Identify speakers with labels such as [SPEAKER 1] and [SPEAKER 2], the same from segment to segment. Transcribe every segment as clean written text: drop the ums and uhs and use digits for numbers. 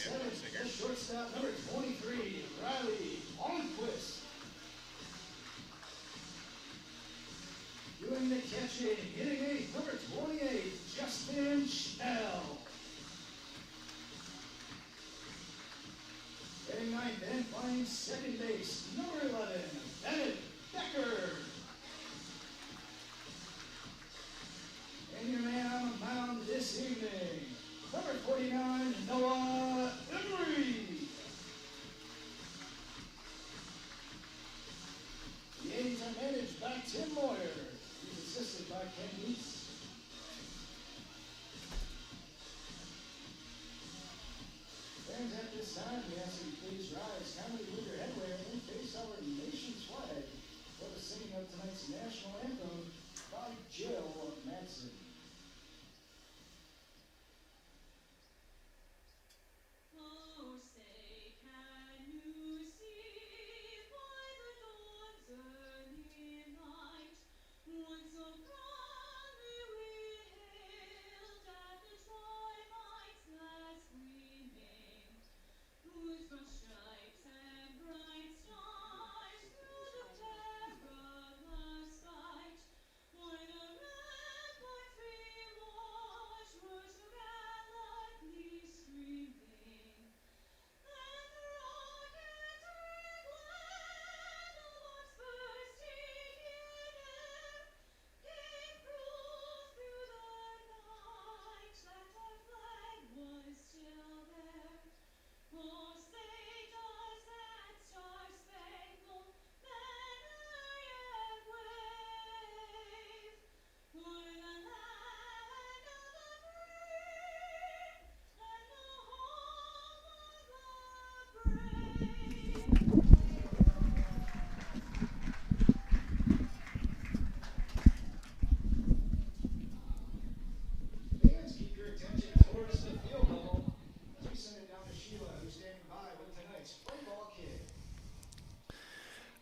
[SPEAKER 1] The shortstop, number 23, Palmquist. Doing the catching, hitting eighth, number 28, Schmitz. Hitting ninth and playing second base, number 11, Becker. And your man on the mound this evening, number 49, Noah Emery. The A's are managed by Tim Moyer. He's assisted by Ken East. Fans, at this time, we ask you please rise, kindly move your headwear, and face our nation's flag for the singing of tonight's national anthem by Daryl Madsen.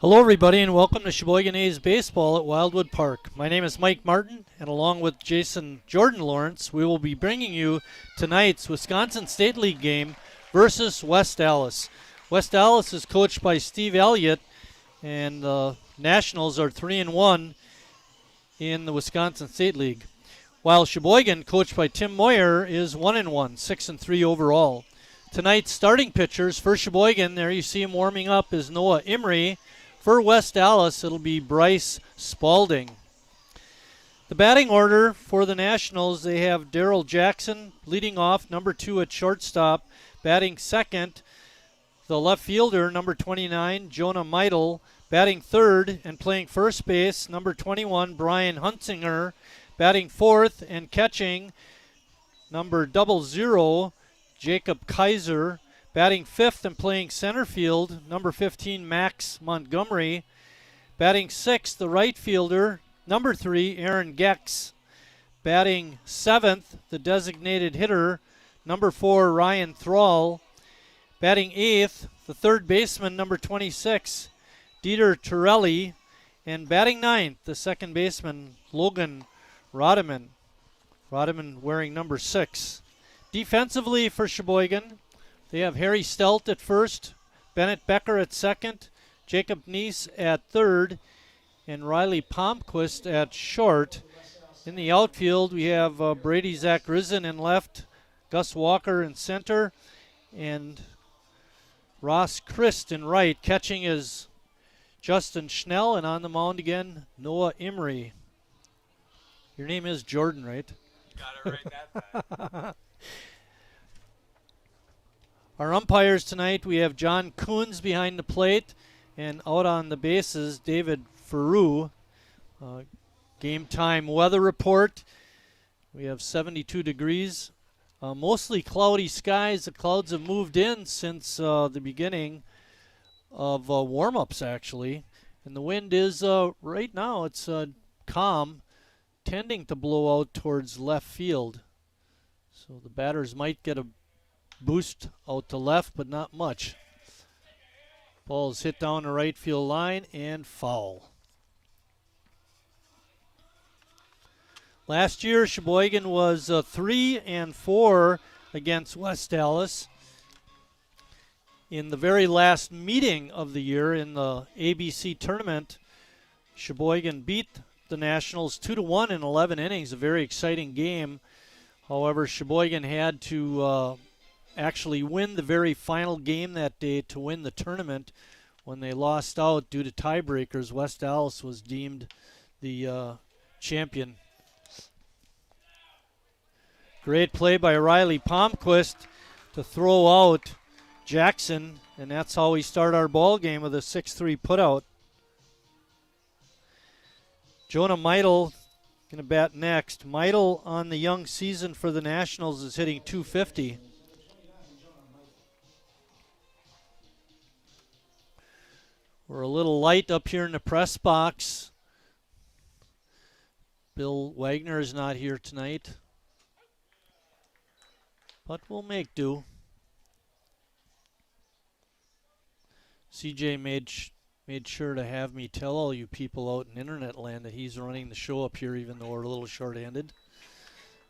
[SPEAKER 2] Hello everybody and welcome to Sheboygan A's Baseball at Wildwood Park. My name is Mike Martin and along with Jordan Lawrence, we will be bringing you tonight's Wisconsin State League game versus West Allis. West Allis is coached by Steve Elliott and the Nationals are 3-1 in the Wisconsin State League. While Sheboygan, coached by Tim Moyer, is 1-1, 6-3 overall. Tonight's starting pitchers for Sheboygan, there you see him warming up, is Noah Emery. For West Allis, it'll be Bryce Spalding. The batting order for the Nationals, they have Daryl Jackson leading off, number 2 at shortstop. Batting second, the left fielder, number 29, Jonah Meidel. Batting third and playing first base, number 21, Brian Huntsinger. Batting fourth and catching, number 00, Jacob Kaiser. Batting fifth and playing center field, number 15, Max Montgomery. Batting sixth, the right fielder, number 3, Aaron Gecks. Batting seventh, the designated hitter, number 4, Ryan Thrall. Batting eighth, the third baseman, number 26, Dieter Torelli. And batting ninth, the second baseman, Logan Rodeman. Rodeman wearing number 6. Defensively for Sheboygan, they have Harry Stelt at first, Bennett Becker at second, Jacob Neese at third, and Riley Palmquist at short. In the outfield, we have Brady Zach Risen in left, Gus Walker in center, and Ross Crist in right. Catching is Justin Schnell, and on the mound again, Noah Emery. Your name is Jordan, right?
[SPEAKER 3] Got it right that time.
[SPEAKER 2] Our umpires tonight, we have John Coons behind the plate, and out on the bases, David Farou. Game time weather report. We have 72 degrees. Mostly cloudy skies. The clouds have moved in since the beginning of warm-ups, actually. And the wind is, right now, it's calm, tending to blow out towards left field. So the batters might get a boost out to left, but not much. Ball is hit down the right field line and foul. Last year, Sheboygan was 3-4 against West Allis. in the very last meeting of the year in the ABC tournament, Sheboygan beat the Nationals 2-1 in 11 innings, a very exciting game. However, Sheboygan had to actually win the very final game that day to win the tournament. When they lost out due to tiebreakers, West Allis was deemed the champion. Great play by Riley Palmquist to throw out Jackson, and that's how we start our ball game with a 6-3 putout. Jonah Meidel going to bat next. Meidel on the young season for the Nationals is hitting .250. We're a little light up here in the press box. Bill Wagner is not here tonight, but we'll make do. CJ made sure to have me tell all you people out in internet land that he's running the show up here, even though we're a little short-handed.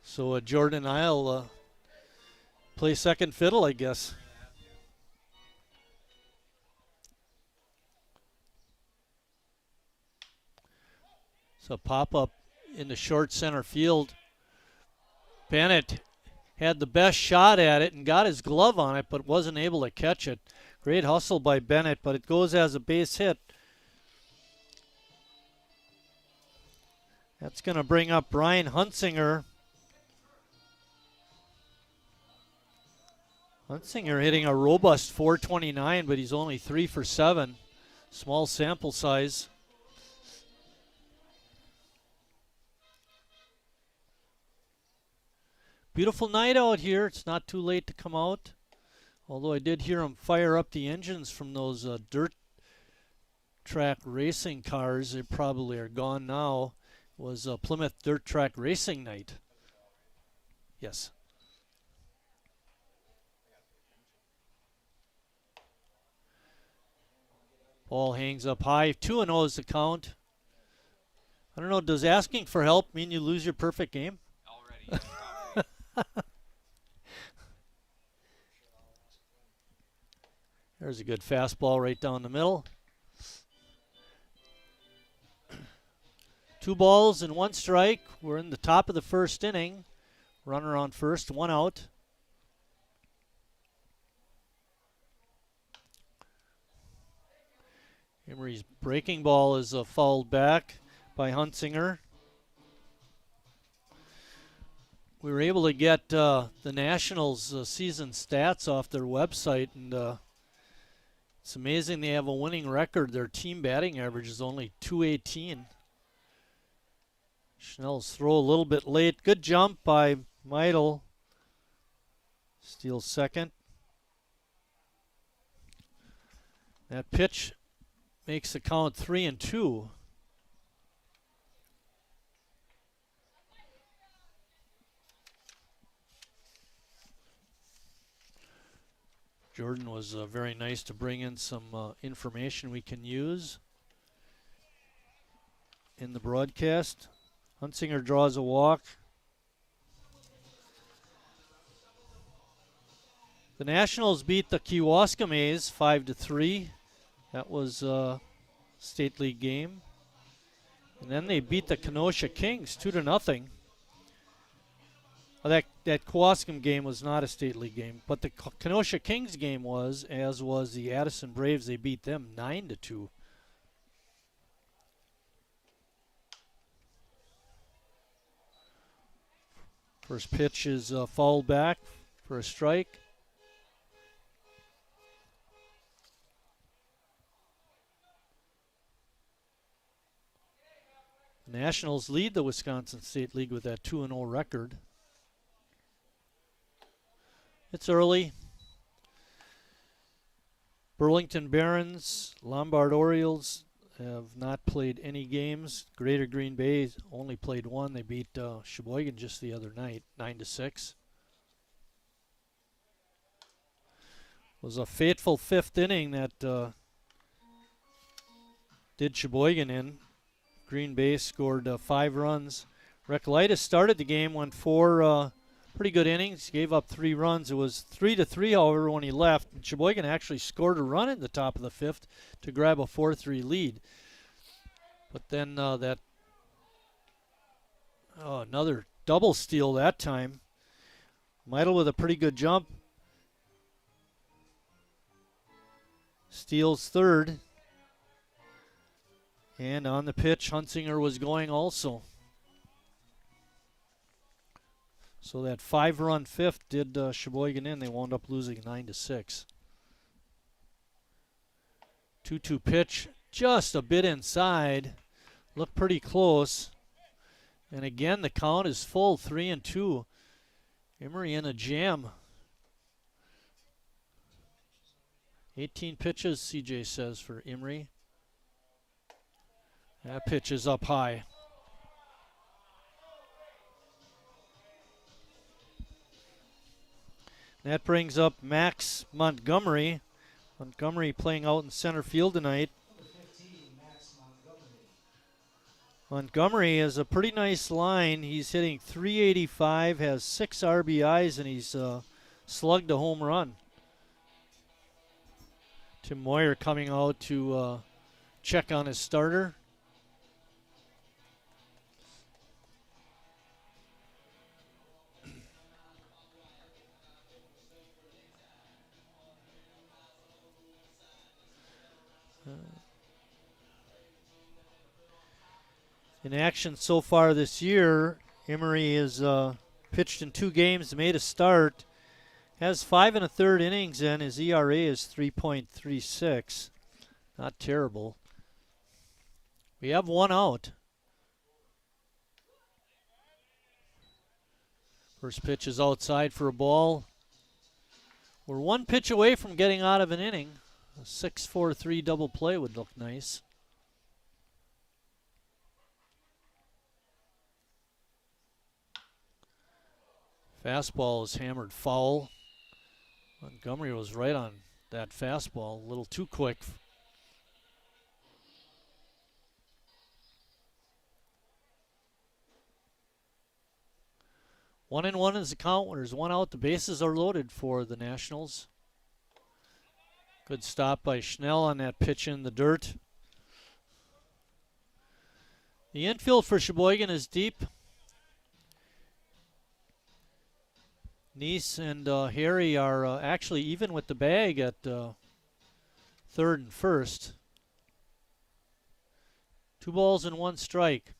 [SPEAKER 2] So Jordan and I'll play second fiddle, I guess. So pop-up in the short center field. Bennett had the best shot at it and got his glove on it, but wasn't able to catch it. Great hustle by Bennett, but it goes as a base hit. That's going to bring up Brian Huntsinger. Huntsinger hitting a robust .429, but he's only 3 for 7. Small sample size. Beautiful night out here. It's not too late to come out. Although I did hear them fire up the engines from those dirt track racing cars. They probably are gone now. It was Plymouth Dirt Track Racing Night. Yes. Ball hangs up high. 2-0 is the count. I don't know, does asking for help mean you lose your perfect game?
[SPEAKER 3] Already.
[SPEAKER 2] There's a good fastball right down the middle. 2 balls and 1 strike. We're in the top of the first inning. Runner on first, 1 out. Emery's breaking ball is fouled back by Huntsinger. We were able to get the Nationals' season stats off their website, and it's amazing they have a winning record. Their team batting average is only .218. Schnell's throw a little bit late. Good jump by Meidel. Steals second. That pitch makes the count 3-2. Jordan was very nice to bring in some information we can use in the broadcast. Huntsinger draws a walk. The Nationals beat the Kewaskum A's 5-3. That was a State League game. And then they beat the Kenosha Kings 2-0. That Kewaskum game was not a State League game, but the Kenosha Kings game was, as was the Addison Braves. They beat them 9-2. First pitch is fouled back for a strike. The Nationals lead the Wisconsin State League with that 2-0 record. It's early. Burlington Barons, Lombard Orioles have not played any games. Greater Green Bay only played one. They beat Sheboygan just the other night, 9-6. It was a fateful 5th inning that did Sheboygan in. Green Bay scored 5 runs. Recollitis started the game, went 4 pretty good innings. Gave up 3 runs. It was 3-3, however, when he left. Sheboygan actually scored a run in the top of the 5th to grab a 4-3 lead. But then another double steal that time. Meidel with a pretty good jump. Steals third. And on the pitch, Huntsinger was going also. So that 5-run 5th did Sheboygan in. They wound up losing 9-6. 2-2 pitch, just a bit inside. Looked pretty close. And again, the count is full, 3-2. Emery in a jam. 18 pitches, CJ says, for Emery. That pitch is up high. That brings up Max Montgomery. Montgomery playing out in center field tonight. Montgomery is a pretty nice line. He's hitting .385, has 6 RBIs, and he's slugged a home run. Tim Moyer coming out to check on his starter. In action so far this year, Emery has pitched in 2 games, made a start, has 5 1/3 innings in. His ERA is 3.36. Not terrible. We have 1 out. First pitch is outside for a ball. We're 1 pitch away from getting out of an inning. A 6-4-3 double play would look nice. Fastball is hammered foul. Montgomery was right on that fastball, a little too quick. One and one is the count. When there's 1 out, the bases are loaded for the Nationals. Good stop by Schnell on that pitch in the dirt. The infield for Sheboygan is deep. Neese and Harry are actually even with the bag at third and first. 2 balls and 1 strike.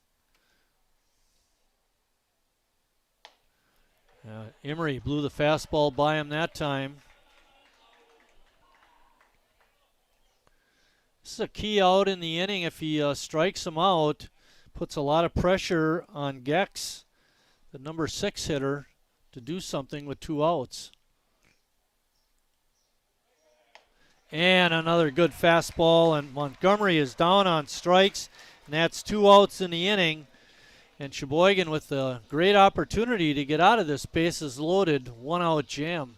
[SPEAKER 2] Emery blew the fastball by him that time. This is a key out in the inning. If he strikes him out, puts a lot of pressure on Gecks, the number 6 hitter, to do something with 2 outs. And another good fastball, and Montgomery is down on strikes, and that's 2 outs in the inning. And Sheboygan with a great opportunity to get out of this bases loaded 1 out jam.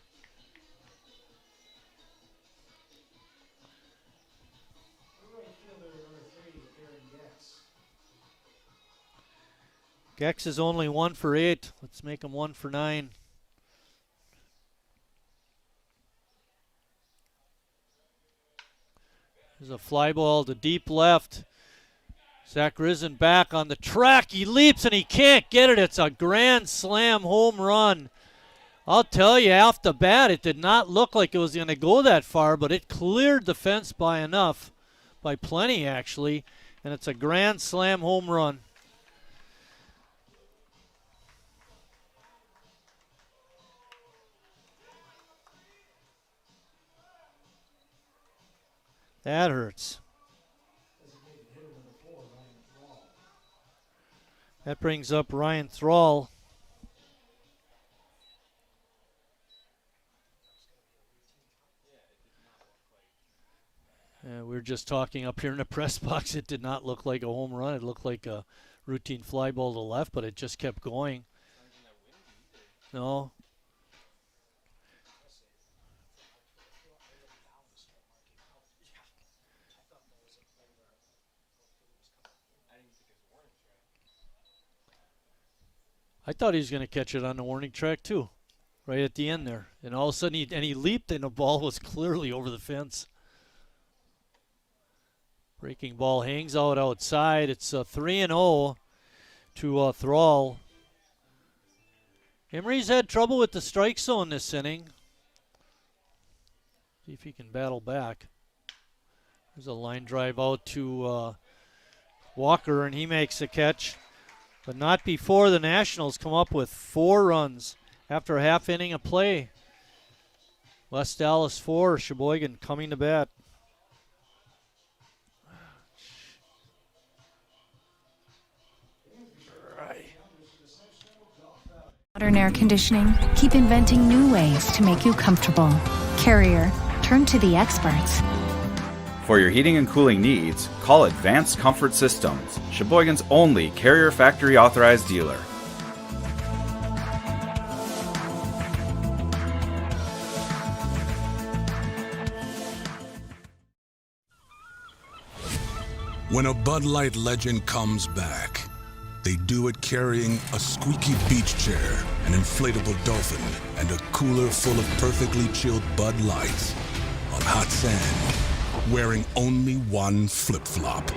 [SPEAKER 2] Gecks is only 1 for 8. Let's make him 1 for 9. There's a fly ball to deep left. Zach Risen back on the track. He leaps and he can't get it. It's a grand slam home run. I'll tell you, off the bat, it did not look like it was going to go that far, but it cleared the fence by enough, by plenty actually, and it's a grand slam home run. That hurts. That brings up Ryan Thrall. We were just talking up here in the press box. It did not look like a home run. It looked like a routine fly ball to left, but it just kept going. No. I thought he was going to catch it on the warning track too, right at the end there. And all of a sudden he leaped and the ball was clearly over the fence. Breaking ball hangs out outside. It's 3-0 to Thrall. Emery's had trouble with the strike zone this inning. See if he can battle back. There's a line drive out to Walker, and he makes a catch. But not before the Nationals come up with 4 runs after a half inning of play. West Allis 4, Sheboygan coming to bat.
[SPEAKER 4] Modern air conditioning, keep inventing new ways to make you comfortable. Carrier, turn to the experts.
[SPEAKER 5] For your heating and cooling needs, call Advanced Comfort Systems, Sheboygan's only Carrier factory authorized dealer.
[SPEAKER 6] When a Bud Light legend comes back, they do it carrying a squeaky beach chair, an inflatable dolphin, and a cooler full of perfectly chilled Bud Lights on hot sand, wearing only one flip-flop.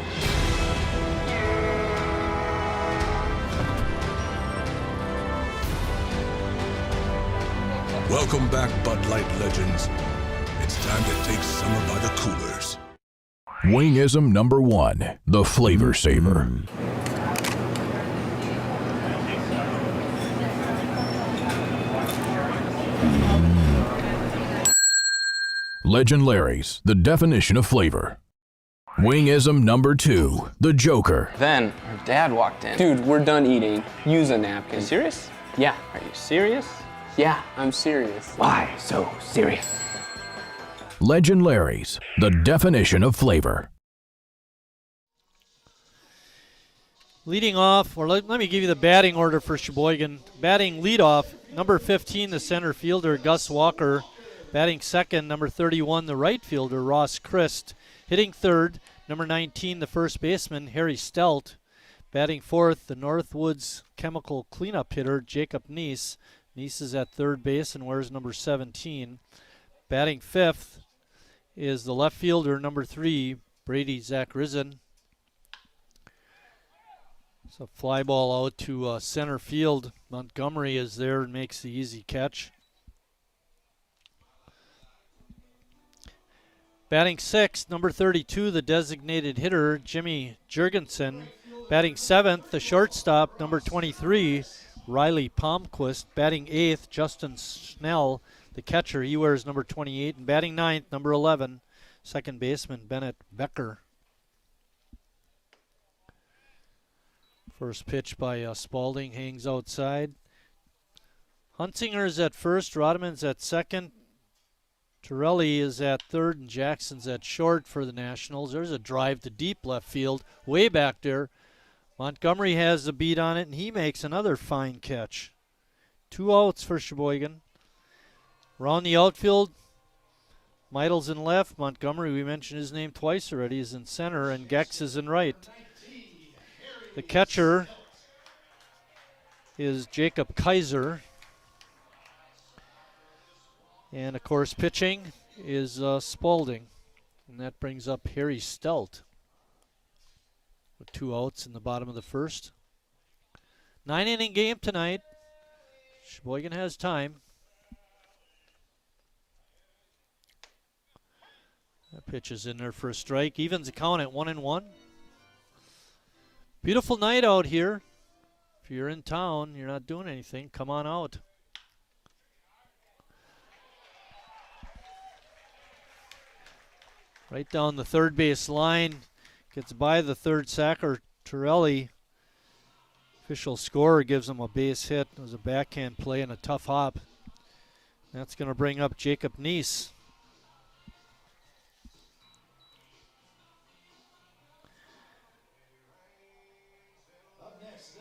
[SPEAKER 6] Welcome back, Bud Light legends. It's time to take summer by the coolers.
[SPEAKER 7] Wingism number 1, the Flavor Saver. Legend Larry's, the definition of flavor. Wingism number 2, the Joker.
[SPEAKER 8] Then her dad walked in. Dude, we're done eating. Use a napkin. You serious? Yeah. Are you serious? Yeah, I'm serious. Why so serious?
[SPEAKER 7] Legend Larry's, the definition of flavor.
[SPEAKER 2] Leading off, or let me give you the batting order for Sheboygan. Batting leadoff, number 15, the center fielder, Gus Walker. Batting second, number 31, the right fielder, Ross Crist. Hitting third, number 19, the first baseman, Harry Stelt. Batting fourth, the Northwoods chemical cleanup hitter, Jacob Neese. Neese is at third base and wears number 17. Batting fifth is the left fielder, number 3, Brady Zacharizen. So fly ball out to center field. Montgomery is there and makes the easy catch. Batting sixth, number 32, the designated hitter, Jimmy Jurgensen. Batting seventh, the shortstop, number 23, Riley Palmquist. Batting eighth, Justin Snell, the catcher. He wears number 28. And batting ninth, number 11, second baseman, Bennett Becker. First pitch by Spalding hangs outside. Huntsinger is at first, Rodman's at second. Torelli is at third and Jackson's at short for the Nationals. There's a drive to deep left field, way back there. Montgomery has the beat on it, and he makes another fine catch. 2 outs for Sheboygan. Around the outfield, Meidel's in left. Montgomery, we mentioned his name twice already, is in center, and Gecks is in right. The catcher is Jacob Kaiser. And, of course, pitching is Spalding. And that brings up Harry Stelt with 2 outs in the bottom of the first. 9-inning game tonight. Sheboygan has time. That pitch is in there for a strike. Evens the count at 1-1. Beautiful night out here. If you're in town, you're not doing anything, come on out. Right down the third base line. Gets by the third sacker, Torelli. Official scorer gives him a base hit. It was a backhand play and a tough hop. That's going to bring up Jacob Neese.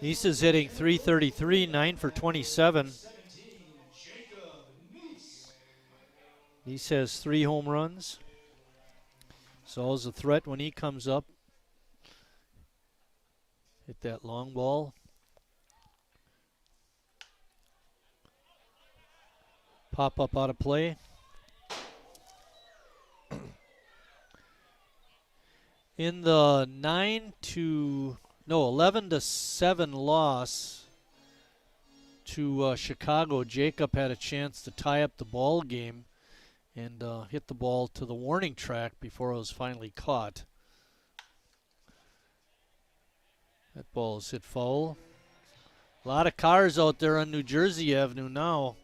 [SPEAKER 2] Neese is hitting .333, 9 for 27. Neese has 3 home runs. It's always a threat when he comes up. Hit that long ball. Pop up out of play. In the 11-7 loss to Chicago, Jacob had a chance to tie up the ball game and hit the ball to the warning track before it was finally caught. That ball is hit foul. A lot of cars out there on New Jersey Avenue now.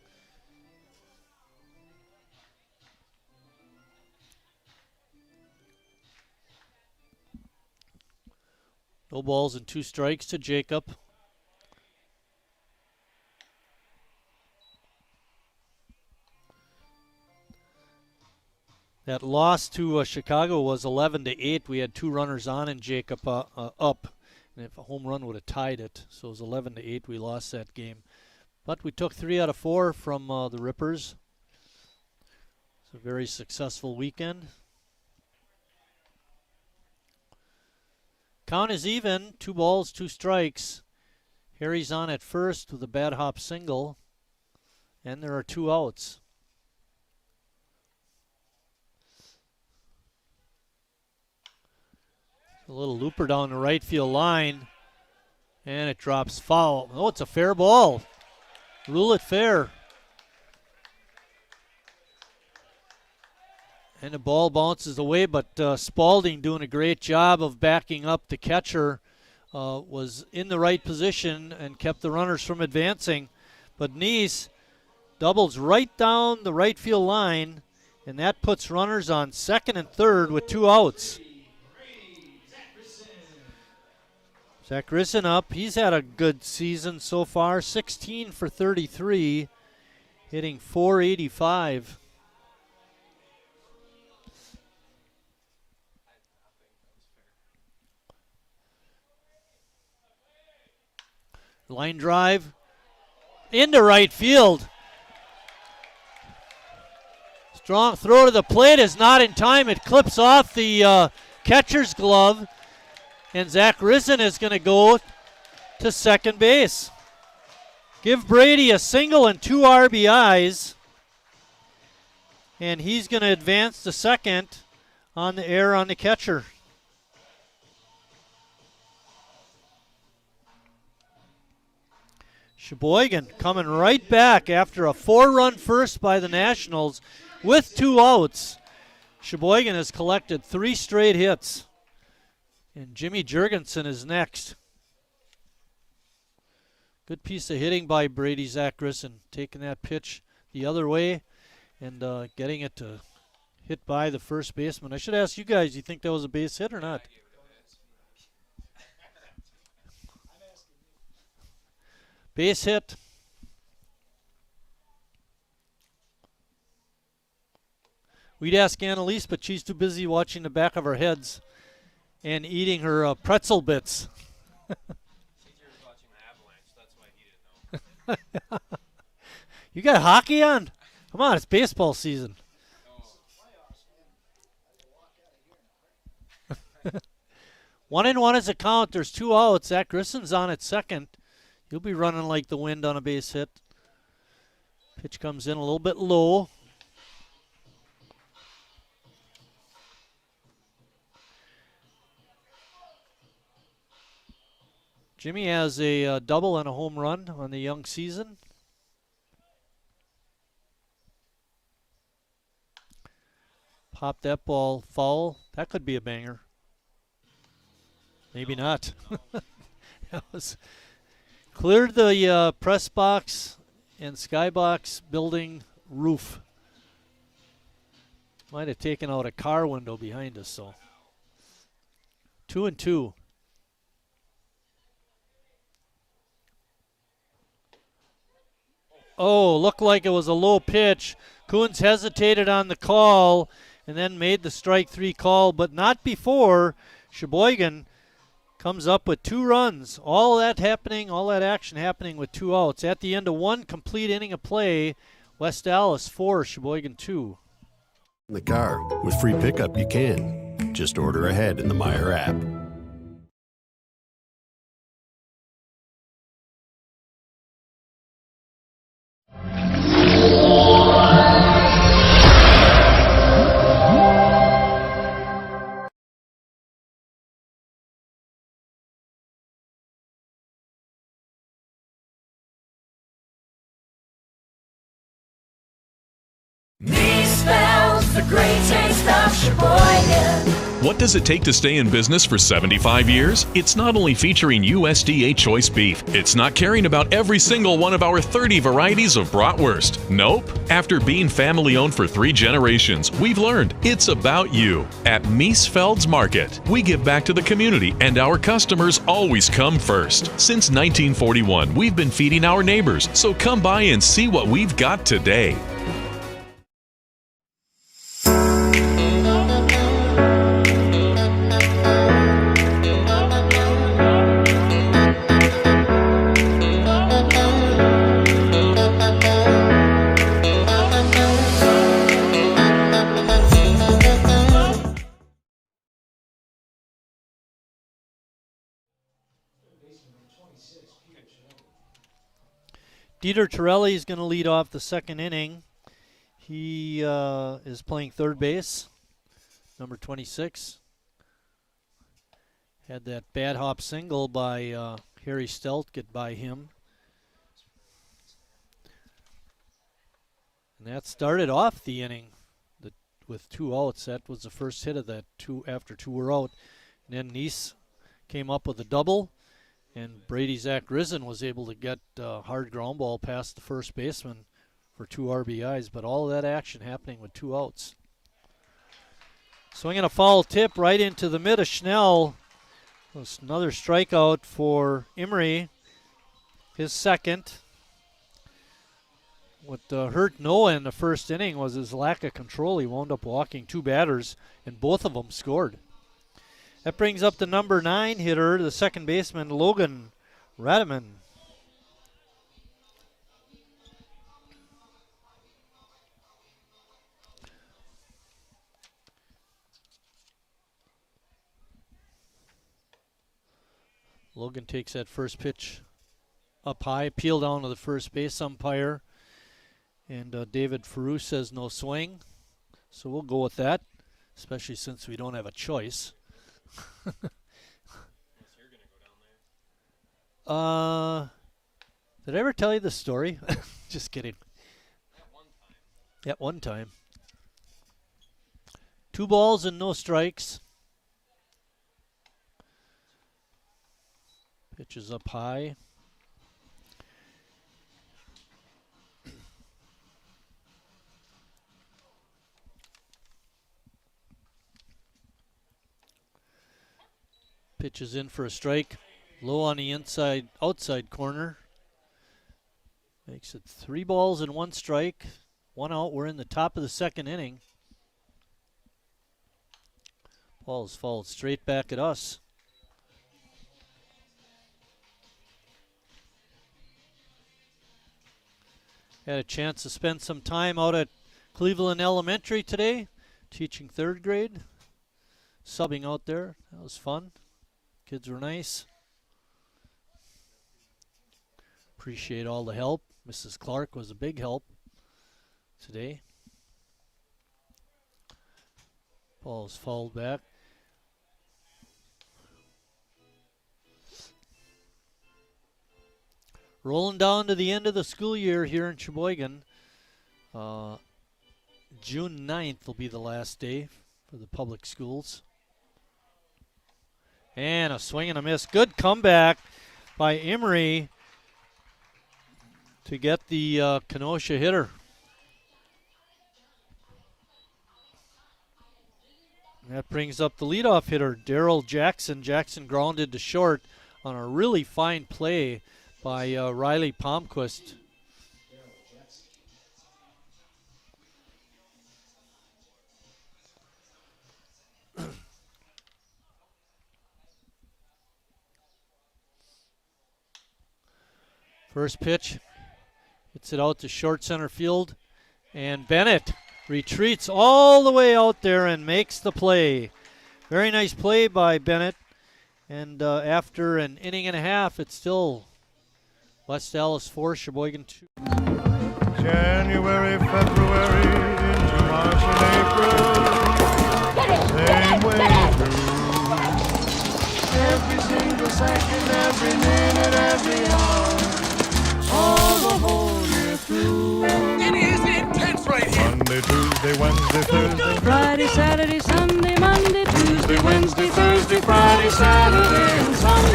[SPEAKER 2] No balls and 2 strikes to Jacob. That loss to Chicago was 11-8. We had 2 runners on and Jacob up. And if a home run would have tied it. So it was 11-8. We lost that game. But we took 3 out of 4 from the Rippers. It's a very successful weekend. Count is even. 2 balls, 2 strikes. Harry's on at first with a bad hop single. And there are 2 outs. A little looper down the right field line. And it drops foul. Oh, it's a fair ball. Rule it fair. And the ball bounces away, but Spalding doing a great job of backing up the catcher. Was in the right position and kept the runners from advancing. But Neese doubles right down the right field line, and that puts runners on second and third with 2 outs. Zach Grisson up. He's had a good season so far. 16 for 33, hitting .485. Line drive into right field. Strong throw to the plate is not in time. It clips off the catcher's glove. And Zach Grisson is going to go to second base. Give Brady a single and 2 RBIs. And he's going to advance to second on the error on the catcher. Sheboygan coming right back after a 4-run first by the Nationals with 2 outs. Sheboygan has collected 3 straight hits. And Jimmy Jurgensen is next. Good piece of hitting by Brady Zach Grisson, taking that pitch the other way and getting it to hit by the first baseman. I should ask you guys, you think that was a base hit or not? Base hit. We'd ask Annalise, but she's too busy watching the back of our heads and eating her pretzel bits. You got hockey on? Come on, it's baseball season. 1-1 is a count. There's 2 outs. Zach Grisson's on at second. He'll be running like the wind on a base hit. Pitch comes in a little bit low. Jimmy has a double and a home run on the young season. Pop that ball foul. That could be a banger. Maybe not. That was cleared the press box and skybox building roof. Might have taken out a car window behind us. So 2-2. Oh, looked like it was a low pitch. Coons hesitated on the call and then made the strike 3 call, but not before Sheboygan comes up with 2 runs. All that action happening with 2 outs. At the end of 1 complete inning of play, West Allis 4, Sheboygan 2.
[SPEAKER 9] In the car. With free pickup, you can. Just order ahead in the Meijer app.
[SPEAKER 10] What does it take to stay in business for 75 years? It's not only featuring USDA choice beef. It's not caring about every single one of our 30 varieties of bratwurst. Nope. After being family-owned for 3 generations, we've learned it's about you. At Miesfeld's Market, we give back to the community, and our customers always come first. Since 1941, we've been feeding our neighbors, so come by and see what we've got today.
[SPEAKER 2] Dieter Torelli is going to lead off the second inning. He is playing third base, number 26. Had that bad hop single by Harry Stelt get by him. And that started off the inning with 2 outs. That was the first hit of that after 2 were out. And then Nice came up with a double. And Brady Zach Risen was able to get a hard ground ball past the first baseman for 2 RBIs, but all of that action happening with 2 outs. Swinging a foul tip right into the mid of Schnell. That's another strikeout for Emery, his second. What hurt Noah in the first inning was his lack of control. He wound up walking 2 batters, and both of them scored. That brings up the number 9 hitter, the second baseman, Logan Radaman. Logan takes that first pitch up high, appeal down to the first base umpire. And David Farou says no swing. So we'll go with that, especially since we don't have a choice. Did I ever tell you the story? Just kidding. At one time. 2 balls and no strikes. Pitch is up high. Pitch is in for a strike. Low on the outside corner. Makes it 3 balls and 1 strike. 1 out. We're in the top of the second inning. Ball's fouled straight back at us. Had a chance to spend some time out at Cleveland Elementary today, teaching 3rd grade. Subbing out there. That was fun. Kids were nice. Appreciate all the help. Mrs. Clark was a big help today. Ball is fouled back. Rolling down to the end of the school year here in Sheboygan. June 9th will be the last day for the public schools. And a swing and a miss. Good comeback by Emery to get the Kenosha hitter. That brings up the leadoff hitter, Daryl Jackson. Jackson grounded to short on a really fine play by Riley Palmquist. First pitch, hits it out to short center field, and Bennett retreats all the way out there and makes the play. Very nice play by Bennett, and after an inning and a half, it's still West Allis 4, Sheboygan 2.
[SPEAKER 11] January, February, into March and April, same way through. Every single second, every minute, every hour, all the whole year through.
[SPEAKER 12] It is intense right here.
[SPEAKER 11] Monday, Tuesday, Wednesday, Thursday,
[SPEAKER 13] Friday, Saturday, Sunday, Monday, Tuesday,
[SPEAKER 11] Friday, Saturday, and Sunday.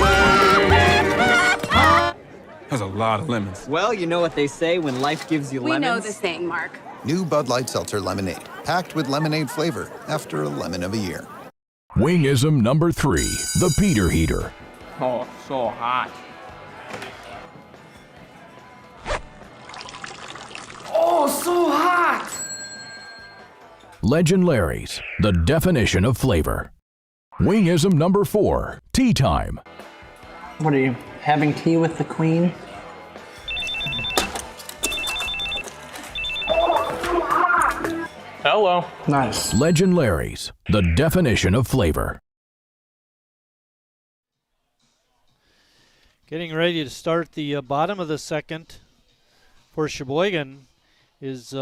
[SPEAKER 12] That's a lot of lemons.
[SPEAKER 13] Well, you know what they say when life gives you lemons.
[SPEAKER 14] We know the saying, Mark.
[SPEAKER 15] New Bud Light Seltzer Lemonade, packed with lemonade flavor after a lemon of a year.
[SPEAKER 7] Wingism number 3, the Peter Heater.
[SPEAKER 8] Oh, so hot.
[SPEAKER 16] Oh, so hot!
[SPEAKER 7] Legend Larry's, the definition of flavor. Wingism number 4, tea time.
[SPEAKER 8] What are you, having tea with the queen? Hello. Nice.
[SPEAKER 7] Legend Larry's, the definition of flavor.
[SPEAKER 2] Getting ready to start the bottom of the second for Sheboygan is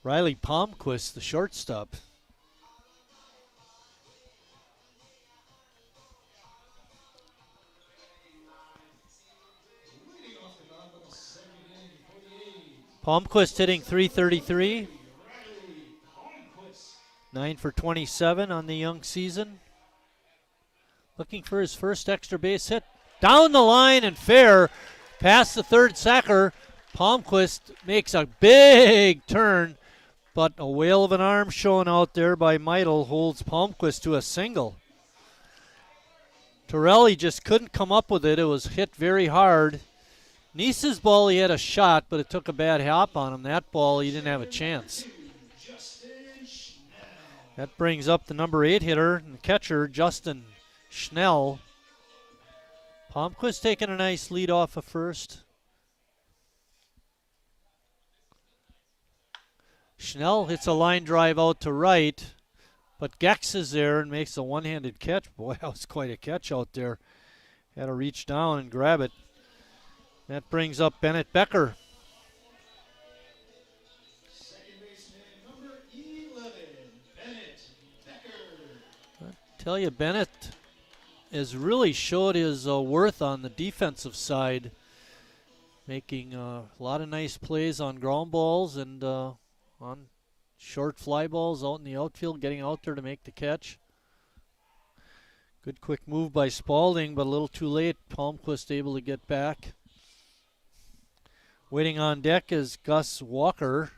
[SPEAKER 2] Riley Palmquist, the shortstop. Palmquist hitting .333, 9 for 27 on the young season. Looking for his first extra base hit. Down the line and fair, past the third sacker. Palmquist makes a big turn, but a whale of an arm shown out there by Meidel holds Palmquist to a single. Torelli just couldn't come up with it. It was hit very hard. Nice's ball, he had a shot, but it took a bad hop on him. That ball, he didn't have a chance. That brings up the number 8 hitter and catcher, Justin Schnell. Palmquist taking a nice lead off of first. Schnell hits a line drive out to right, but Gecks is there and makes a one-handed catch. Boy, that was quite a catch out there. Had to reach down and grab it. That brings up Bennett Becker.
[SPEAKER 1] Second baseman, number 11, Bennett Becker.
[SPEAKER 2] I tell you, Bennett has really showed his worth on the defensive side, making a lot of nice plays on ground balls and on short fly balls out in the outfield, getting out there to make the catch. Good quick move by Spalding, but a little too late. Palmquist able to get back. Waiting on deck is Gus Walker.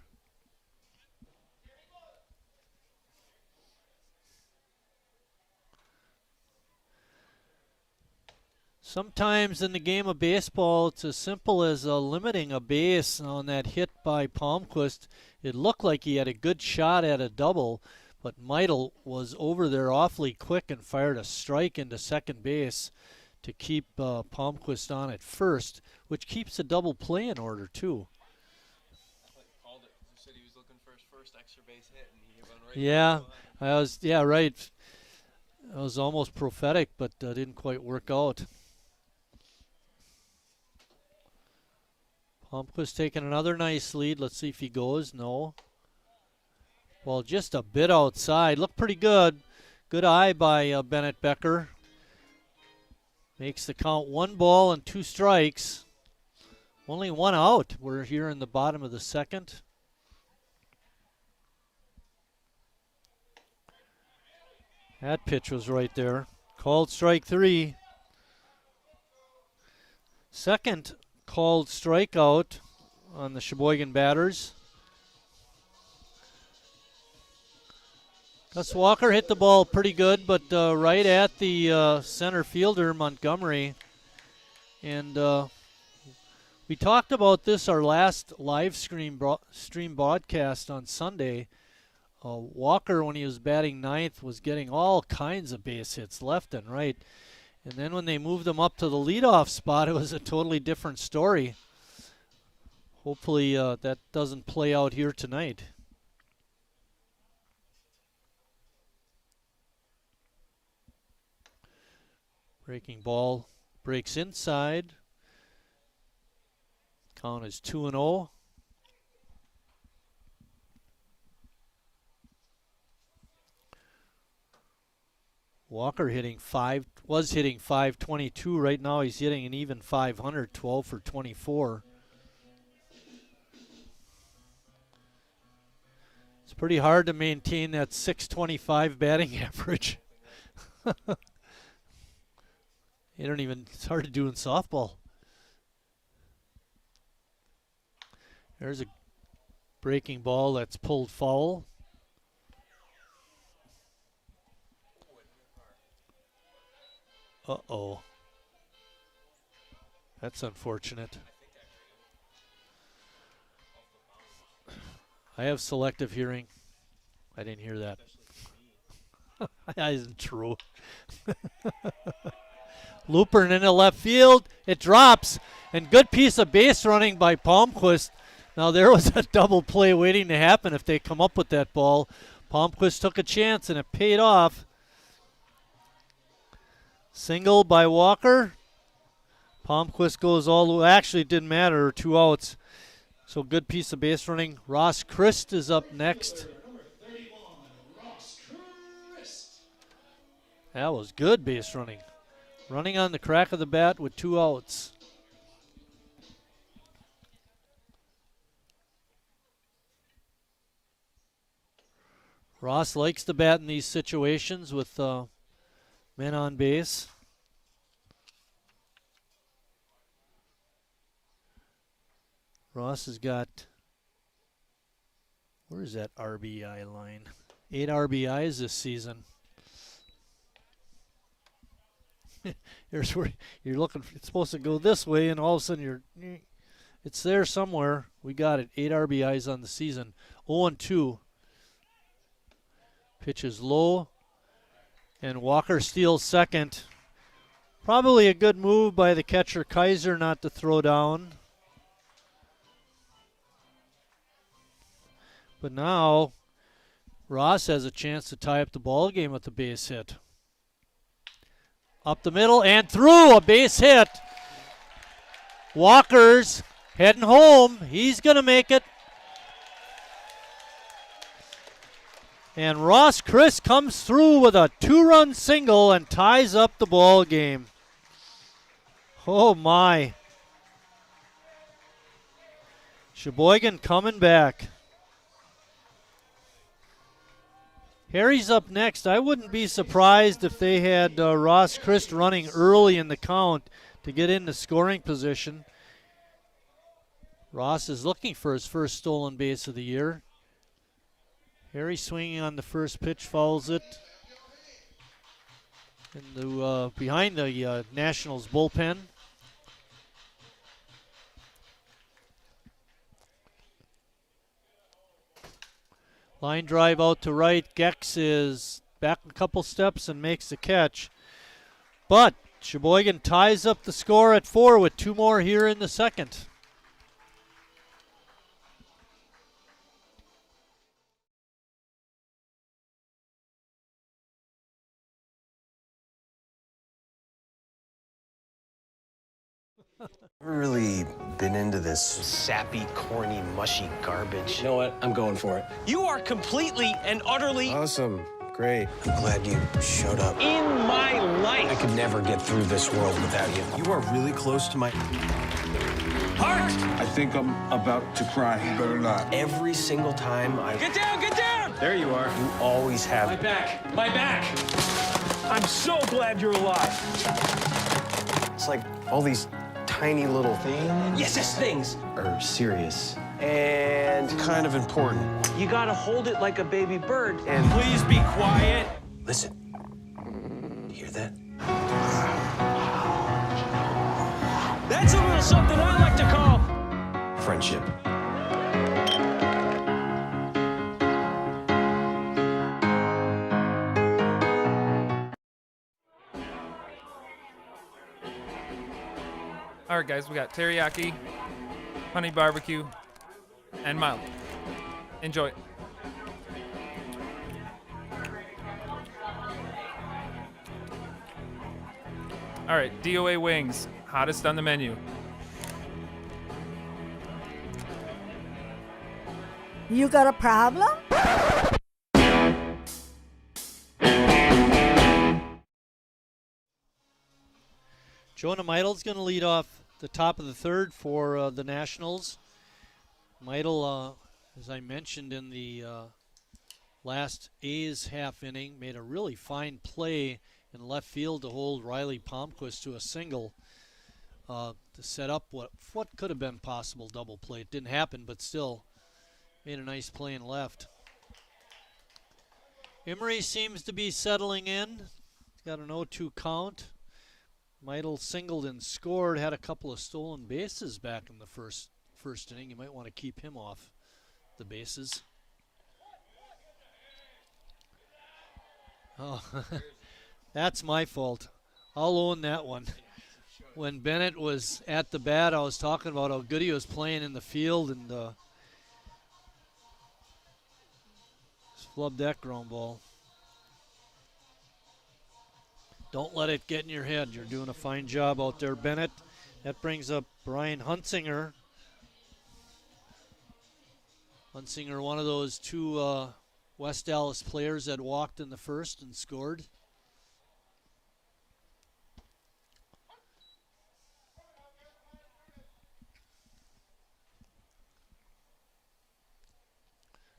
[SPEAKER 2] Sometimes in the game of baseball, it's as simple as limiting a base on that hit by Palmquist. It looked like he had a good shot at a double, but Meidel was over there awfully quick and fired a strike into second base to keep Palmquist on at first, which keeps the double play in order too. Yeah, right. I was almost prophetic, but didn't quite work out. Palmquist taking another nice lead. Let's see if he goes. No. Well, just a bit outside. Looked pretty good. Good eye by Bennett Becker. Makes the count 1 ball and 2 strikes. Only 1 out. We're here in the bottom of the second. That pitch was right there. Called strike 3. Second called strikeout on the Sheboygan batters. Gus Walker hit the ball pretty good, but right at the center fielder, Montgomery. And we talked about this our last live stream broadcast on Sunday. Walker, when he was batting ninth, was getting all kinds of base hits left and right. And then when they moved him up to the leadoff spot, it was a totally different story. Hopefully that doesn't play out here tonight. Breaking ball breaks inside. Count is 2-0. Walker was hitting 522. Right now he's hitting an even 500, 12 for 24. It's pretty hard to maintain that 625 batting average. They don't even, it's hard to do in softball. There's a breaking ball that's pulled foul. Uh-oh. That's unfortunate. I have selective hearing. I didn't hear that. That isn't true. Looper into left field. It drops. And good piece of base running by Palmquist. Now there was a double play waiting to happen if they come up with that ball. Palmquist took a chance and it paid off. Single by Walker. Palmquist goes all the way. Actually, it didn't matter. 2 outs. So good piece of base running. Ross Crist is up next. That was good base running. Running on the crack of the bat with 2 outs. Ross likes to bat in these situations with men on base. Ross has got, where is that RBI line? 8 RBIs this season. Here's where you're looking. It's supposed to go this way, and all of a sudden it's there somewhere. We got it. 8 RBIs on the season. 0-2. Pitch is low, and Walker steals second. Probably a good move by the catcher Kaiser not to throw down. But now Ross has a chance to tie up the ball game with the base hit. Up the middle and through, a base hit. Walker's heading home. He's going to make it. And Ross Crist comes through with a 2-run single and ties up the ball game. Oh my. Sheboygan coming back. Harry's up next. I wouldn't be surprised if they had Ross Crist running early in the count to get into scoring position. Ross is looking for his first stolen base of the year. Harry swinging on the first pitch, fouls it into, behind the Nationals bullpen. Line drive out to right. Gecks is back a couple steps and makes the catch. But Sheboygan ties up the score at 4 with 2 more here in the second.
[SPEAKER 14] Never really been into this sappy, corny, mushy garbage. You know what? I'm going for it.
[SPEAKER 17] You are completely and utterly
[SPEAKER 14] Awesome. Great. I'm glad you showed up.
[SPEAKER 17] in my life.
[SPEAKER 14] I could never get through this world without you. You are really close to my
[SPEAKER 17] Heart!
[SPEAKER 12] I think I'm about to cry. You better not.
[SPEAKER 14] Every single time I...
[SPEAKER 17] Get down, get down!
[SPEAKER 14] There you are. You always have...
[SPEAKER 17] My back, my back. I'm so glad you're alive.
[SPEAKER 14] It's like all these tiny little things...
[SPEAKER 17] Yes, things.
[SPEAKER 14] ...are serious and kind of important.
[SPEAKER 17] You gotta hold it like a baby bird.
[SPEAKER 14] And
[SPEAKER 17] please be quiet.
[SPEAKER 14] listen. You hear that?
[SPEAKER 17] That's a little something I like to call
[SPEAKER 14] friendship.
[SPEAKER 3] All right, guys, we got teriyaki, honey barbecue, and mild. Enjoy. All right, DOA wings, hottest on the menu.
[SPEAKER 18] You got a problem?
[SPEAKER 2] Jonah Meidl's going to lead off the top of the third for the Nationals. Meidl, as I mentioned in the last A's half inning, made a really fine play in left field to hold Riley Palmquist to a single to set up what could have been possible double play. It didn't happen, but still made a nice play in left. Emery seems to be settling in. He's got an 0-2 count. Meidel singled and scored, had a couple of stolen bases back in the first inning. You might want to keep him off the bases. Oh, that's my fault. I'll own that one. When Bennett was at the bat, I was talking about how good he was playing in the field, and flubbed that ground ball. Don't let it get in your head. You're doing a fine job out there, Bennett. That brings up Brian Huntsinger. Huntsinger, one of those two West Allis players that walked in the first and scored.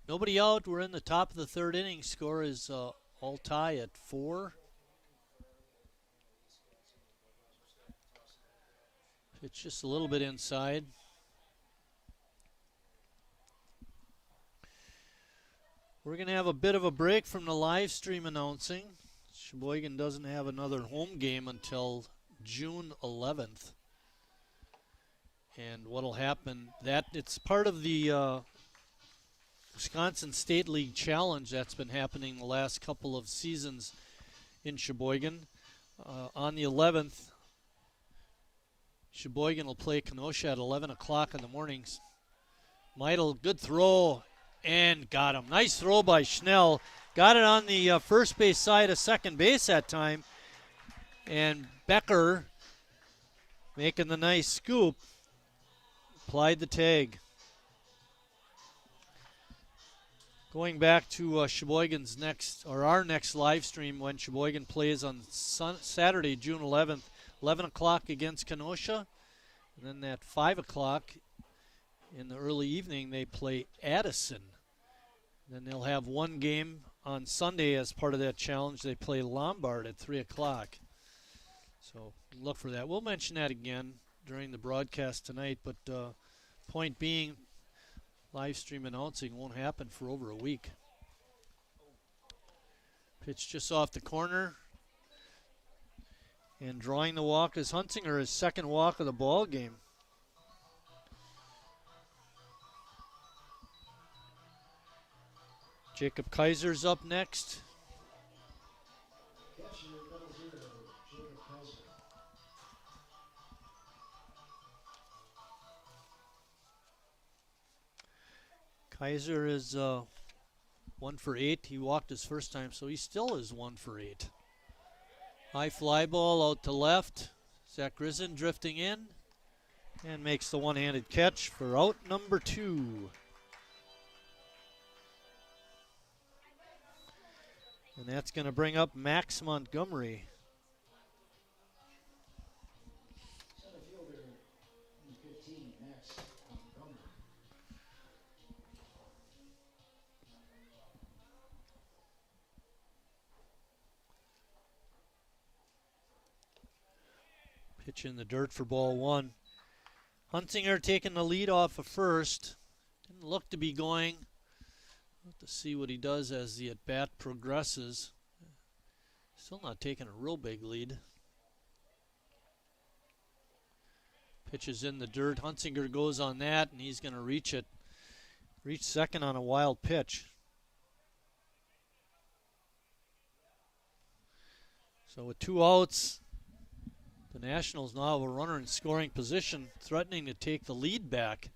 [SPEAKER 2] Nobody out. We're in the top of the third inning. Score is all tie at 4. It's just a little bit inside. We're going to have a bit of a break from the live stream announcing. Sheboygan doesn't have another home game until June 11th. And what'll happen, it's part of the Wisconsin State League Challenge that's been happening the last couple of seasons in Sheboygan. On the 11th, Sheboygan will play Kenosha at 11 o'clock in the mornings. Meidel, good throw, and got him. Nice throw by Schnell. Got it on the first base side of second base that time. And Becker, making the nice scoop, applied the tag. Going back to Sheboygan's our next live stream when Sheboygan plays on Saturday, June 11th, 11 o'clock against Kenosha. And then at 5 o'clock in the early evening, they play Addison. Then they'll have one game on Sunday as part of that challenge. They play Lombard at 3 o'clock. So look for that. We'll mention that again during the broadcast tonight, but point being, live stream announcing won't happen for over a week. Pitch just off the corner. And drawing the walk is Huntsinger, his second walk of the ball game. Jacob Kaiser's up next. Kaiser is 1 for 8. He walked his first time, so he still is 1 for 8. High fly ball out to left. Zach Grisson drifting in and makes the one-handed catch for out number 2. And that's going to bring up Max Montgomery.
[SPEAKER 1] Center fielder, 15, Max Montgomery.
[SPEAKER 2] Pitch in the dirt for ball 1. Huntsinger taking the lead off of first. Didn't look to be going. We'll have to see what he does as the at-bat progresses. Still not taking a real big lead. Pitch is in the dirt. Huntsinger goes on that, and he's going to reach second on a wild pitch. So with 2 outs, the Nationals now have a runner in scoring position, threatening to take the lead back.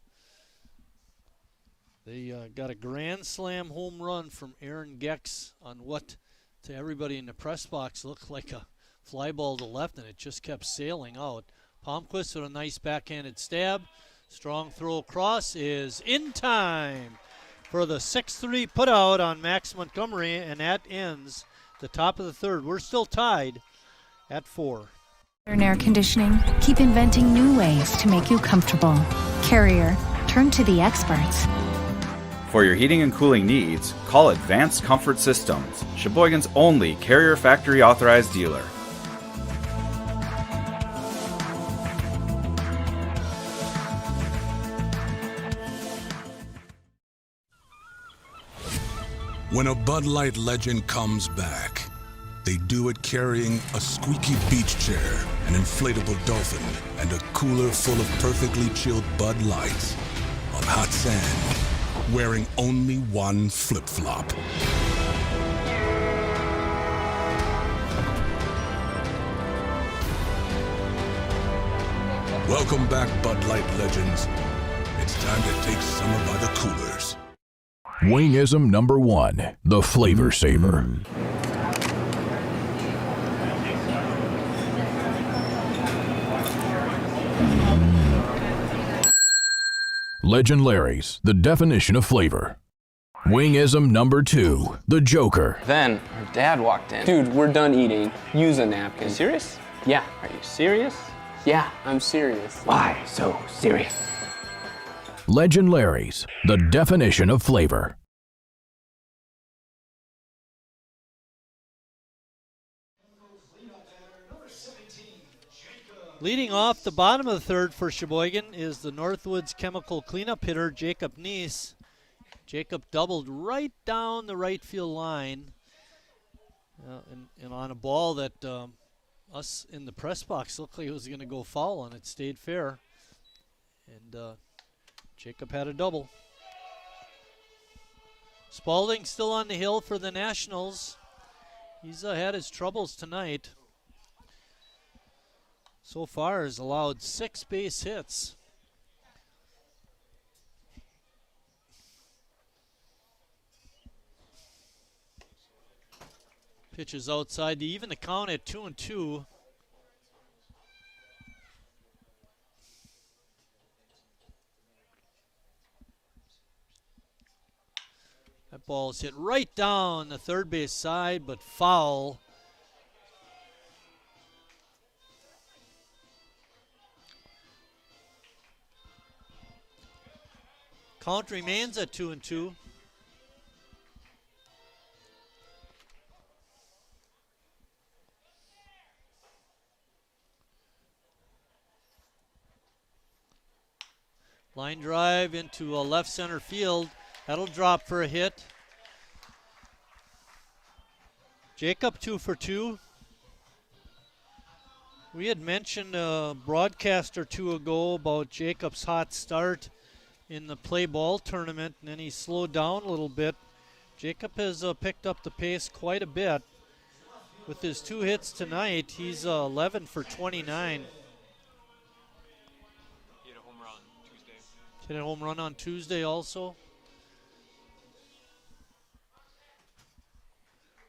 [SPEAKER 2] They got a grand slam home run from Aaron Gecks on what to everybody in the press box looked like a fly ball to left, and it just kept sailing out. Palmquist with a nice backhanded stab. Strong throw across is in time for the 6-3 put out on Max Montgomery, and that ends the top of the third. We're still tied at 4.
[SPEAKER 4] In air conditioning, keep inventing new ways to make you comfortable. Carrier, turn to the experts.
[SPEAKER 5] For your heating and cooling needs, call Advanced Comfort Systems, Sheboygan's only Carrier Factory authorized dealer.
[SPEAKER 6] When a Bud Light legend comes back, they do it carrying a squeaky beach chair, an inflatable dolphin, and a cooler full of perfectly chilled Bud Lights on hot sand, wearing only one flip-flop. Welcome back, Bud Light legends. It's time to take summer by the coolers.
[SPEAKER 7] Wingism number 1, the Flavor Saver. Legend Larry's, the definition of flavor. Wingism number 2, the Joker.
[SPEAKER 8] Then her dad walked in. Dude, we're done eating. Use a napkin. Are you serious? Yeah. Are you serious? Yeah, I'm serious. Why so serious?
[SPEAKER 7] Legend Larry's, the definition of flavor.
[SPEAKER 2] Leading off the bottom of the third for Sheboygan is the Northwoods Chemical cleanup hitter, Jacob Neese. Jacob doubled right down the right field line and on a ball that us in the press box looked like it was going to go foul, and it stayed fair. And Jacob had a double. Spalding still on the hill for the Nationals. He's had his troubles tonight. So far has allowed 6 base hits. Pitches outside to even the count at 2-2. That ball is hit right down the third base side, but foul. Count remains at 2-2. Line drive into a left center field. That'll drop for a hit. Jacob 2 for 2. We had mentioned a broadcast or two ago about Jacob's hot start in the play ball tournament, and then he slowed down a little bit. Jacob has picked up the pace quite a bit. With his 2 hits tonight, he's 11 for 29.
[SPEAKER 3] He hit a home run Tuesday.
[SPEAKER 2] Hit a home run on Tuesday also.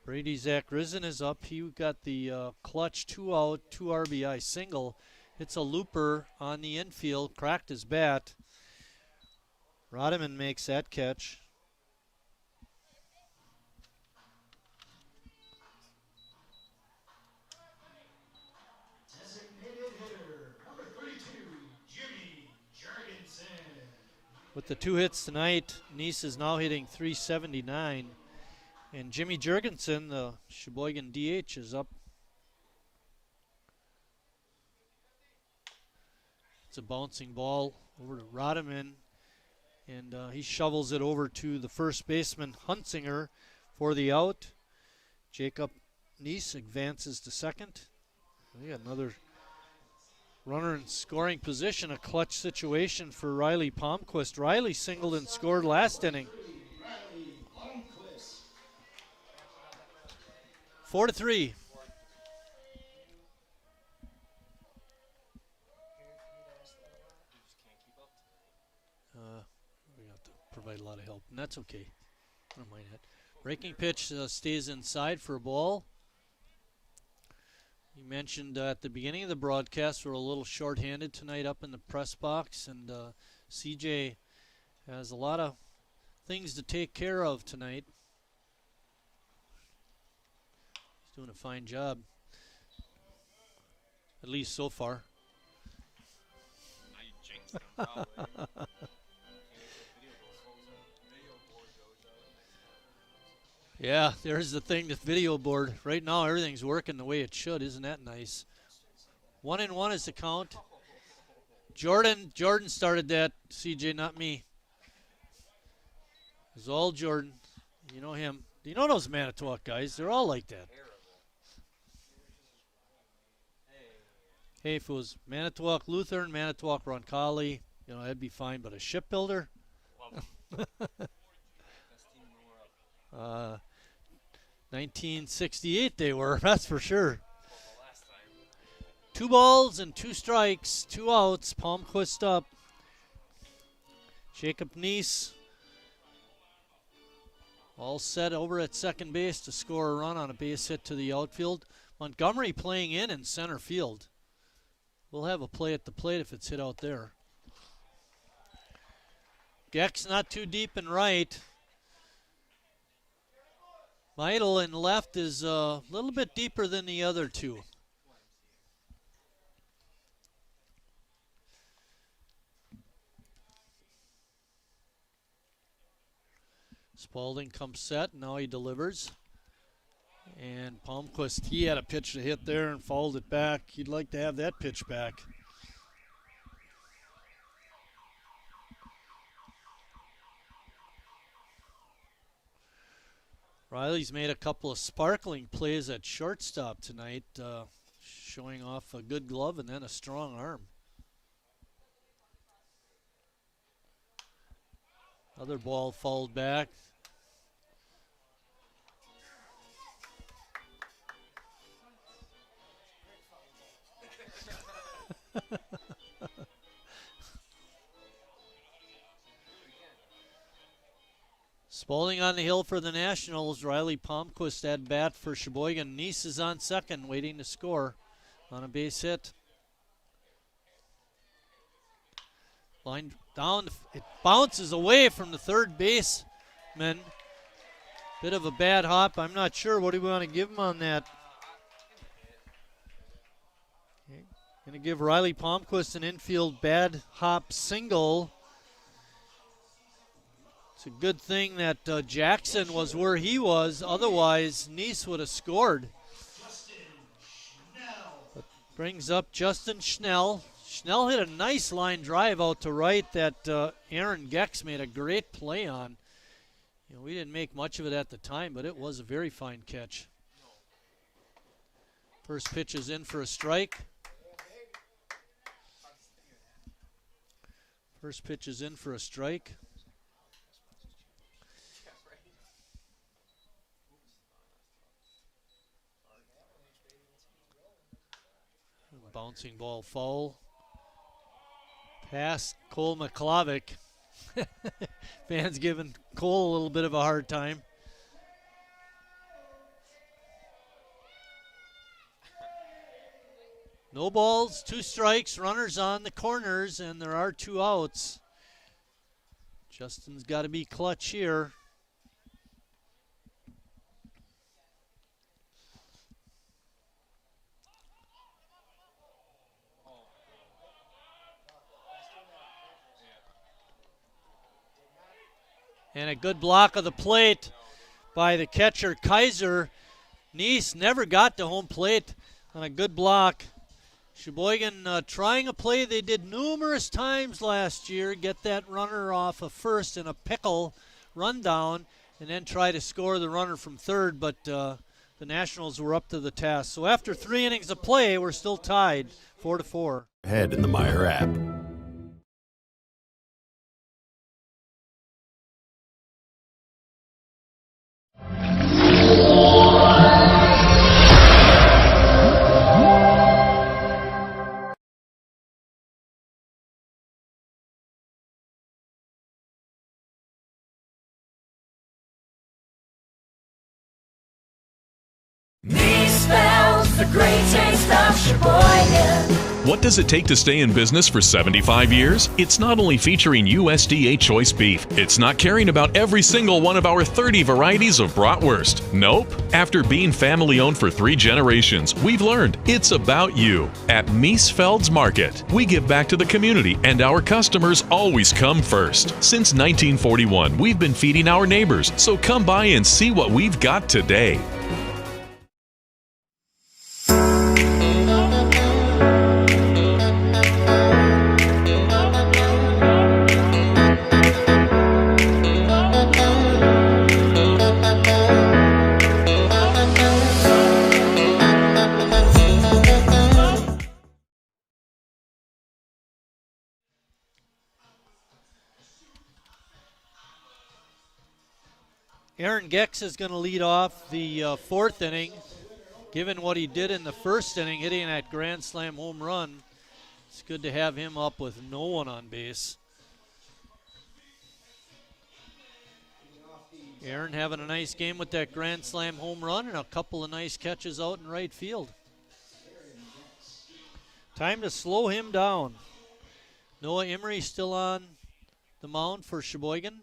[SPEAKER 2] Brady Zach Risen is up. He got the clutch 2-out, 2 RBI single. It's a looper on the infield, cracked his bat. Rodman makes that catch.
[SPEAKER 1] Designated hitter, number 32, Jimmy Jorgensen.
[SPEAKER 2] With the 2 hits tonight, Neese is now hitting .379. And Jimmy Jorgensen, the Sheboygan DH, is up. It's a bouncing ball over to Rodman. And he shovels it over to the first baseman, Huntsinger, for the out. Jacob Neese advances to second. We got another runner in scoring position, a clutch situation for Riley Palmquist. Riley singled and scored last inning. 4-3. We have to provide a lot of help, and that's okay. I don't mind that. Breaking pitch stays inside for a ball. You mentioned at the beginning of the broadcast we're a little short-handed tonight up in the press box, and CJ has a lot of things to take care of tonight. He's doing a fine job, at least so far. Yeah, there's the thing, the video board. Right now, everything's working the way it should. Isn't that nice? 1-1 is the count. Jordan started that, CJ, not me. It was all Jordan. You know him. You know those Manitowoc guys? They're all like that. Hey, if it was Manitowoc Lutheran, Manitowoc Roncalli, you know, that'd be fine. But a shipbuilder? 1968 they were, that's for sure. 2 balls and 2 strikes, 2 outs. Palmquist up. Jacob Neese all set over at second base to score a run on a base hit to the outfield. Montgomery playing in center field. We'll have a play at the plate if it's hit out there. Gecks not too deep in right. Meidel in left is a little bit deeper than the other two. Spalding comes set, now he delivers. And Palmquist, he had a pitch to hit there and fouled it back. He'd like to have that pitch back. Riley's made a couple of sparkling plays at shortstop tonight, showing off a good glove and then a strong arm. Other ball fouled back. Spalding on the hill for the Nationals. Riley Palmquist at bat for Sheboygan. Neese is on second, waiting to score on a base hit. Line down, it bounces away from the third baseman. Bit of a bad hop. I'm not sure. What do we want to give him on that? Okay. Going to give Riley Palmquist an infield bad hop single. It's a good thing that Jackson was where he was. Otherwise, Neese would have scored. But brings up Justin Schnell. Schnell hit a nice line drive out to right that Aaron Gecks made a great play on. You know, we didn't make much of it at the time, but it was a very fine catch. First pitch is in for a strike. First pitch is in for a strike. Bouncing ball foul. Past Cole McClavic. Fans giving Cole a little bit of a hard time. No balls, 2 strikes, runners on the corners, and there are 2 outs. Justin's got to be clutch here. And a good block of the plate by the catcher, Kaiser. Neese never got to home plate on a good block. Sheboygan trying a play they did numerous times last year, get that runner off of first in a pickle rundown, and then try to score the runner from third, but the Nationals were up to the task. So after 3 innings of play, we're still tied 4-4.
[SPEAKER 9] Ahead in the Meyer app.
[SPEAKER 11] These spells the great taste of Sheboygan.
[SPEAKER 10] What does it take to stay in business for 75 years? It's not only featuring USDA choice beef. It's not caring about every single one of our 30 varieties of bratwurst. Nope. After being family-owned for 3 generations, we've learned it's about you. At Miesfeld's Market, we give back to the community, and our customers always come first. Since 1941, we've been feeding our neighbors, so come by and see what we've got today.
[SPEAKER 2] Aaron Gecks is going to lead off the 4th inning. Given what he did in the 1st inning, hitting that grand slam home run, it's good to have him up with no one on base. Aaron having a nice game with that grand slam home run and a couple of nice catches out in right field. Time to slow him down. Noah Emery still on the mound for Sheboygan.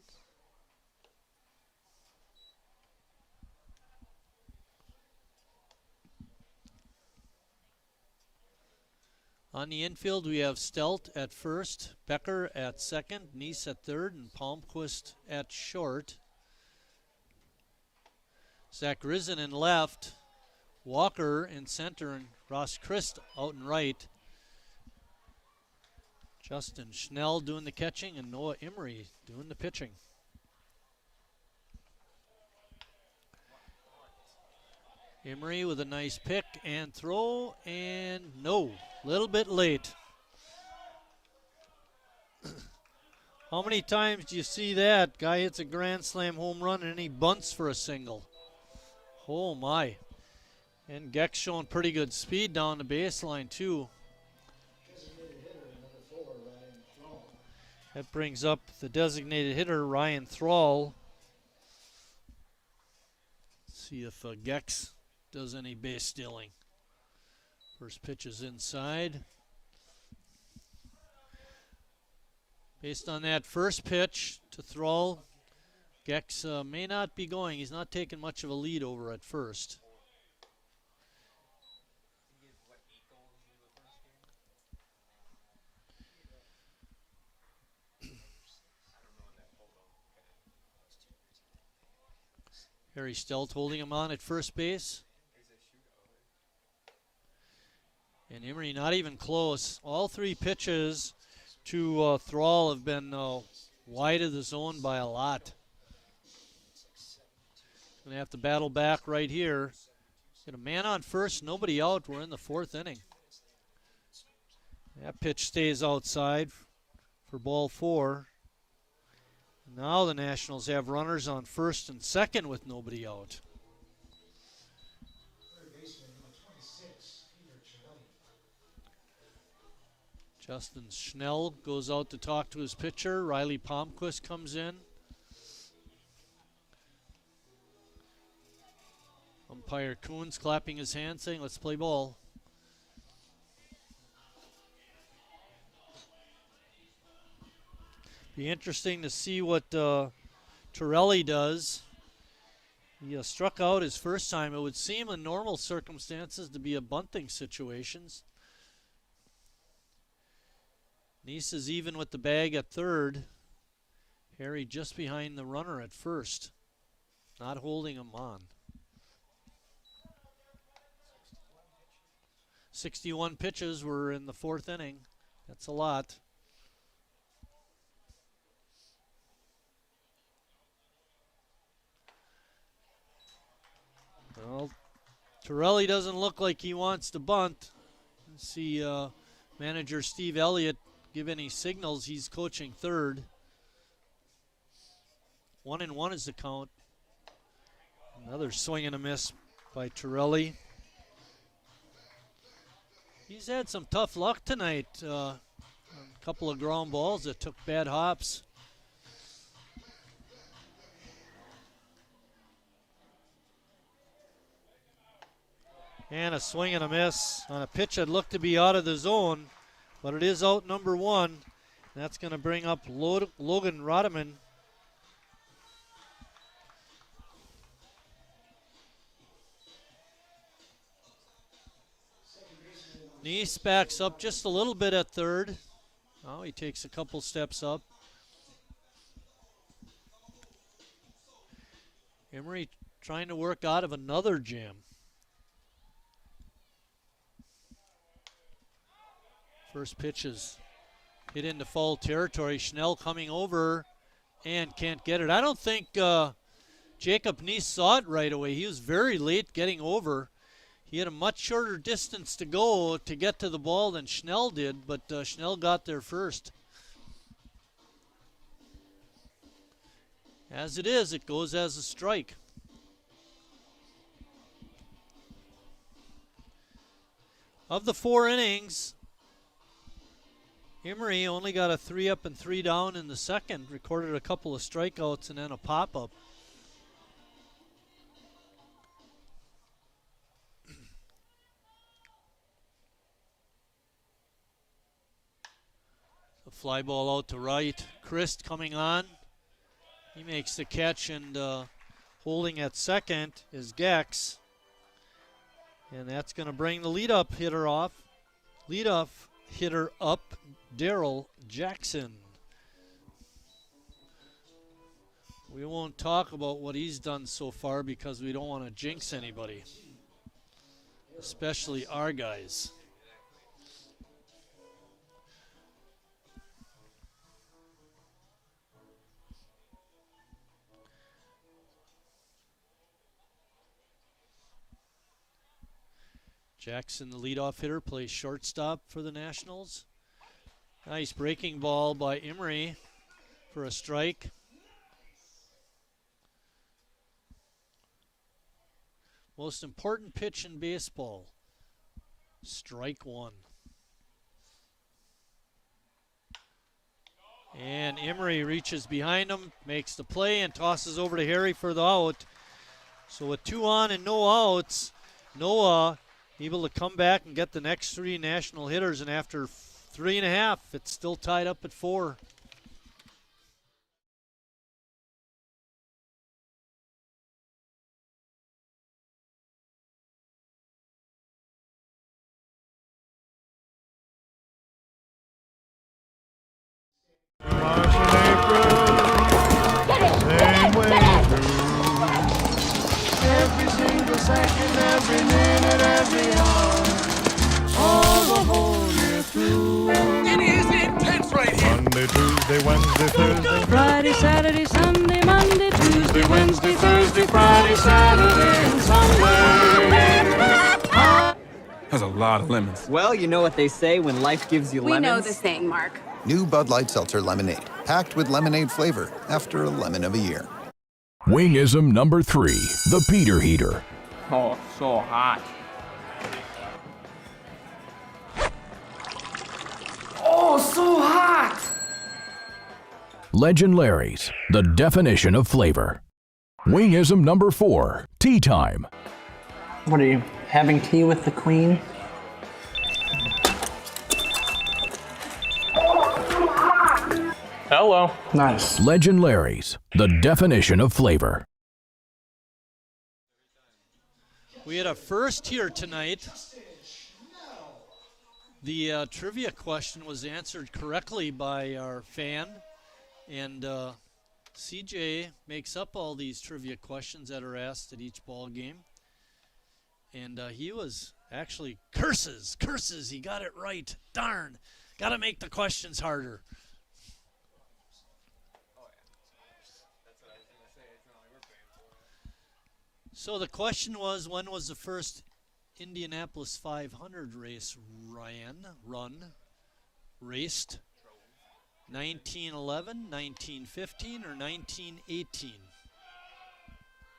[SPEAKER 2] On the infield, we have Stelt at first, Becker at second, Neese at third, and Palmquist at short. Zach Risen in left, Walker in center, and Ross Crist out in right. Justin Schnell doing the catching, and Noah Emery doing the pitching. Emery with a nice pick and throw, and no, little bit late. How many times do you see that? Guy hits a grand slam home run and then he bunts for a single. Oh my. And Gecks showing pretty good speed down the baseline too. That brings up the designated hitter, Ryan Thrall. See if Gecks does any base stealing. First pitch is inside. Based on that first pitch to Thrall, Gecks may not be going. He's not taking much of a lead over at first. Harry Stelt holding him on at first base. And Emery not even close. All 3 pitches to Thrall have been wide of the zone by a lot. Going to have to battle back right here. Get a man on first, nobody out. We're in the 4th inning. That pitch stays outside for ball 4. Now the Nationals have runners on first and second with nobody out. Justin Schnell goes out to talk to his pitcher. Riley Palmquist comes in. Umpire Coons clapping his hands saying, let's play ball. Be interesting to see what Torelli does. He struck out his first time. It would seem in normal circumstances to be a bunting situations. Neese is even with the bag at third. Harry just behind the runner at first, not holding him on. 61 pitches were in the 4th inning. That's a lot. Well, Torelli doesn't look like he wants to bunt. Let's see manager Steve Elliott give any signals. He's coaching third. 1-1 is the count. Another swing and a miss by Torelli. He's had some tough luck tonight. A couple of ground balls that took bad hops. And a swing and a miss on a pitch that looked to be out of the zone. but it is out number 1. That's going to bring up Logan Rodeman. Neese backs up just a little bit at third. Oh, he takes a couple steps up. Emery trying to work out of another jam. First pitch is hit into foul territory. Schnell coming over and can't get it. I don't think Jacob Neese saw it right away. He was very late getting over. He had a much shorter distance to go to get to the ball than Schnell did, but Schnell got there first. As it is, it goes as a strike. Of the 4 innings, Emery only got a 3 up and 3 down in the second, recorded a couple of strikeouts and then a pop-up. A fly ball out to right. Crist coming on. He makes the catch, and holding at second is Gecks. And that's going to bring the leadoff hitter off. Leadoff hitter up, Daryl Jackson. We won't talk about what he's done so far because we don't want to jinx anybody, especially our guys. Jackson, the leadoff hitter, plays shortstop for the Nationals. Nice breaking ball by Emery for a strike. Most important pitch in baseball. Strike 1. And Emery reaches behind him, makes the play, and tosses over to Harry for the out. So with 2 on and no outs, Noah able to come back and get the next 3 National hitters, and after 3.5, it's still tied up at 4.
[SPEAKER 11] Every single second, every minute, every hour, all the whole year through. It is intense right here. Monday, Tuesday, Wednesday, Thursday, Friday, Saturday, Sunday, Monday, Tuesday, Wednesday, Thursday, Friday, Saturday, and Sunday.
[SPEAKER 12] That's a lot of lemons.
[SPEAKER 13] Well, you know what they say when life gives you lemons.
[SPEAKER 19] We know the saying, Mark.
[SPEAKER 15] New Bud Light Seltzer Lemonade, packed with lemonade flavor after a lemon of a year.
[SPEAKER 7] Wingism number 3, the Peter Heater.
[SPEAKER 8] Oh, so hot.
[SPEAKER 16] Oh, so hot!
[SPEAKER 7] Legend Larry's, the definition of flavor. Wingism number 4, tea time.
[SPEAKER 8] What are you, having tea with the Queen? Hello. Nice.
[SPEAKER 7] Legend Larry's, the definition of flavor.
[SPEAKER 2] We had a first here tonight. The trivia question was answered correctly by our fan, and CJ makes up all these trivia questions that are asked at each ball game. And he was actually curses, he got it right. Darn, got to make the questions harder. So the question was, when was the first Indianapolis 500 race raced? 1911, 1915, or 1918?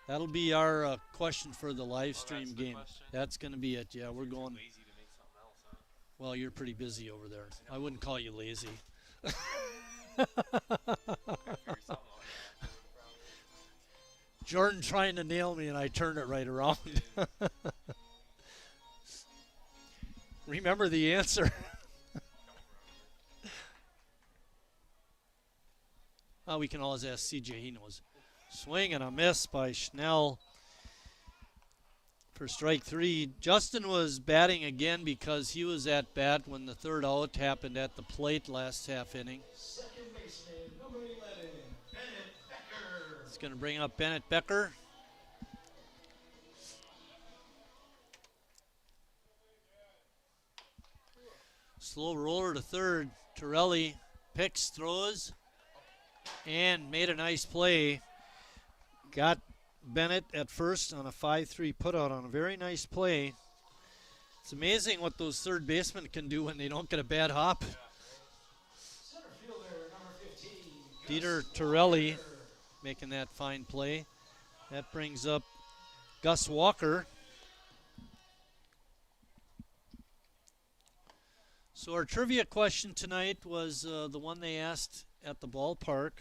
[SPEAKER 2] That'll be our question for the live stream game. That's going to be it. Yeah, we're going. Well, you're pretty busy over there. I wouldn't call you lazy. Jordan trying to nail me, and I turned it right around. Remember the answer. We can always ask CJ, he knows. Swing and a miss by Schnell for strike 3. Justin was batting again because he was at bat when the third out happened at the plate last half inning.
[SPEAKER 1] Second baseman, number 11, Bennett Becker.
[SPEAKER 2] It's going to bring up Bennett Becker. Slow roller to third. Torelli picks, throws, and made a nice play. Got Bennett at first on a 5-3 putout on a very nice play. It's amazing what those third basemen can do when they don't get a bad hop.
[SPEAKER 1] Center fielder, number 15,
[SPEAKER 2] Dieter Torelli making that fine play. That brings up Gus Walker. So our trivia question tonight was the one they asked at the ballpark.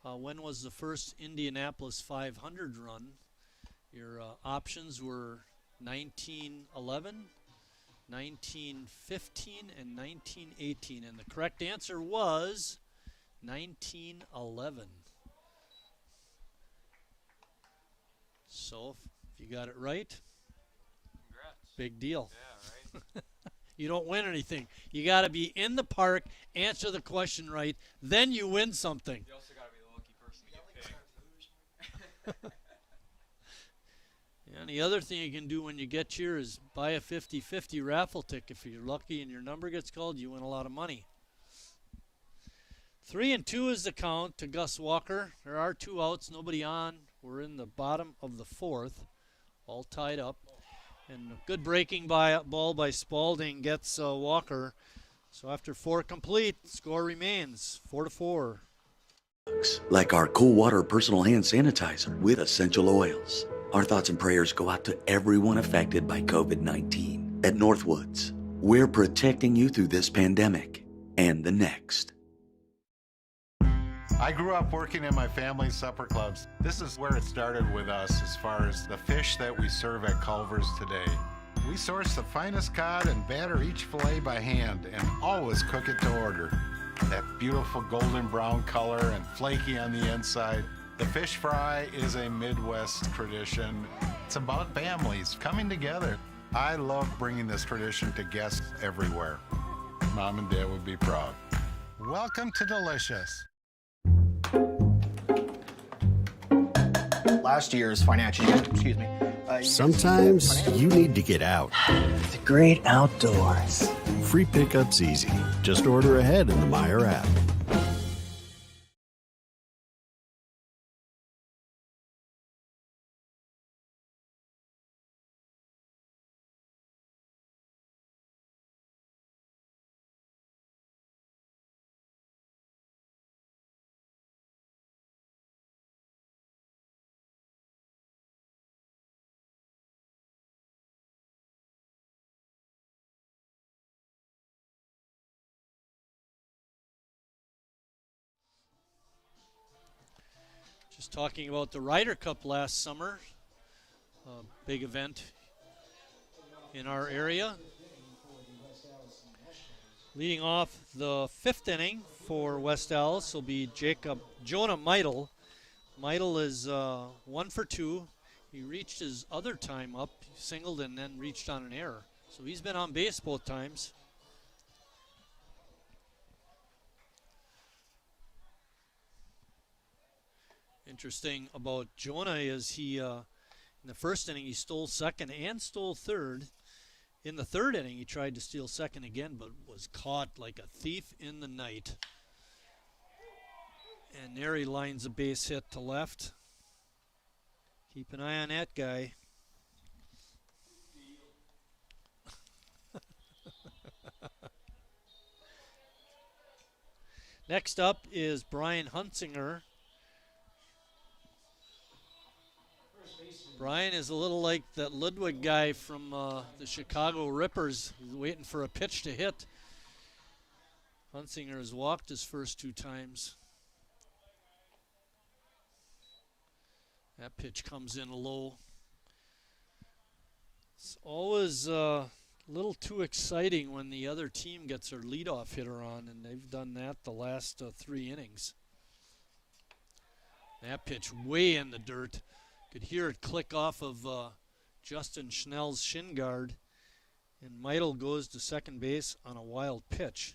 [SPEAKER 2] When was the first Indianapolis 500 run? Your options were 1911, 1915, and 1918. And the correct answer was 1911. So if you got it right,
[SPEAKER 3] Congrats.
[SPEAKER 2] big deal.
[SPEAKER 3] Yeah, right.
[SPEAKER 2] You don't win anything. You got to be in the park, answer the question right, then you win something.
[SPEAKER 3] You also got to be the lucky person to get picked.
[SPEAKER 2] And the other thing you can do when you get here is buy a 50-50 raffle ticket. If you're lucky and your number gets called, you win a lot of money. 3-2 is the count to Gus Walker. There are 2 outs, nobody on. We're in the bottom of the 4th, all tied up. And a good breaking ball by Spalding gets Walker. So after 4 complete, score remains 4-4.
[SPEAKER 19] Like our cool water personal hand sanitizer with essential oils. Our thoughts and prayers go out to everyone affected by COVID-19. At Northwoods, we're protecting you through this pandemic and the next.
[SPEAKER 20] I grew up working in my family's supper clubs. This is where it started with us as far as the fish that we serve at Culver's today. We source the finest cod and batter each fillet by hand and always cook it to order. That beautiful golden brown color and flaky on the inside. The fish fry is a Midwest tradition. It's about families coming together. I love bringing this tradition to guests everywhere. Mom and Dad would be proud. Welcome to Delicious.
[SPEAKER 13] Last year's financial year, excuse me.
[SPEAKER 9] Sometimes you need to get out.
[SPEAKER 13] The great outdoors.
[SPEAKER 9] Free pickup's easy. Just order ahead in the Meijer app.
[SPEAKER 2] Just talking about the Ryder Cup last summer, a big event in our area. Leading off the 5th inning for West Allis will be Jonah Meidel. Meidel is 1 for 2. He reached his other time up, singled and then reached on an error. So he's been on base both times. Interesting about Jonah is he, in the first inning, he stole second and stole third. In the third inning, he tried to steal second again, but was caught like a thief in the night. And there he lines a base hit to left. Keep an eye on that guy. Next up is Brian Huntsinger. Brian is a little like that Ludwig guy from the Chicago Rippers. He's waiting for a pitch to hit. Huntsinger has walked his first 2 times. That pitch comes in low. It's always a little too exciting when the other team gets their leadoff hitter on, and they've done that the last 3 innings. That pitch way in the dirt. Could hear it click off of Justin Schnell's shin guard. And Meidel goes to second base on a wild pitch.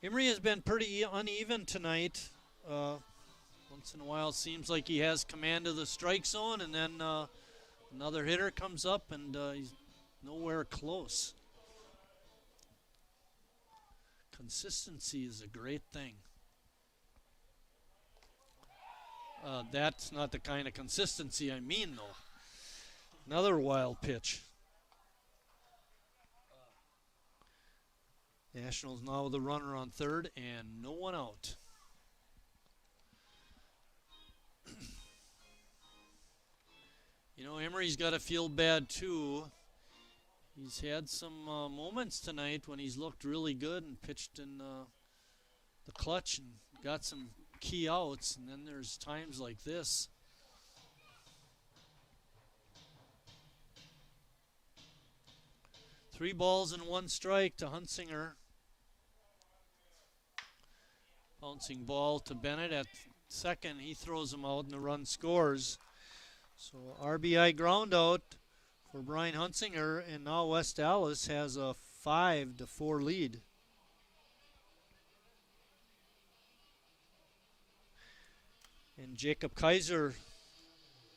[SPEAKER 2] Emery has been pretty uneven tonight. Once in a while, it seems like he has command of the strike zone, and then another hitter comes up, and he's nowhere close. Consistency is a great thing. That's not the kind of consistency I mean, though. Another wild pitch. Nationals now with a runner on third and no one out. You know, Emery's got to feel bad too. He's had some moments tonight when he's looked really good and pitched in the clutch and got some key outs, and then there's times like this. Three balls and one strike to Huntsinger. Bouncing ball to Bennett at second. He throws him out and the run scores. So RBI ground out for Brian Huntsinger, and now West Allis has a 5-4 lead. And Jacob Kaiser,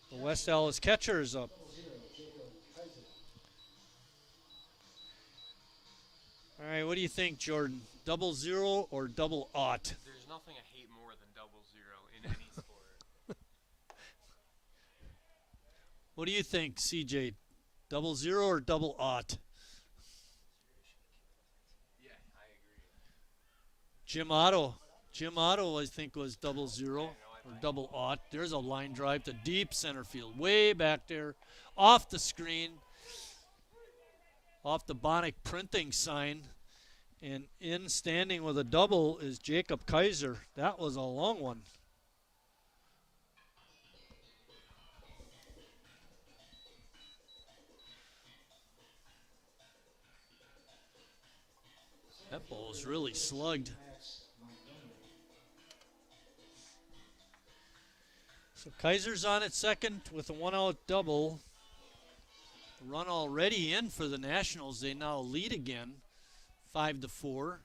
[SPEAKER 2] the West Allis catcher, is up. All right, what do you think, Jordan? 0-0 or double aught?
[SPEAKER 8] There's nothing I hate more than 0-0 in any sport.
[SPEAKER 2] What do you think, CJ? 0-0 or double aught?
[SPEAKER 8] Yeah, I agree.
[SPEAKER 2] Jim Otto, I think, was 0-0 or double aught. There's a line drive to deep center field, way back there, off the screen, off the Bonic printing sign. And in standing with a double is Jacob Kaiser. That was a long one. That ball was really slugged. So Kaiser's on at second with a one-out double. Run already in for the Nationals. They now lead again, 5-4.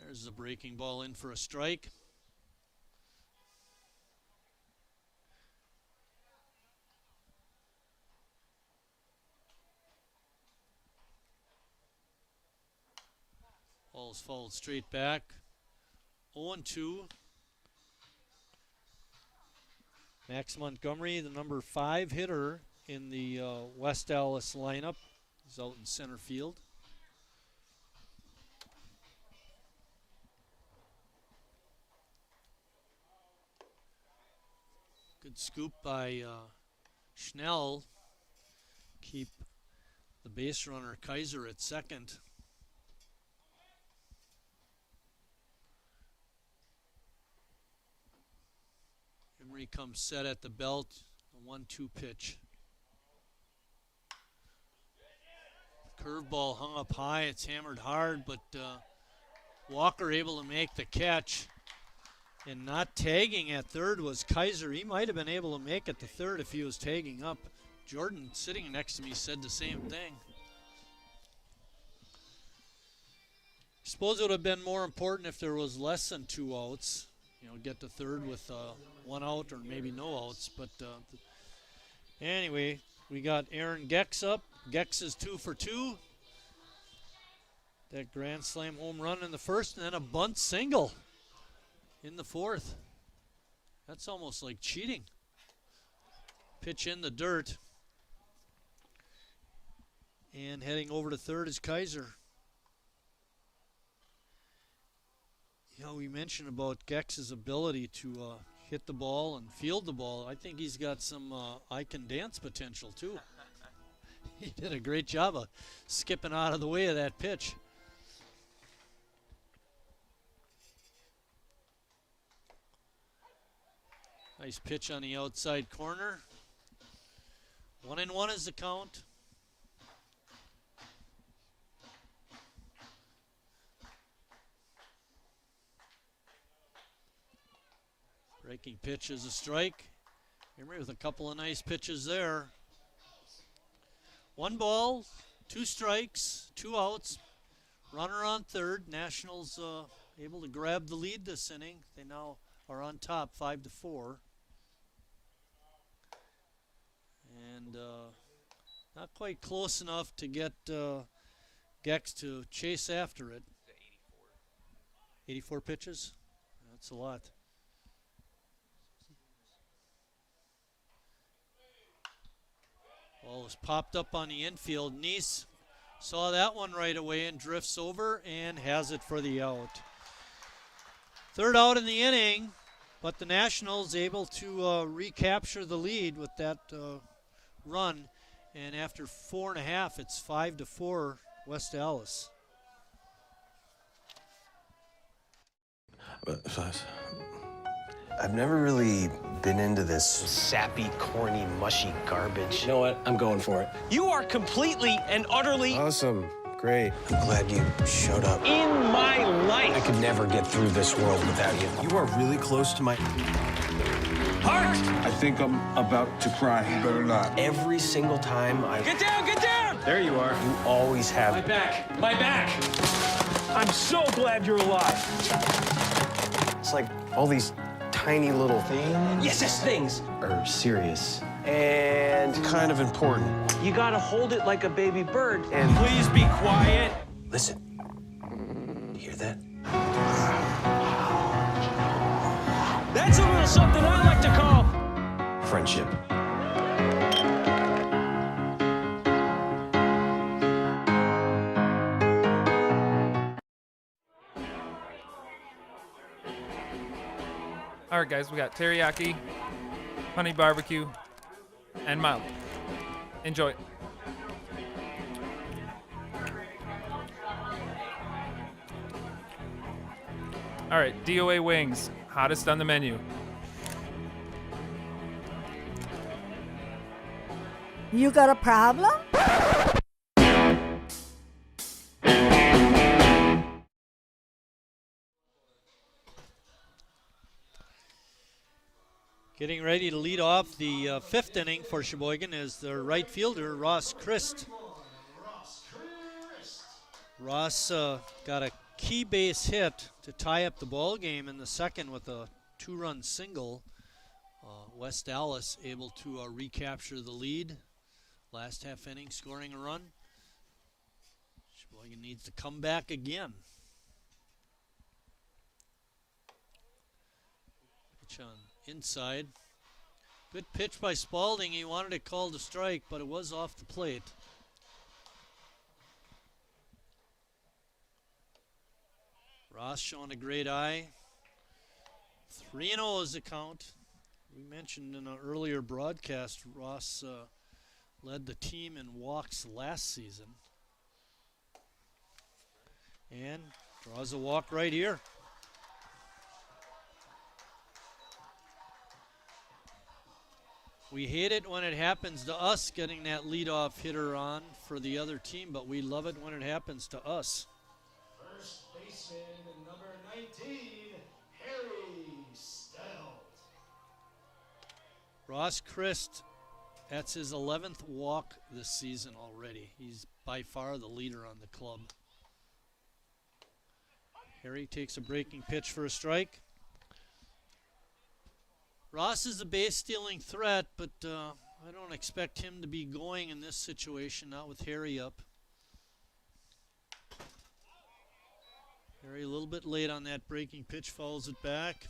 [SPEAKER 2] There's the breaking ball in for a strike. Ball's fouled straight back. 0-2. Max Montgomery, the number 5 hitter in the West Allis lineup, is out in center field. Good scoop by Schnell. Keep the base runner Kaiser at second. Emery comes set at the belt, a 1-2 pitch. Curveball hung up high, it's hammered hard, but Walker able to make the catch. And not tagging at third was Kaiser. He might have been able to make it to third if he was tagging up. Jordan, sitting next to me, said the same thing. I suppose it would have been more important if there was less than 2 outs. You know, get to third with 1 out or maybe no outs. But anyway, we got Aaron Gecks up. Gecks is 2 for 2. That grand slam home run in the first, and then a bunt single in the fourth. That's almost like cheating. Pitch in the dirt. And heading over to third is Kaiser. You know, we mentioned about Gecks' ability to hit the ball and field the ball. I think he's got some I can dance potential too. He did a great job of skipping out of the way of that pitch. Nice pitch on the outside corner. 1-1 is the count. Breaking pitch is a strike. Emery with a couple of nice pitches there. 1 ball, 2 strikes, 2 outs. Runner on third. Nationals able to grab the lead this inning. They now are on top 5-4. And not quite close enough to get Gecks to chase after it. 84 pitches? That's a lot. Ball was popped up on the infield. Neese saw that one right away and drifts over and has it for the out. 3rd out in the inning, but the Nationals able to recapture the lead with that run. And after 4.5, it's 5-4 West Allis.
[SPEAKER 14] I've never really been into this sappy, corny, mushy garbage. You know what? I'm going for it.
[SPEAKER 17] You are completely and utterly
[SPEAKER 14] Awesome. Great. I'm glad you showed up.
[SPEAKER 17] in my life.
[SPEAKER 14] I could never get through this world without you. You are really close to my
[SPEAKER 17] Heart!
[SPEAKER 12] I think I'm about to cry. You better not.
[SPEAKER 14] every single time I...
[SPEAKER 17] Get down, get down!
[SPEAKER 14] There you are. You always have...
[SPEAKER 17] My back, my back. I'm so glad you're alive.
[SPEAKER 14] It's like all these tiny little things
[SPEAKER 17] Yes, things.
[SPEAKER 14] are serious and kind of important.
[SPEAKER 17] You gotta hold it like a baby bird.
[SPEAKER 14] And
[SPEAKER 17] Please be quiet.
[SPEAKER 14] listen, you hear that?
[SPEAKER 17] That's a little something I like to call
[SPEAKER 14] Friendship.
[SPEAKER 3] All right, guys, we got teriyaki, honey barbecue, and mild. Enjoy. All right, DOA wings, hottest on the menu.
[SPEAKER 18] You got a problem?
[SPEAKER 2] Getting ready to lead off the 5th inning for Sheboygan is their right fielder, Ross Crist. Ross got a key base hit to tie up the ball game in the 2nd with a 2-run single. West Allis able to recapture the lead. Last half inning scoring a run. Sheboygan needs to come back again. Pitch on inside. Good pitch by Spalding. He wanted it called a strike, but it was off the plate. Ross showing a great eye. 3-0 is the count. We mentioned in an earlier broadcast, Ross led the team in walks last season. And draws a walk right here. We hate it when it happens to us getting that leadoff hitter on for the other team, but we love it when it happens to us.
[SPEAKER 1] First baseman, number 19, Harry Stout.
[SPEAKER 2] Ross Crist, that's his 11th walk this season already. He's by far the leader on the club. Harry takes a breaking pitch for a strike. Ross is a base-stealing threat, but I don't expect him to be going in this situation, not with Harry up. Harry a little bit late on that breaking pitch, fouls it back.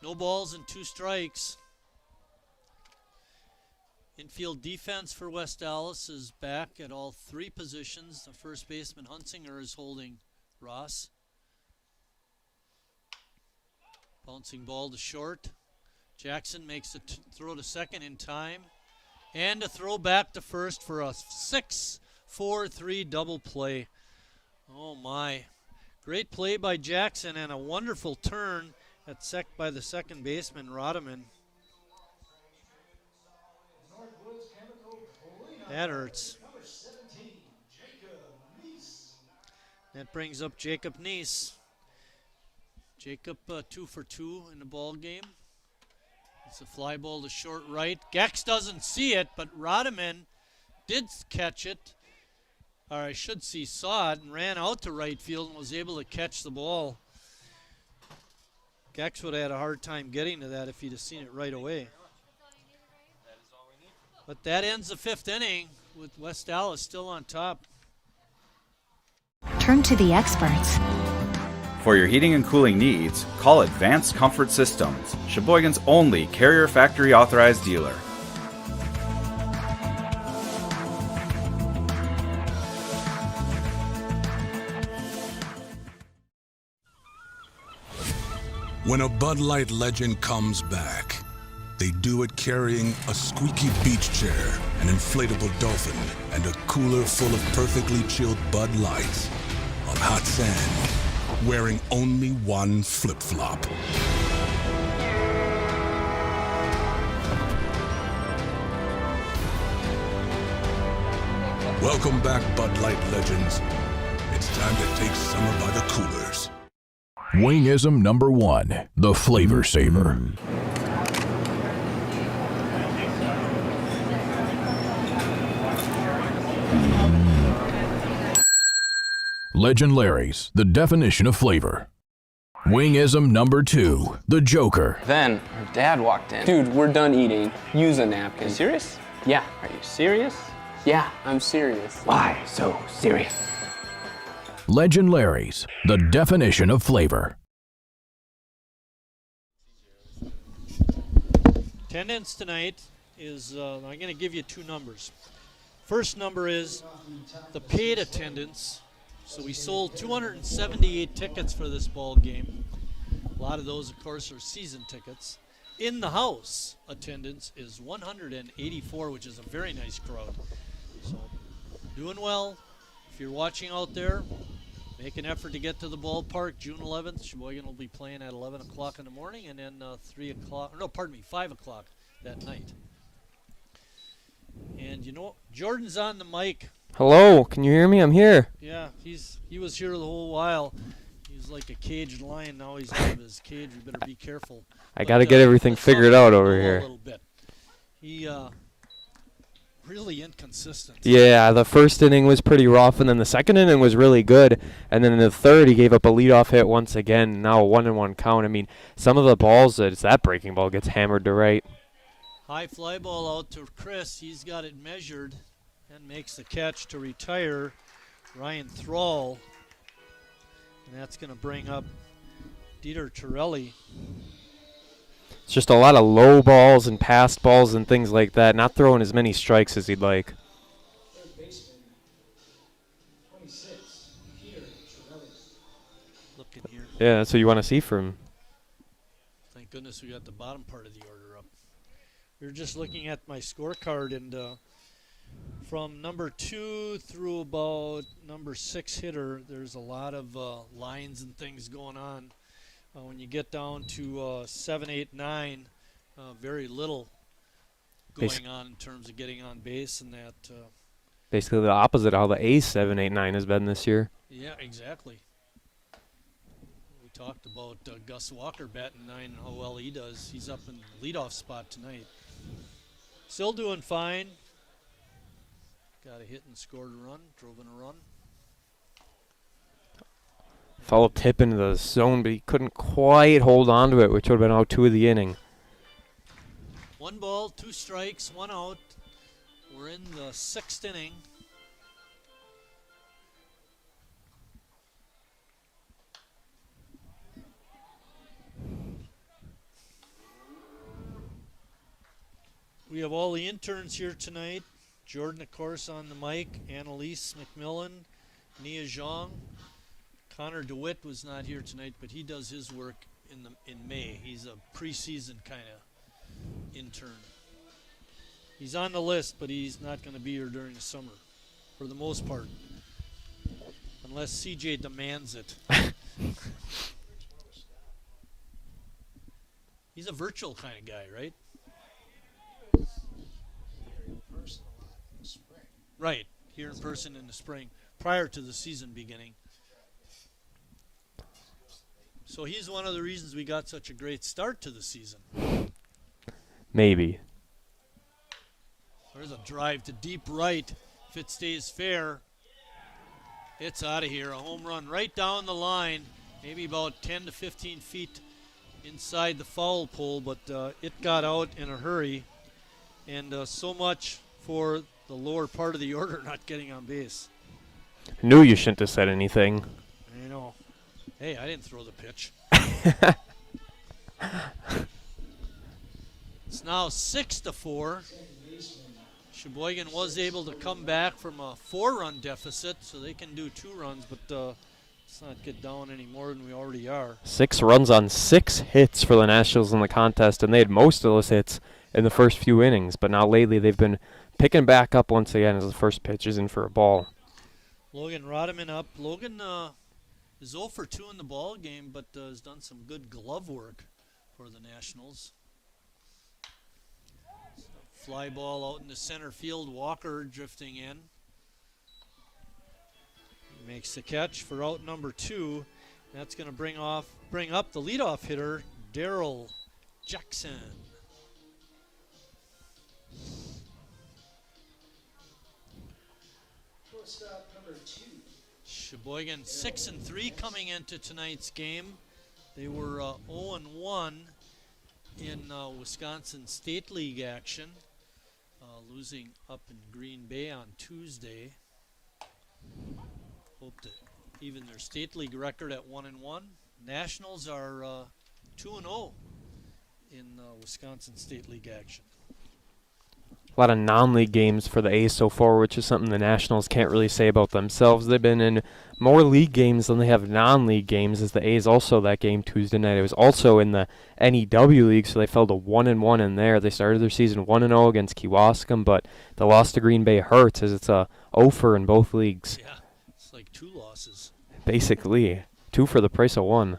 [SPEAKER 2] No balls and 2 strikes. Infield defense for West Allis is back at all 3 positions. The first baseman, Huntsinger, is holding Ross. Bouncing ball to short. Jackson makes a throw to second in time. And a throw back to first for a 6-4-3 double play. Oh my. Great play by Jackson and a wonderful turn at by the second baseman, Rodeman. That hurts. That brings up Jacob Neese. Jacob 2 for 2 in the ball game. It's a fly ball to short right. Gecks doesn't see it, but Rodman did catch it. Or I should see saw it and ran out to right field and was able to catch the ball. Gecks would have had a hard time getting to that if he'd have seen it right away. But that ends the 5th inning with West Allis still on top.
[SPEAKER 4] Turn to the experts.
[SPEAKER 5] For your heating and cooling needs, call Advanced Comfort Systems, Sheboygan's only Carrier Factory authorized dealer.
[SPEAKER 6] When a Bud Light legend comes back, they do it carrying a squeaky beach chair, an inflatable dolphin, and a cooler full of perfectly chilled Bud Light on hot sand, wearing only one flip-flop. Welcome back, Bud Light legends. It's time to take summer by the coolers.
[SPEAKER 7] Wingism number 1, the Flavor Saver. Legend Larry's, the definition of flavor. Wingism number 2, the Joker.
[SPEAKER 8] Then her dad walked in. Dude, we're done eating. Use a napkin. Are you serious? Yeah. Are you serious? Yeah, I'm serious. Why so serious?
[SPEAKER 7] Legend Larry's, the definition of flavor.
[SPEAKER 2] Attendance tonight is, I'm going to give you 2 numbers. First number is the paid attendance. So we sold 278 tickets for this ball game. A lot of those, of course, are season tickets. In the house, attendance is 184, which is a very nice crowd. So doing well. If you're watching out there, make an effort to get to the ballpark. June 11th, Sheboygan will be playing at 11 o'clock in the morning, and then 5 o'clock that night. And you know, Jordan's on the mic.
[SPEAKER 21] Hello, can you hear me? I'm here.
[SPEAKER 2] Yeah, he was here the whole while. He's like a caged lion. Now he's out of his cage. We better be careful.
[SPEAKER 21] I got to get everything figured out over here.
[SPEAKER 2] A little bit. He really inconsistent.
[SPEAKER 21] Yeah, the first inning was pretty rough, and then the second inning was really good. And then in the third, he gave up a leadoff hit once again. Now a 1-1 count. I mean, some of the balls that breaking ball gets hammered to right.
[SPEAKER 2] High fly ball out to Crist. He's got it measured and makes the catch to retire Ryan Thrall. And that's going to bring up Dieter Torelli.
[SPEAKER 21] It's just a lot of low balls and passed balls and things like that, not throwing as many strikes as he'd like.
[SPEAKER 1] Third baseman, 26, Dieter Torelli.
[SPEAKER 2] Looking here.
[SPEAKER 21] Yeah, that's what you want to see from him.
[SPEAKER 2] Thank goodness we got the bottom part of the order up. We were just looking at my scorecard, and from number 2 through about number 6 hitter, there's a lot of lines and things going on. When you get down to 7, 8, 9, very little going on in terms of getting on base and that.
[SPEAKER 21] Basically the opposite of how the A's 7, 8, 9 has been this year.
[SPEAKER 2] Yeah, exactly. We talked about Gus Walker batting 9 and how well he does. He's up in the leadoff spot tonight. Still doing fine. Got a hit and scored a run, drove in a run.
[SPEAKER 21] Foul tip into the zone, but he couldn't quite hold on to it, which would have been out 2 of the inning.
[SPEAKER 2] 1 ball, 2 strikes, 1 out. We're in the 6th inning. We have all the interns here tonight. Jordan, of course, on the mic. Annalise McMillan, Nia Zhang. Connor DeWitt was not here tonight, but he does his work in May. He's a preseason kind of intern. He's on the list, but he's not going to be here during the summer, for the most part, unless CJ demands it. He's a virtual kind of guy, right? Right, here in person in the spring, prior to the season beginning. So he's one of the reasons we got such a great start to the season.
[SPEAKER 21] Maybe.
[SPEAKER 2] There's a drive to deep right. If it stays fair, it's out of here. A home run right down the line, maybe about 10 to 15 feet inside the foul pole, but it got out in a hurry. And so much for the lower part of the order not getting on base.
[SPEAKER 21] Knew you shouldn't have said anything.
[SPEAKER 2] I know. Hey, I didn't throw the pitch. It's now 6-4. Sheboygan was able to come back from a 4-run deficit, so they can do 2 runs, but let's not get down any more than we already are.
[SPEAKER 21] 6 runs on 6 hits for the Nationals in the contest, and they had most of those hits in the first few innings, but now lately they've been picking back up once again as the first pitch is in for a ball.
[SPEAKER 2] Logan Rodman up. Logan is 0 for 2 in the ball game, but has done some good glove work for the Nationals. Fly ball out into center field. Walker drifting in. He makes the catch for out number 2. That's going to bring up the leadoff hitter, Daryl Jackson.
[SPEAKER 1] Shortstop number 2.
[SPEAKER 2] Sheboygan 6-3 coming into tonight's game. They were 0-1 in Wisconsin State League action, losing up in Green Bay on Tuesday. Hope to even their State League record at 1-1. Nationals are 2-0 in Wisconsin State League action.
[SPEAKER 21] A lot of non-league games for the A's so far, which is something the Nationals can't really say about themselves. They've been in more league games than they have non-league games, as the A's also that game Tuesday night. It was also in the NEW League, so they fell to 1-1 in there. They started their season 1-0 against Kewaskum, but the loss to Green Bay hurts as it's a 0-for in both leagues.
[SPEAKER 2] Yeah, it's like 2 losses.
[SPEAKER 21] Basically, 2 for the price of 1.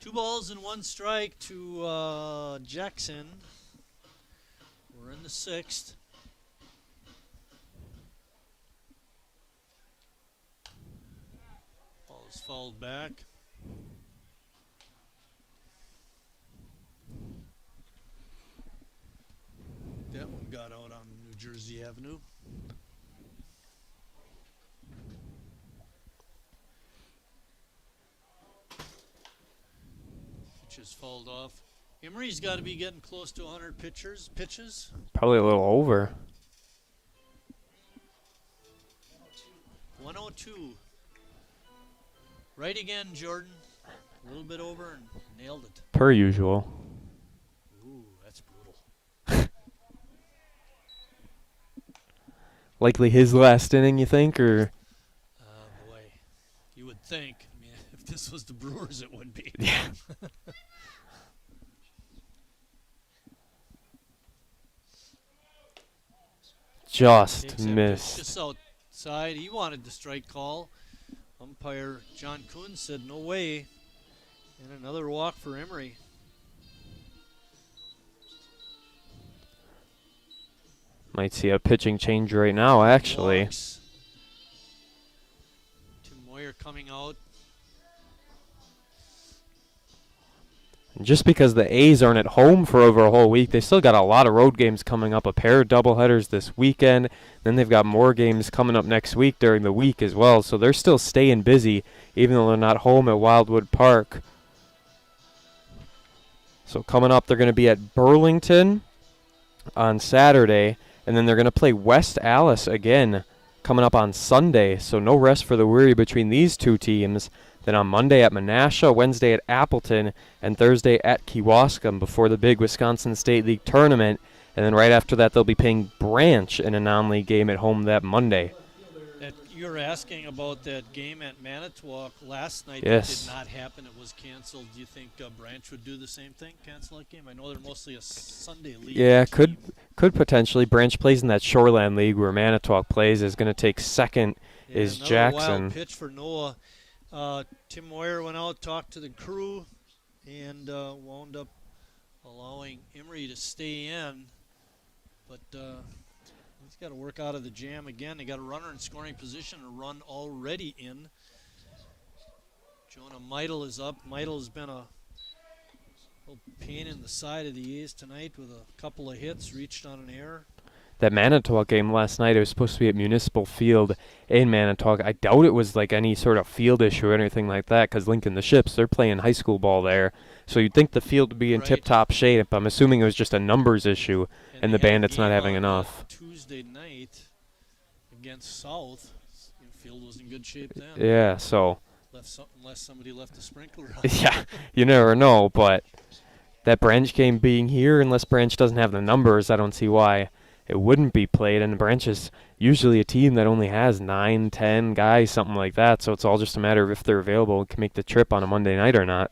[SPEAKER 2] 2 balls and 1 strike to Jackson. We're in the 6th. Ball is fouled back. That one got out on New Jersey Avenue. Pitch is fouled off. Emery's got to be getting close to 100 pitches.
[SPEAKER 21] Probably a little over.
[SPEAKER 2] 102. Right again, Jordan. A little bit over and nailed it.
[SPEAKER 21] Per usual.
[SPEAKER 2] Ooh, that's brutal.
[SPEAKER 21] Likely his last inning, you think, or?
[SPEAKER 2] Boy, you would think. I mean, if this was the Brewers, it would be.
[SPEAKER 21] Yeah. Just missed.
[SPEAKER 2] Just outside. He wanted the strike call. Umpire John Kuhn said no way. And another walk for Emery.
[SPEAKER 21] Might see a pitching change right now, actually.
[SPEAKER 2] Walks. Tim Moyer coming out.
[SPEAKER 21] Just because the A's aren't at home for over a whole week, they still got a lot of road games coming up, a pair of doubleheaders this weekend. Then they've got more games coming up next week during the week as well. So they're still staying busy, even though they're not home at Wildwood Park. So coming up, they're going to be at Burlington on Saturday, and then they're going to play West Allis again coming up on Sunday. So no rest for the weary between these two teams. Then on Monday at Menasha, Wednesday at Appleton, and Thursday at Kewaskum before the big Wisconsin State League tournament. And then right after that, they'll be playing Branch in a non-league game at home that Monday.
[SPEAKER 2] You were asking about that game at Manitowoc last night.
[SPEAKER 21] Yes.
[SPEAKER 2] That did not happen. It was canceled. Do you think Branch would do the same thing, cancel that game? I know they're mostly a Sunday league.
[SPEAKER 21] Yeah, could potentially. Branch plays in that Shoreland League where Manitowoc plays. Is going to take second is Jackson.
[SPEAKER 2] Wild pitch for Noah. Tim Moyer went out, talked to the crew, and wound up allowing Emery to stay in. But he's got to work out of the jam again. They got a runner in scoring position, a run already in. Jonah Meidel is up. Meidel's been a little pain in the side of the A's tonight with a couple of hits, reached on an error.
[SPEAKER 21] That Manitowoc game last night, it was supposed to be at Municipal Field in Manitowoc. I doubt it was like any sort of field issue or anything like that, because Lincoln the Ships, they're playing high school ball there. So you'd think the field would be in tip-top shape. I'm assuming it was just a numbers issue, and the Bandits not having enough.
[SPEAKER 2] Tuesday night against South, the field was in good shape then.
[SPEAKER 21] Yeah, so.
[SPEAKER 2] Unless somebody left the sprinkler on.
[SPEAKER 21] Yeah, you never know, but that Branch game being here, unless Branch doesn't have the numbers, I don't see why it wouldn't be played. And the Branch is usually a team that only has 9, 10 guys, something like that, so it's all just a matter of if they're available and can make the trip on a Monday night or not.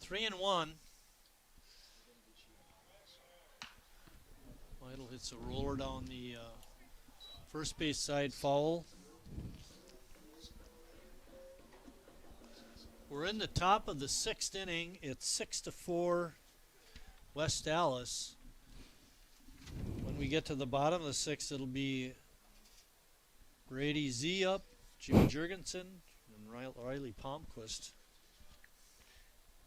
[SPEAKER 2] 3-1. Meidel hits a roller down the first base side, foul. We're in the top of the 6th inning. It's 6-4 West Allis. When we get to the bottom of the 6th, it'll be Brady Z up, Jimmy Jurgensen, and Riley Palmquist.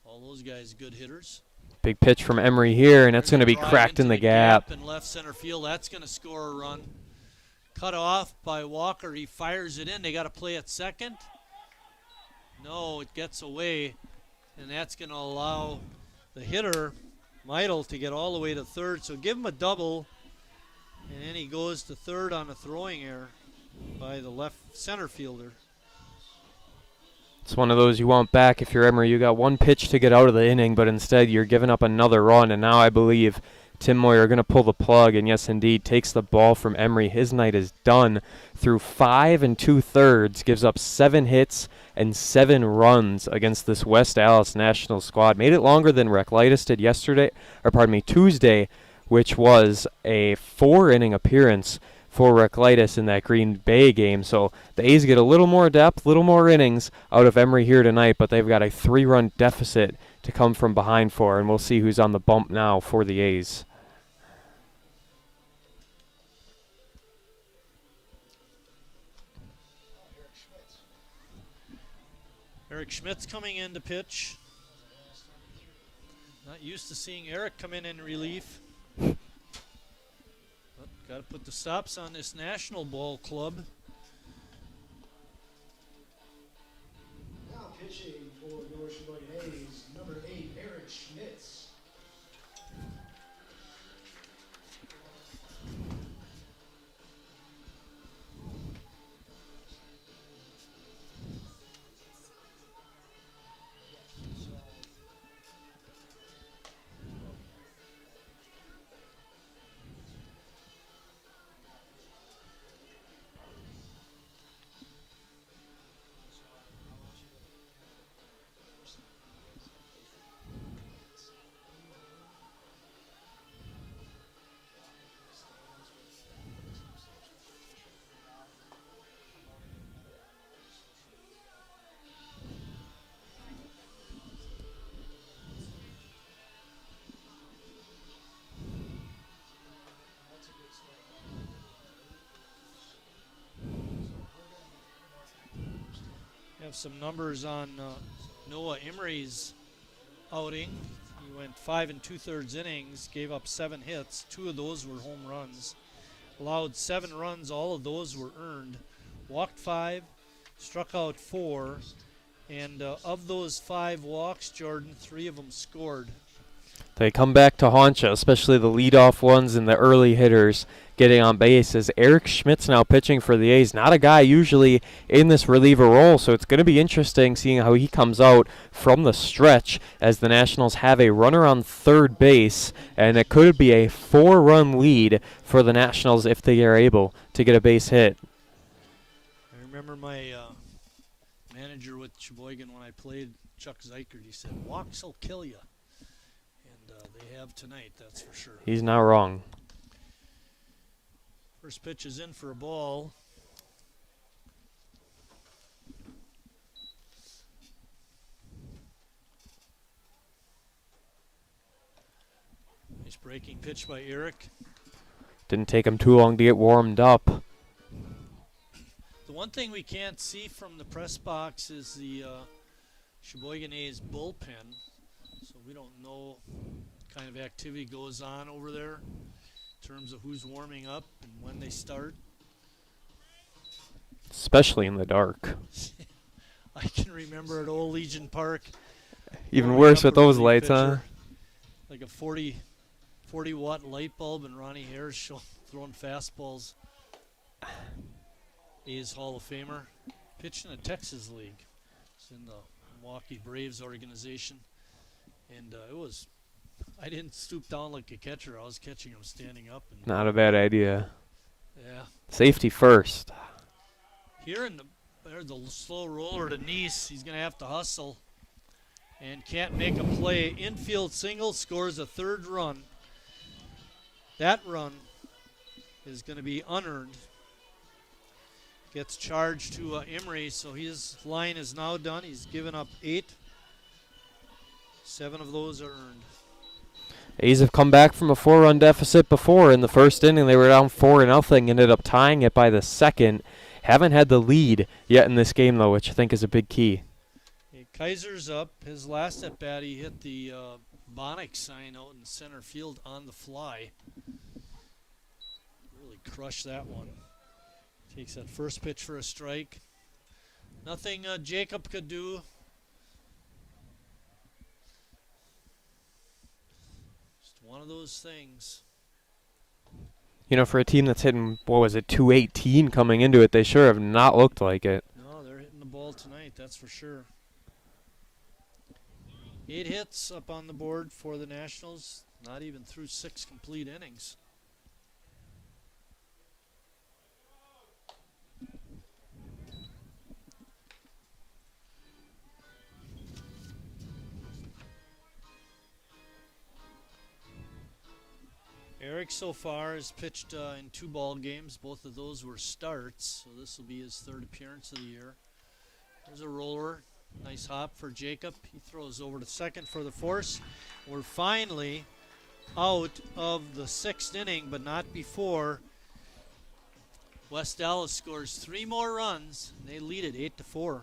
[SPEAKER 2] All those guys good hitters.
[SPEAKER 21] Big pitch from Emery here, and that's going to be cracked in the gap.
[SPEAKER 2] In left center field, that's going to score a run. Cut off by Walker. He fires it in. They got to play at second. No, it gets away, and that's going to allow the hitter, Meidel, to get all the way to third. So give him a double, and then he goes to third on a throwing error by the left center fielder.
[SPEAKER 21] It's one of those you want back if you're Emery. You got one pitch to get out of the inning, but instead you're giving up another run, and now I believe Tim Moyer going to pull the plug, and yes, indeed, takes the ball from Emery. His night is done through 5 2/3, gives up 7 hits and 7 runs against this West Allis National squad. Made it longer than Reclitus did Tuesday, which was a 4-inning appearance for Reclitus in that Green Bay game. So the A's get a little more depth, a little more innings out of Emery here tonight, but they've got a 3-run deficit to come from behind for, and we'll see who's on the bump now for the A's.
[SPEAKER 2] Eric Schmitz coming in to pitch. Not used to seeing Eric come in relief. But got to put the stops on this National Ball Club.
[SPEAKER 1] Now pitching for your Sheboygan A's, number 8, Eric Schmitz.
[SPEAKER 2] Have some numbers on Noah Emery's outing. He went 5 2/3 innings, gave up 7 hits. 2 of those were home runs. Allowed 7 runs, all of those were earned. Walked 5, struck out 4, and of those 5 walks, Jordan, 3 of them scored.
[SPEAKER 21] They come back to haunt you, especially the leadoff ones and the early hitters getting on base. As Eric Schmitz now pitching for the A's, not a guy usually in this reliever role, so it's going to be interesting seeing how he comes out from the stretch as the Nationals have a runner on third base, and it could be a 4-run lead for the Nationals if they are able to get a base hit.
[SPEAKER 2] I remember my manager with Sheboygan when I played, Chuck Zeikert, he said, walks will kill you. They have tonight, that's for sure.
[SPEAKER 21] He's not wrong.
[SPEAKER 2] First pitch is in for a ball. Nice breaking pitch by Eric.
[SPEAKER 21] Didn't take him too long to get warmed up.
[SPEAKER 2] The one thing we can't see from the press box is the Sheboygan A's bullpen, so we don't know what kind of activity goes on over there in terms of who's warming up and when they start.
[SPEAKER 21] Especially in the dark.
[SPEAKER 2] I can remember at Old Legion Park.
[SPEAKER 21] Even worse with those lights on.
[SPEAKER 2] Like a 40 watt light bulb, and Ronnie Hare's throwing fastballs. A's Hall of Famer. Pitched in a Texas league. It's in the Milwaukee Braves organization. And I didn't stoop down like a catcher. I was catching him standing up. And
[SPEAKER 21] not a bad idea.
[SPEAKER 2] Yeah.
[SPEAKER 21] Safety first.
[SPEAKER 2] Here there's the slow roller to Nice. He's going to have to hustle and can't make a play. Infield single, scores a third run. That run is going to be unearned. Gets charged to Emery, so his line is now done. He's given up 8. 7 of those are earned.
[SPEAKER 21] A's have come back from a 4-run deficit before. In the first inning, they were down 4-0, ended up tying it by the second. Haven't had the lead yet in this game, though, which I think is a big key.
[SPEAKER 2] Kaiser's up. His last at bat, he hit the Bonnick sign out in center field on the fly. Really crushed that one. Takes that first pitch for a strike. Nothing Jacob could do. Just one of those things.
[SPEAKER 21] You know, for a team that's hitting, 218 coming into it, they sure have not looked like it.
[SPEAKER 2] No, they're hitting the ball tonight, that's for sure. 8 hits up on the board for the Nationals, not even through 6 complete innings. Eric so far has pitched in 2 ball games. Both of those were starts, so this will be his 3rd appearance of the year. There's a roller. Nice hop for Jacob. He throws over to second for the force. We're finally out of the 6th inning, but not before. West Allis scores 3 more runs, and they lead it 8-4.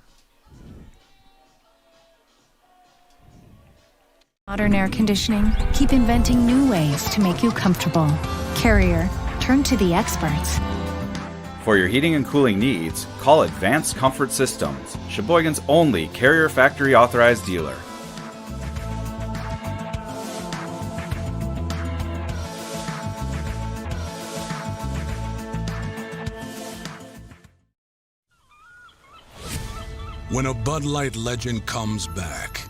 [SPEAKER 4] Modern air conditioning, keep inventing new ways to make you comfortable. Carrier, turn to the experts.
[SPEAKER 5] For your heating and cooling needs, call Advanced Comfort Systems, Sheboygan's only Carrier factory authorized dealer.
[SPEAKER 6] When a Bud Light legend comes back,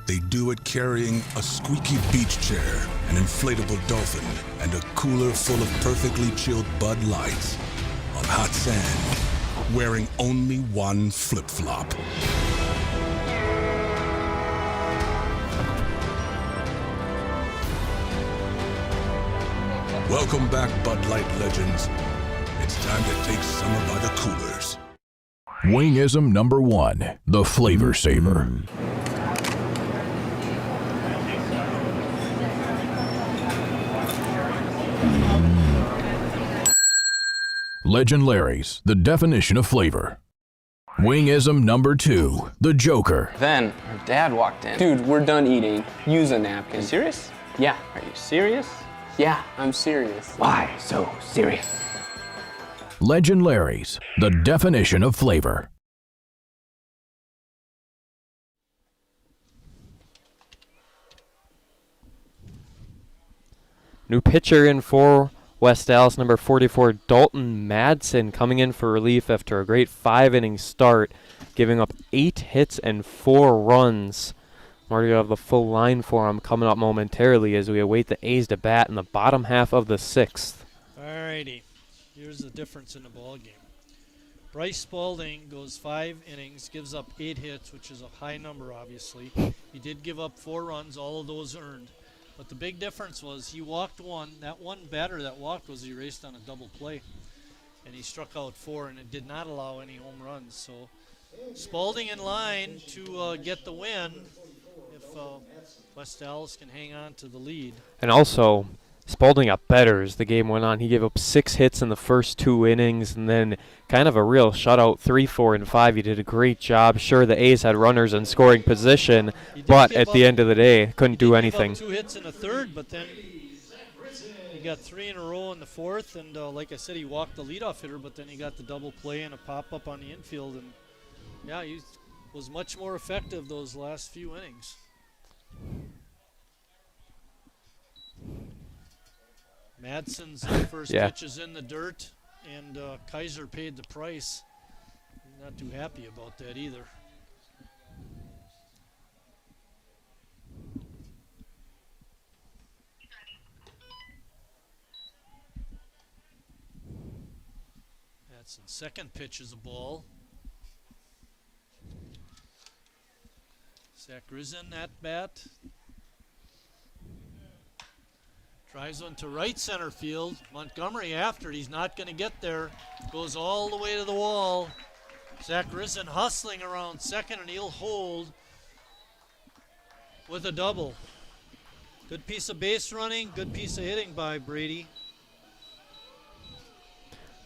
[SPEAKER 6] they do it carrying a squeaky beach chair, an inflatable dolphin, and a cooler full of perfectly chilled Bud Lights on hot sand, wearing only one flip-flop. Welcome back, Bud Light legends. It's time to take summer by the coolers.
[SPEAKER 7] Wingism number 1, the Flavor Saver. Legend Larry's, the definition of flavor. Wingism number 2, the Joker.
[SPEAKER 8] Then her dad walked in. Dude, we're done eating. Use a napkin. Are you serious? Yeah. Are you serious? Yeah, I'm serious. Why so serious?
[SPEAKER 7] Legend Larry's, the definition of flavor.
[SPEAKER 21] New pitcher in for West Allis, number 44, Dalton Madsen, coming in for relief after a great 5-inning start, giving up 8 hits and 4 runs. We're going to have the full line for him coming up momentarily as we await the A's to bat in the bottom half of the 6th.
[SPEAKER 2] Alrighty, here's the difference in the ball game. Bryce Spalding goes 5 innings, gives up 8 hits, which is a high number, obviously. He did give up 4 runs, all of those earned. But the big difference was he walked 1. That one batter that walked was erased on a double play. And he struck out 4, and it did not allow any home runs. So Spalding in line to get the win if West Allis can hang on to the lead.
[SPEAKER 21] And also, Spalding got better as the game went on. He gave up 6 hits in the first 2 innings, and then kind of a real shutout, 3, 4, and 5. He did a great job. Sure, the A's had runners in scoring position, but at the end of the day, couldn't do anything.
[SPEAKER 2] 2 hits in the third, but then he got 3 in a row in the fourth, and like I said, he walked the leadoff hitter, but then he got the double play and a pop-up on the infield, and yeah, he was much more effective those last few innings. Madsen's first pitch is in the dirt, and Kaiser paid the price. Not too happy about that either. Madsen's second pitch is a ball. Zach Rizin at bat. Drives one to right center field. Montgomery after. He's not going to get there. Goes all the way to the wall. Zach Rizin hustling around second, and he'll hold with a double. Good piece of base running. Good piece of hitting by Brady.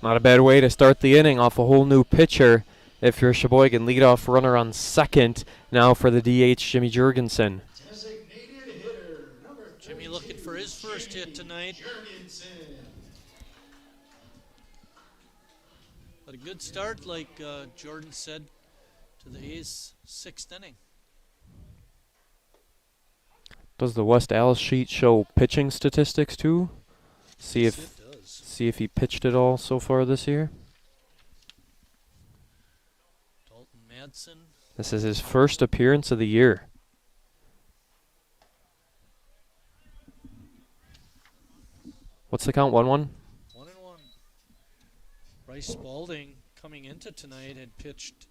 [SPEAKER 21] Not a bad way to start the inning off a whole new pitcher. If you're Sheboygan, leadoff runner on second. Now for the DH, Jimmy Jurgensen.
[SPEAKER 2] Jimmy looking for his first hit tonight. But a good start, like Jordan said, to the A's 6th inning.
[SPEAKER 21] Does the West Allis sheet show pitching statistics too? See if he pitched it all so far this year.
[SPEAKER 2] Dalton Madsen.
[SPEAKER 21] This is his first appearance of the year. What's the count? 1-1?
[SPEAKER 2] 1-1. Bryce Spalding coming into tonight had pitched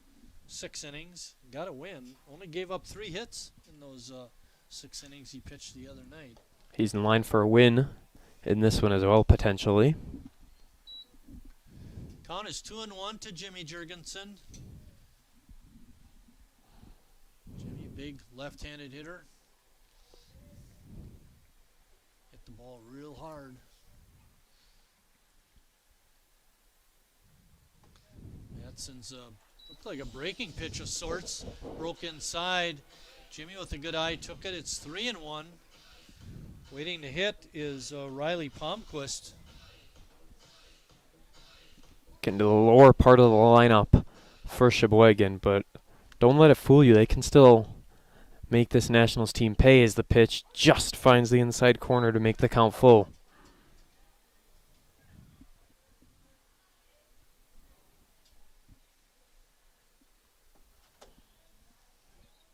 [SPEAKER 2] 6 innings, got a win, only gave up 3 hits in those 6 innings he pitched the other night.
[SPEAKER 21] He's in line for a win in this one as well, potentially.
[SPEAKER 2] Count is 2-1 to Jimmy Jurgensen. Jimmy, big left-handed hitter. Hit the ball real hard. Madsen's looked like a breaking pitch of sorts. Broke inside. Jimmy with a good eye took it. It's 3-1. Waiting to hit is Riley Palmquist.
[SPEAKER 21] Getting to the lower part of the lineup for Sheboygan, but don't let it fool you. They can still make this Nationals team pay as the pitch just finds the inside corner to make the count full.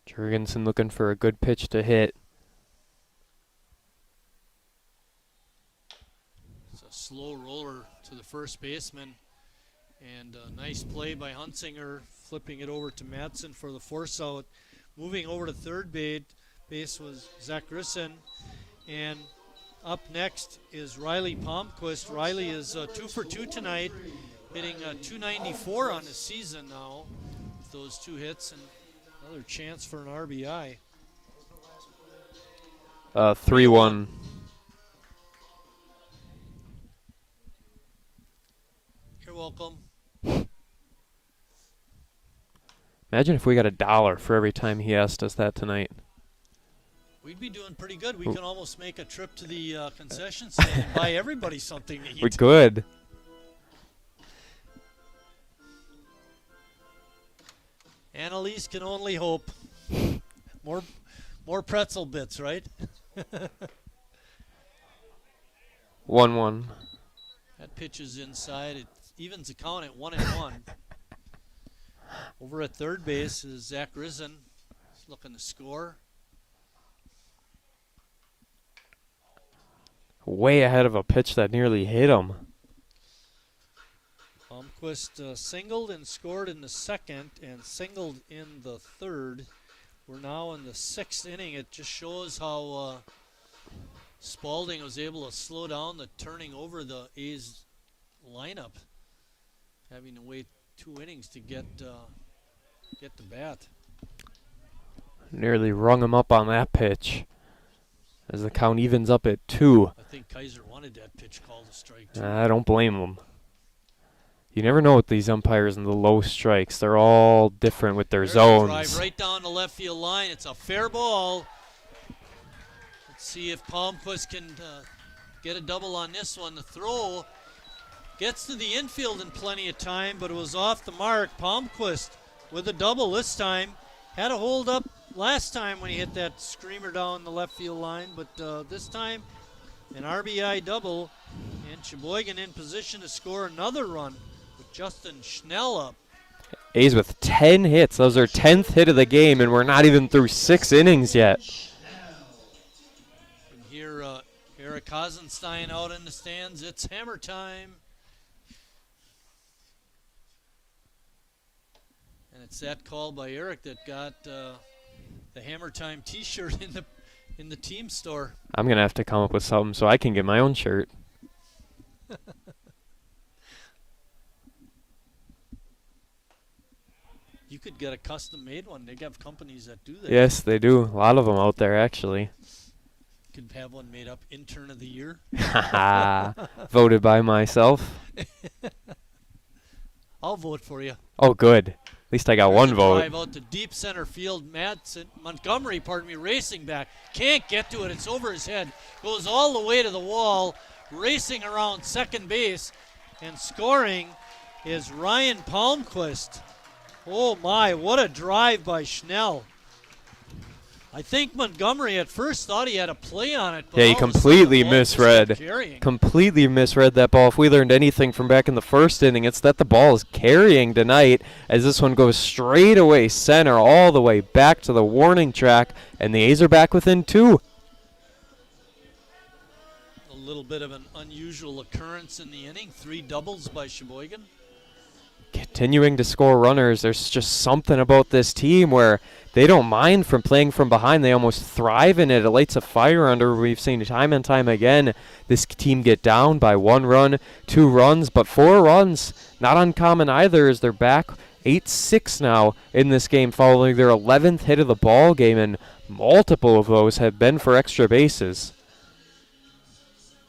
[SPEAKER 21] Jurgensen looking for a good pitch to hit.
[SPEAKER 2] It's a slow roller to the first baseman. And a nice play by Huntsinger, flipping it over to Madsen for the force out. Moving over to third base was Zach Rizin. And up next is Riley Palmquist. Riley is 2 for 2 tonight, hitting .294 on the season now with those 2 hits and another chance for an RBI.
[SPEAKER 21] 3-1.
[SPEAKER 2] You're welcome.
[SPEAKER 21] Imagine if we got $1 for every time he asked us that tonight.
[SPEAKER 2] We'd be doing pretty good. We can almost make a trip to the concession stand and buy everybody something to eat.
[SPEAKER 21] We could.
[SPEAKER 2] Allis can only hope. More pretzel bits, right?
[SPEAKER 21] 1-1.
[SPEAKER 2] That pitch is inside. It evens the count at 1-1. Over at third base is Zach Rizin. He's looking to score.
[SPEAKER 21] Way ahead of a pitch that nearly hit him.
[SPEAKER 2] Palmquist singled and scored in the second and singled in the third. We're now in the 6th inning. It just shows how Spalding was able to slow down the turning over the A's lineup, having to wait 2 innings to get the bat.
[SPEAKER 21] Nearly rung him up on that pitch. as the count evens up at 2.
[SPEAKER 2] I think Kaiser wanted that pitch called a strike, too.
[SPEAKER 21] I don't blame him. You never know with these umpires and the low strikes. They're all different with their zones.
[SPEAKER 2] Drive right down the left field line. It's a fair ball. Let's see if Palmquist can get a double on this one. The throw gets to the infield in plenty of time, but it was off the mark. Palmquist with a double this time. Had a hold up last time when he hit that screamer down the left field line, but this time an RBI double, and Sheboygan in position to score another run with Justin Schnell up.
[SPEAKER 21] A's with 10 hits. Those are 10th hit of the game, and we're not even through 6 innings yet.
[SPEAKER 2] And here, Eric Hasenstein out in the stands. It's hammer time. And it's that call by Eric that got the Hammer Time T-shirt in the team store.
[SPEAKER 21] I'm going to have to come up with something so I can get my own shirt.
[SPEAKER 2] You could get a custom-made one. They have companies that do that.
[SPEAKER 21] Yes, they do. A lot of them out there, actually.
[SPEAKER 2] Could have one made up intern of the year.
[SPEAKER 21] Voted by myself.
[SPEAKER 2] I'll vote for you.
[SPEAKER 21] Oh, good. At least I got one vote.
[SPEAKER 2] Drive out to deep center field. Montgomery, racing back. Can't get to it. It's over his head. Goes all the way to the wall, racing around second base, and scoring is Ryan Palmquist. Oh my, what a drive by Schnell. I think Montgomery at first thought he had a play on it. But
[SPEAKER 21] yeah, he completely misread. Completely misread that ball. If we learned anything from back in the first inning, it's that the ball is carrying tonight as this one goes straight away center all the way back to the warning track, and the A's are back within 2.
[SPEAKER 2] A little bit of an unusual occurrence in the inning. 3 doubles by Sheboygan.
[SPEAKER 21] Continuing to score runners. There's just something about this team where they don't mind from playing from behind. They almost thrive in it. It lights a fire under. We've seen time and time again this team get down by 1 run, 2 runs, but 4 runs. Not uncommon either as they're back 8-6 now in this game following their 11th hit of the ball game, and multiple of those have been for extra bases.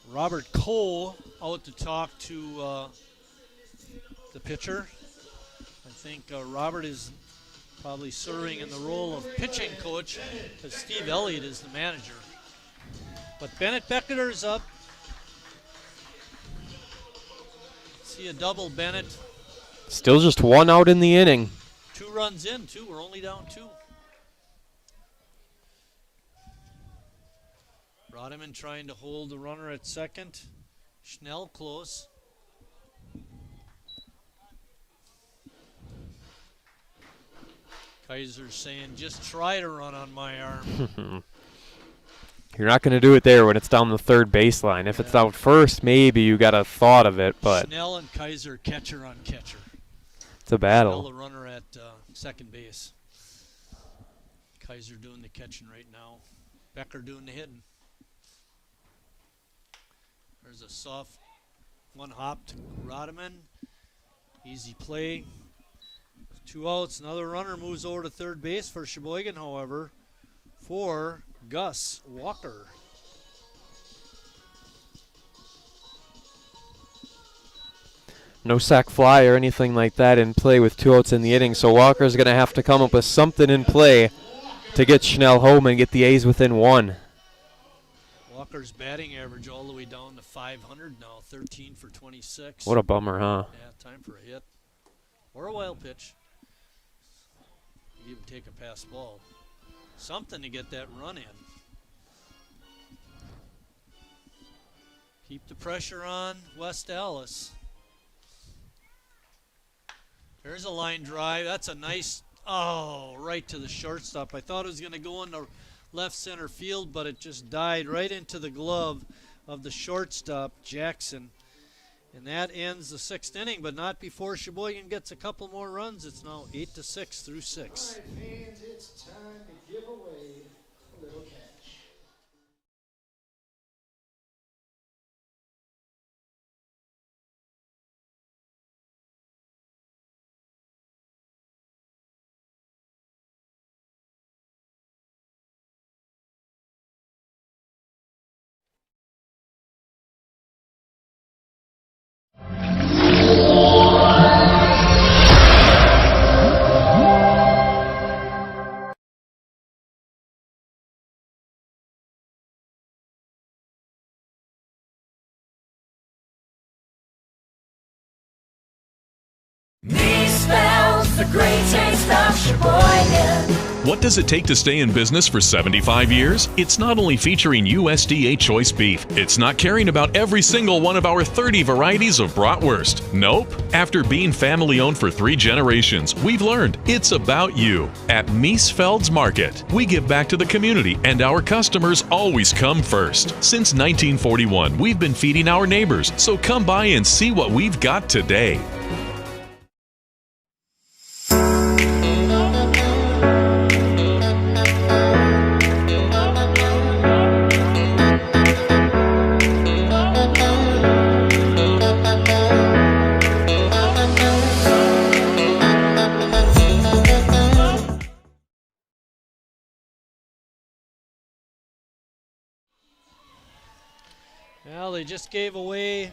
[SPEAKER 2] Robert Cole out to talk to the pitcher. I think Robert is probably serving in the role of pitching coach because Steve Elliott is the manager. But Bennett Becketer's up. See a double, Bennett.
[SPEAKER 21] Still just 1 out in the inning.
[SPEAKER 2] 2 runs in, too. We're only down 2. Rodman trying to hold the runner at second. Schnell close. Kaiser's saying, just try to run on my arm.
[SPEAKER 21] You're not going to do it there when it's down the third baseline. If it's out first, maybe you got a thought of it, but
[SPEAKER 2] Schnell and Kaiser catcher on catcher.
[SPEAKER 21] It's a battle.
[SPEAKER 2] Schnell the runner at second base. Kaiser doing the catching right now. Becker doing the hitting. There's a soft 1 hop to Rodman. Easy play. 2 outs. Another runner moves over to third base for Sheboygan, however, for Gus Walker.
[SPEAKER 21] No sac fly or anything like that in play with 2 outs in the inning, so Walker's going to have to come up with something in play to get Schnell home and get the A's within 1.
[SPEAKER 2] Walker's batting average all the way down to 500 now, 13 for 26.
[SPEAKER 21] What a bummer, huh?
[SPEAKER 2] Yeah, time for a hit. Or a wild pitch. You even take a pass ball. Something to get that run in. Keep the pressure on West Allis. There's a line drive. That's a nice, right to the shortstop. I thought it was going to go into left center field, but it just died right into the glove of the shortstop, Jackson. And that ends the 6th inning, but not before Sheboygan gets a couple more runs. It's now 8-6 through 6.
[SPEAKER 1] All right, fans, it's time to give away a little cash.
[SPEAKER 11] the great taste of Sheboygan.
[SPEAKER 10] What does it take to stay in business for 75 years? It's not only featuring USDA choice beef. It's not caring about every single one of our 30 varieties of bratwurst. Nope. After being family-owned for 3 generations, we've learned it's about you. At Miesfeld's Market, we give back to the community, and our customers always come first. Since 1941, we've been feeding our neighbors, so come by and see what we've got today.
[SPEAKER 2] Well, they just gave away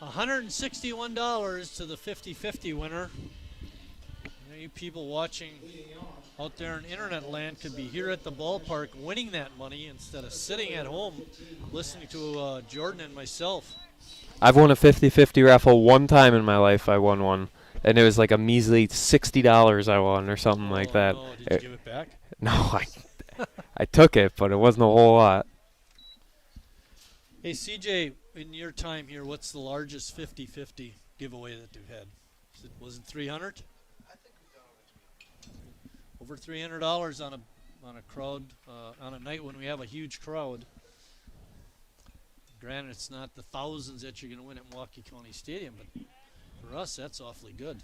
[SPEAKER 2] $161 to the 50-50 winner. You people watching out there in internet land could be here at the ballpark winning that money instead of sitting at home listening to Jordan and myself.
[SPEAKER 21] I've won a 50-50 raffle one time in my life. I won one, and it was like a measly $60 I won or something like that.
[SPEAKER 2] No. Did you give it back?
[SPEAKER 21] No, I took it, but it wasn't a whole lot.
[SPEAKER 2] Hey, CJ, in your time here, what's the largest 50-50 giveaway that you've had? Was it 300? I think we've done over $300 on a crowd on a night when we have a huge crowd. Granted, it's not the thousands that you're going to win at Milwaukee County Stadium, but for us, that's awfully good.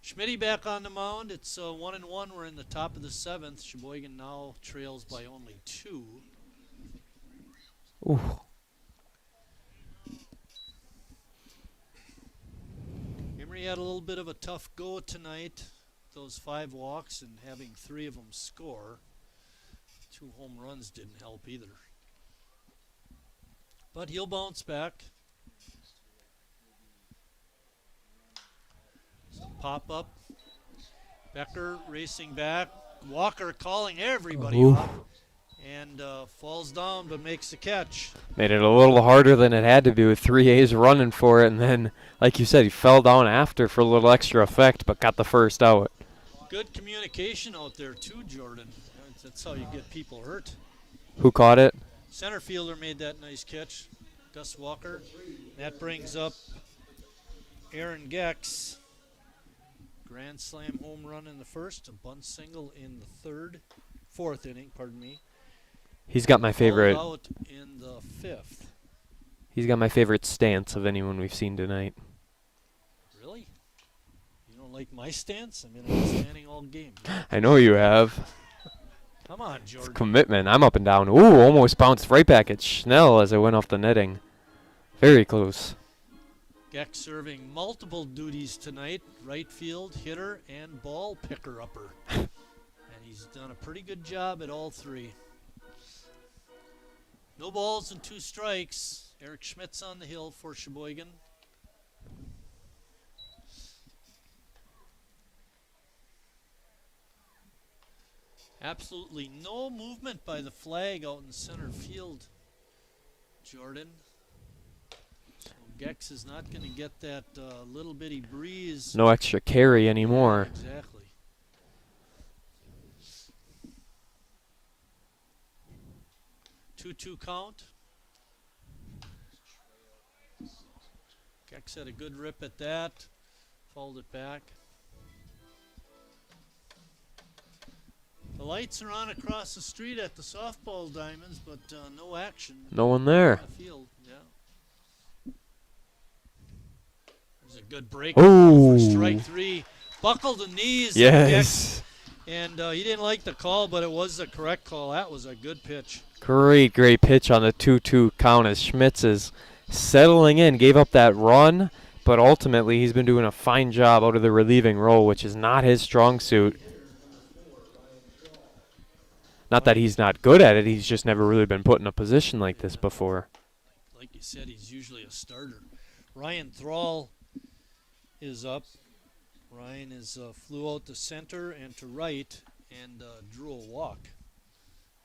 [SPEAKER 2] Schmitty back on the mound. It's 1-1. We're in the top of the 7th. Sheboygan now trails by only 2.
[SPEAKER 21] Ooh.
[SPEAKER 2] Emery had a little bit of a tough go tonight. Those 5 walks and having 3 of them score. 2 home runs didn't help either. But he'll bounce back. Some pop up. Becker racing back. Walker calling everybody off. And falls down but makes the catch.
[SPEAKER 21] Made it a little harder than it had to be with 3 A's running for it, and then, like you said, he fell down after for a little extra effect, but got the first out.
[SPEAKER 2] Good communication out there too, Jordan. That's how you get people hurt.
[SPEAKER 21] Who caught it?
[SPEAKER 2] Center fielder made that nice catch, Gus Walker. That brings up Aaron Gecks. Grand slam home run in the first, a bunt single in the 4th inning, pardon me.
[SPEAKER 21] He's got my favorite.
[SPEAKER 2] Out in the 5th.
[SPEAKER 21] He's got my favorite stance of anyone we've seen tonight.
[SPEAKER 2] Really? You don't like my stance? I mean, I've been standing all game.
[SPEAKER 21] I know you have.
[SPEAKER 2] Come on, Jordan.
[SPEAKER 21] It's commitment. I'm up and down. Ooh, almost bounced right back at Schnell as it went off the netting. Very close.
[SPEAKER 2] Gecks serving multiple duties tonight. Right field, hitter, and ball picker-upper. And he's done a pretty good job at all 3. No balls and 2 strikes. Eric Schmitz on the hill for Sheboygan. Absolutely no movement by the flag out in center field, Jordan. So Gecks is not going to get that little bitty breeze.
[SPEAKER 21] No extra carry anymore.
[SPEAKER 2] Exactly. 2-2 count. Gecks had a good rip at that. Fouled it back. The lights are on across the street at the softball diamonds, but no action.
[SPEAKER 21] No one there.
[SPEAKER 2] On the field. Yeah. There's a good break
[SPEAKER 21] for
[SPEAKER 2] strike 3. Buckled the knees.
[SPEAKER 21] Yes.
[SPEAKER 2] And he didn't like the call, but it was the correct call. That was a good pitch.
[SPEAKER 21] Great pitch on the 2-2 count as Schmitz is settling in. Gave up that run, but ultimately he's been doing a fine job out of the relieving role, which is not his strong suit. Not that he's not good at it, he's just never really been put in a position like this before.
[SPEAKER 2] Like you said, he's usually a starter. Ryan Thrall is up. Ryan is flew out to center and to right and drew a walk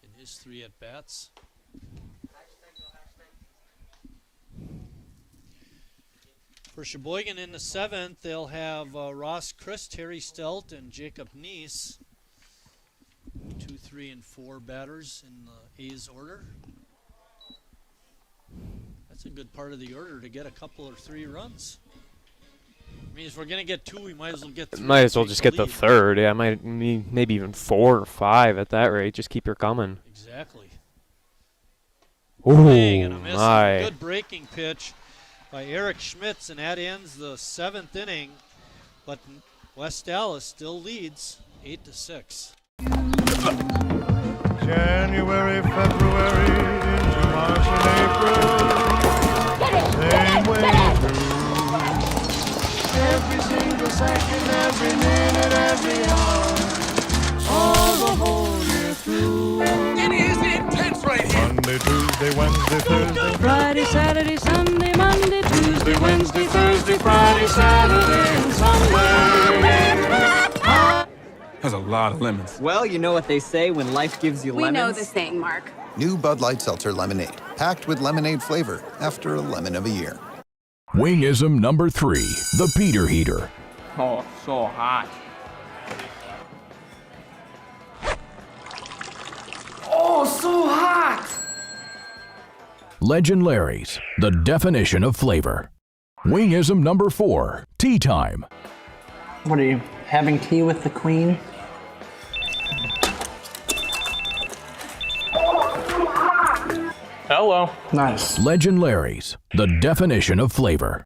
[SPEAKER 2] in his 3 at-bats. For Sheboygan in the 7th, they'll have Ross Crist, Harry Stelt, and Jacob Neese. 2, 3, and 4 batters in the A's order. That's a good part of the order to get a couple or 3 runs. I mean, if we're going to get 2, we might as well get 3.
[SPEAKER 21] Might as well just get the 3rd. Yeah, maybe even 4 or 5 at that rate. Just keep her coming.
[SPEAKER 2] Exactly.
[SPEAKER 21] Ooh,
[SPEAKER 2] And a miss.
[SPEAKER 21] my.
[SPEAKER 2] Good breaking pitch by Eric Schmitz, and that ends the 7th inning. But West Allis still leads 8-6.
[SPEAKER 11] January, February, into March and April. Same way through. Every single second, every minute, every hour. All the whole year through.
[SPEAKER 16] It is intense right here.
[SPEAKER 11] Monday, Tuesday, Wednesday, Thursday,
[SPEAKER 16] Friday, Saturday, Sunday, Monday, Tuesday, Wednesday, Thursday, Friday, Saturday, and Sunday.
[SPEAKER 12] That's a lot of lemons.
[SPEAKER 15] Well, you know what they say when life gives you lemons.
[SPEAKER 22] We know the saying, Mark.
[SPEAKER 23] New Bud Light Seltzer Lemonade, packed with lemonade flavor after a lemon of a year.
[SPEAKER 7] Wingism number 3, the Peter Heater.
[SPEAKER 15] Oh, so hot.
[SPEAKER 16] Oh, so hot!
[SPEAKER 7] Legend Larry's, the definition of flavor. Wingism number 4, tea time.
[SPEAKER 15] What are you, having tea with the queen? Hello. Nice.
[SPEAKER 7] Legend Larry's, the definition of flavor.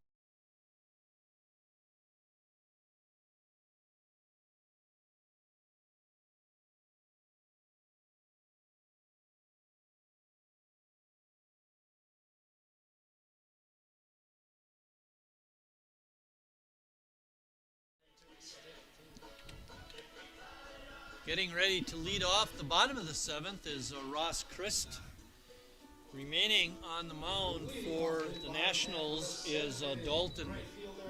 [SPEAKER 2] Getting ready to lead off the bottom of the 7th is Ross Crist. Remaining on the mound for the Nationals is Dalton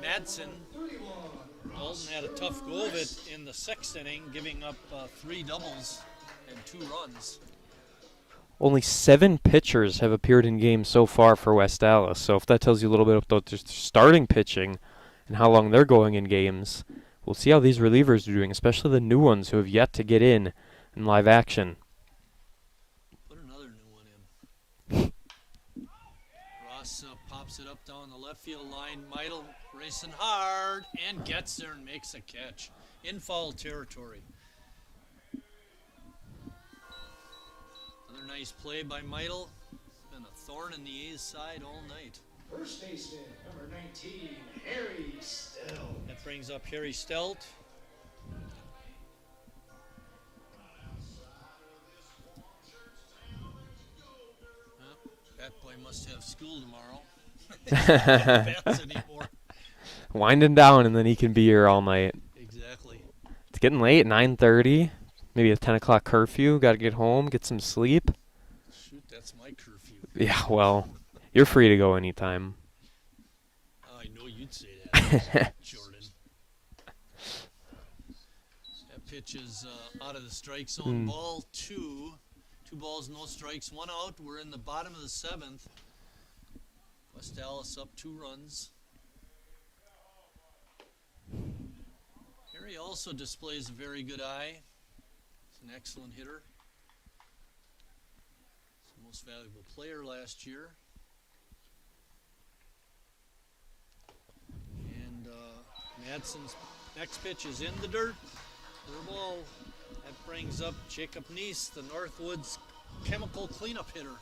[SPEAKER 2] Madsen. Dalton had a tough go of it in the 6th inning, giving up 3 doubles and 2 runs.
[SPEAKER 21] Only 7 pitchers have appeared in games so far for West Allis. So if that tells you a little bit about their starting pitching and how long they're going in games, we'll see how these relievers are doing, especially the new ones who have yet to get in live action.
[SPEAKER 2] Put another new one in. Ross pops it up down the left field line. Meidel racing hard and gets there and makes a catch in foul territory. Another nice play by Meidel. Been a thorn in the A's side all night.
[SPEAKER 1] First baseman, number 19, Harry Stelt.
[SPEAKER 2] That brings up Harry Stelt. That boy must have school tomorrow. Bats anymore.
[SPEAKER 21] Winding down, and then he can be here all night.
[SPEAKER 2] Exactly.
[SPEAKER 21] It's getting late, 9:30. Maybe a 10 o'clock curfew. Got to get home, get some sleep.
[SPEAKER 2] Shoot, that's my curfew.
[SPEAKER 21] Yeah, well, you're free to go anytime.
[SPEAKER 2] Oh, I know you'd say that, Jordan. That pitch is out of the strike zone. Ball 2. 2 balls, no strikes, 1 out. We're in the bottom of the 7th. West Allis up 2 runs. Harry also displays a very good eye. He's an excellent hitter. He's the most valuable player last year. And Madsen's next pitch is in the dirt. Fair ball. That brings up Jacob Neese, the Northwoods chemical cleanup hitter.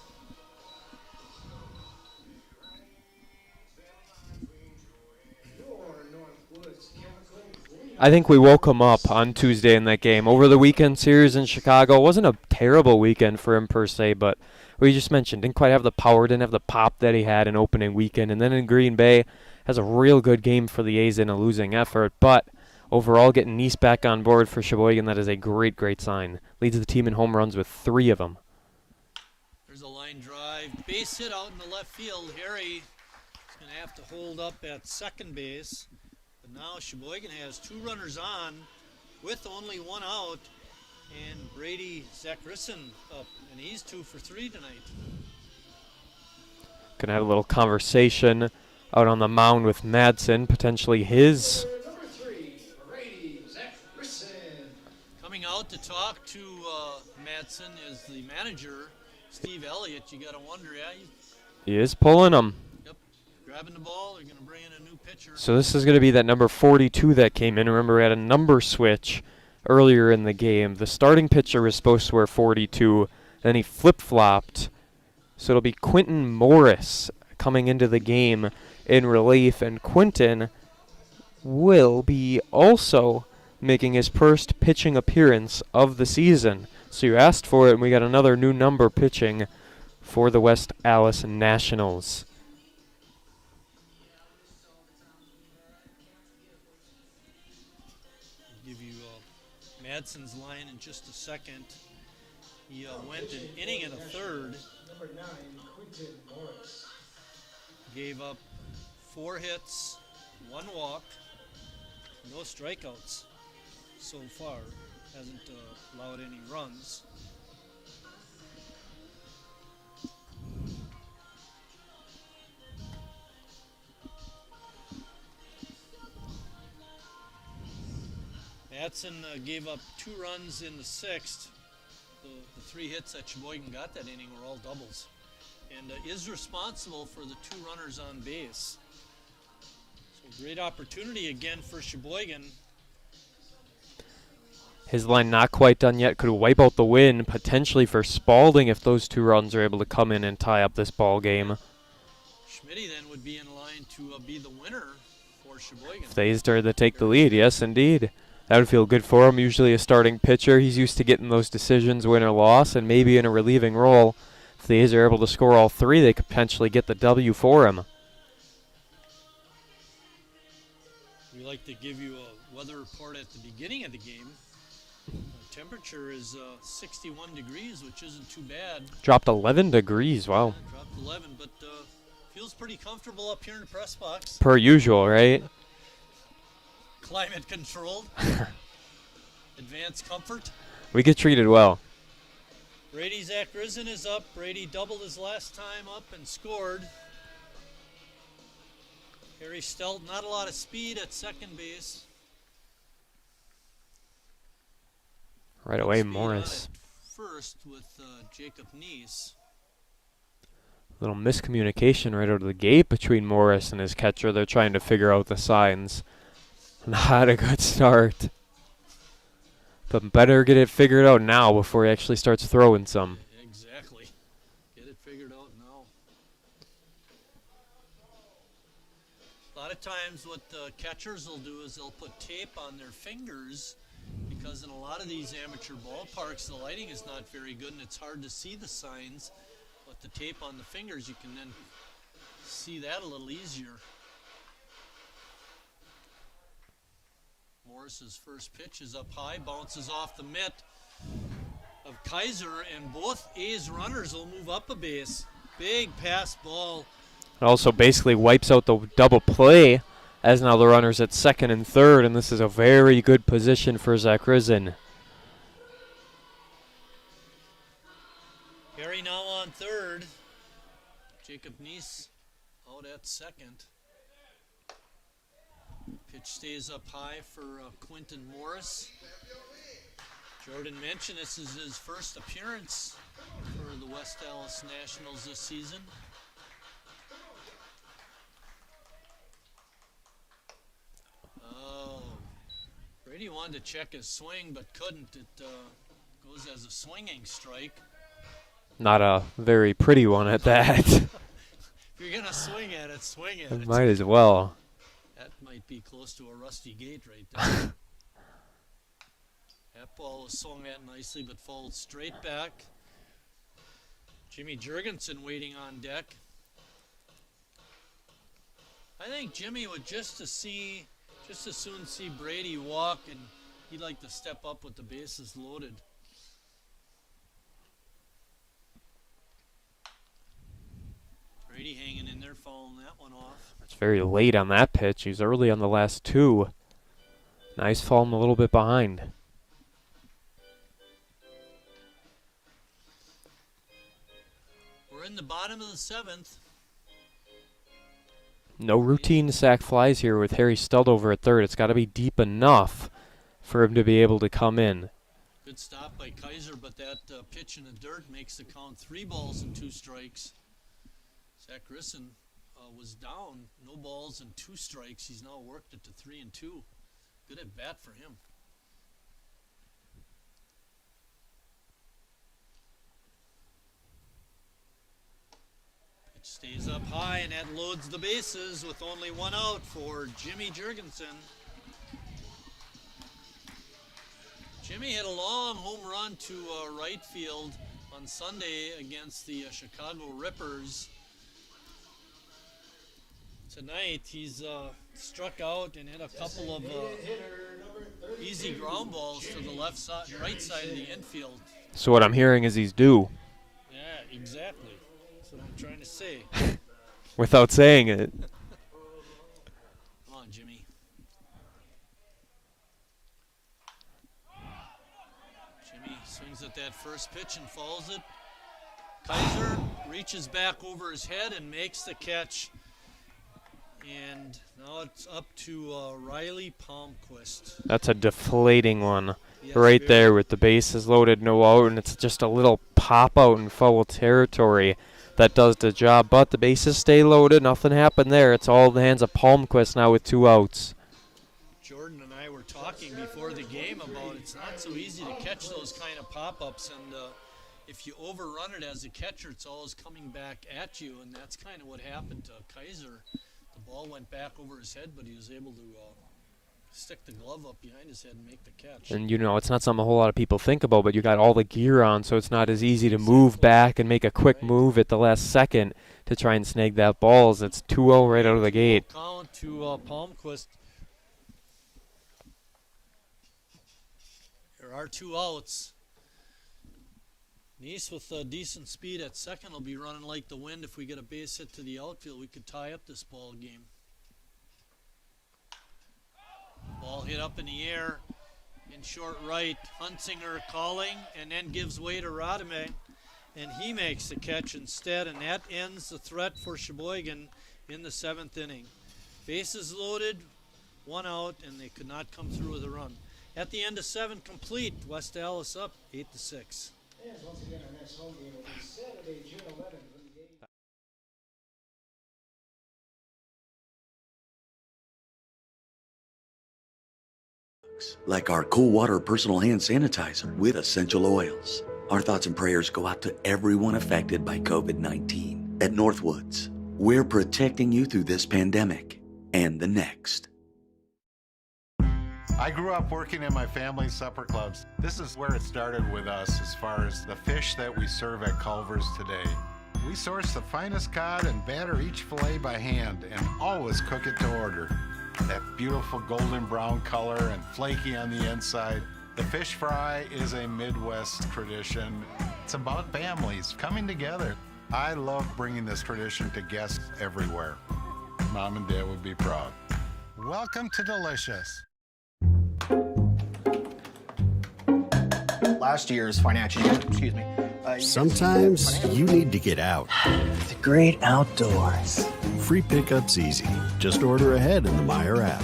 [SPEAKER 21] I think we woke him up on Tuesday in that game. Over the weekend series in Chicago, it wasn't a terrible weekend for him per se, but we just mentioned, didn't quite have the power, didn't have the pop that he had in opening weekend. And then in Green Bay, has a real good game for the A's in a losing effort. But overall, getting Neese back on board for Sheboygan, that is a great, great sign. Leads the team in home runs with 3 of them.
[SPEAKER 2] There's a line drive. Base hit out in the left field. Harry is going to have to hold up at second base. But now Sheboygan has 2 runners on with only 1 out. And Brady Zacharison up. And he's 2 for 3 tonight.
[SPEAKER 21] Gonna have a little conversation out on the mound with Madsen, potentially his.
[SPEAKER 1] Number 3, Brady Zacharison.
[SPEAKER 2] Coming out to talk to Madsen is the manager, Steve Elliott. You got to wonder,
[SPEAKER 21] He is pulling him.
[SPEAKER 2] Yep, grabbing the ball. They're going to bring in a new pitcher.
[SPEAKER 21] So this is going to be that number 42 that came in. Remember, we had a number switch earlier in the game. The starting pitcher was supposed to wear 42, then he flip-flopped. So it'll be Quentin Morris coming into the game in relief, and Quentin will be also making his first pitching appearance of the season. So you asked for it, and we got another new number pitching for the West Allis Nationals.
[SPEAKER 2] I'll give you Madsen's line in just a second. He went an inning and a third.
[SPEAKER 1] Number 9, Quentin Morris.
[SPEAKER 2] Gave up 4 hits, 1 walk, no strikeouts so far. Hasn't allowed any runs. Madsen gave up 2 runs in the 6th. The 3 hits that Sheboygan got that inning were all doubles, and is responsible for the 2 runners on base. So great opportunity again for Sheboygan.
[SPEAKER 21] His line not quite done yet. Could wipe out the win, potentially for Spalding if those 2 runs are able to come in and tie up this ball game.
[SPEAKER 2] Schmitz then would be in line to be the winner for Sheboygan.
[SPEAKER 21] If they started to take the lead, yes indeed. That would feel good for him. Usually a starting pitcher, he's used to getting those decisions, win or loss, and maybe in a relieving role. If the A's are able to score all 3, they could potentially get the W for him.
[SPEAKER 2] We like to give you a weather report at the beginning of the game. Temperature is 61 degrees, which isn't too bad.
[SPEAKER 21] Dropped 11 degrees, wow.
[SPEAKER 2] Dropped 11, but feels pretty comfortable up here in the press box.
[SPEAKER 21] Per usual, right?
[SPEAKER 2] Climate controlled. Advanced comfort.
[SPEAKER 21] We get treated well.
[SPEAKER 2] Brady Zacharison is up. Brady doubled his last time up and scored. Harry Stelt, not a lot of speed at second base.
[SPEAKER 21] Right away, Morris.
[SPEAKER 2] First with Jacob Neese.
[SPEAKER 21] Little miscommunication right out of the gate between Morris and his catcher. They're trying to figure out the signs. Not a good start. But better get it figured out now before he actually starts throwing some.
[SPEAKER 2] Exactly. Get it figured out now. A lot of times what catchers will do is they'll put tape on their fingers, because in a lot of these amateur ballparks the lighting is not very good and it's hard to see the signs. But the tape on the fingers, you can then see that a little easier. Morris's first pitch is up high, bounces off the mitt of Kaiser, and both A's runners will move up a base. Big pass ball.
[SPEAKER 21] It also basically wipes out the double play, as now the runner's at second and third, and this is a very good position for Zacharison.
[SPEAKER 2] Harry now on third. Jacob Neese out at second. Pitch stays up high for Quentin Morris. Jordan mentioned this is his first appearance for the West Allis Nationals this season. Oh, Brady wanted to check his swing but couldn't. It goes as a swinging strike.
[SPEAKER 21] Not a very pretty one at that.
[SPEAKER 2] If you're going to swing at it, swing at it.
[SPEAKER 21] Might as well.
[SPEAKER 2] That might be close to a rusty gate right there. That ball was swung at nicely but fouled straight back. Jimmy Jurgensen waiting on deck. I think Jimmy would just as soon see Brady walk, and he'd like to step up with the bases loaded. Brady hanging in there, fouling that one off.
[SPEAKER 21] It's very late on that pitch. He's early on the last 2. Nice falling a little bit behind.
[SPEAKER 2] We're in the bottom of the 7th.
[SPEAKER 21] No routine sac flies here with Harry Steldover at third. It's got to be deep enough for him to be able to come in.
[SPEAKER 2] Good stop by Kaiser, but that pitch in the dirt makes the count 3 balls and 2 strikes. Zach Grisson was down, no balls and 2 strikes. He's now worked it to 3 and 2. Good at bat for him. Pitch stays up high, and that loads the bases with only 1 out for Jimmy Jurgensen. Jimmy hit a long home run to right field on Sunday against the Chicago Rippers. Tonight he's struck out and hit a couple of easy ground balls to the left side, right side of the infield.
[SPEAKER 21] So what I'm hearing is he's due.
[SPEAKER 2] Yeah, exactly. That's what I'm trying to say.
[SPEAKER 21] Without saying it.
[SPEAKER 2] Come on, Jimmy. Jimmy swings at that first pitch and fouls it. Kaiser reaches back over his head and makes the catch. And now it's up to Riley Palmquist.
[SPEAKER 21] That's a deflating one. Yes, right there with the bases loaded, no out, and it's just a little pop out in foul territory that does the job. But the bases stay loaded, nothing happened there. It's all in the hands of Palmquist now with 2 outs.
[SPEAKER 2] Jordan and I were talking before the game about it's not so easy to catch those kind of pop-ups, and if you overrun it as a catcher, it's always coming back at you, and that's kind of what happened to Kaiser. The ball went back over his head, but he was able to stick the glove up behind his head and make the catch.
[SPEAKER 21] And, you know, it's not something a whole lot of people think about, but you got all the gear on, so it's not as easy to move back and make a quick move at the last second to try and snag that ball. As it's 2-0 right out of the gate.
[SPEAKER 2] Count to Palmquist. There are 2 outs. Nice with decent speed at second will be running like the wind. If we get a base hit to the outfield, we could tie up this ball game. Ball hit up in the air in short right. Huntsinger calling and then gives way to Radame, and he makes the catch instead, and that ends the threat for Sheboygan in the 7th inning. Bases loaded, 1 out, and they could not come through with a run. At the end of 7 complete, West Allis up 8-6.
[SPEAKER 1] And once again, our next home game will be Saturday, June 11th.
[SPEAKER 19] Like our cool water personal hand sanitizer with essential oils. Our thoughts and prayers go out to everyone affected by COVID-19. At Northwoods, we're protecting you through this pandemic and the next.
[SPEAKER 20] I grew up working in my family's supper clubs. This is where it started with us as far as the fish that we serve at Culver's today. We source the finest cod and batter each fillet by hand and always cook it to order. That beautiful golden brown color and flaky on the inside. The fish fry is a Midwest tradition. It's about families coming together. I love bringing this tradition to guests everywhere. Mom and Dad would be proud. Welcome to Delicious.
[SPEAKER 13] Last year's financial year, excuse me.
[SPEAKER 9] Sometimes you need to get out.
[SPEAKER 13] The great outdoors.
[SPEAKER 9] Free pickup's easy. Just order ahead in the Meijer app.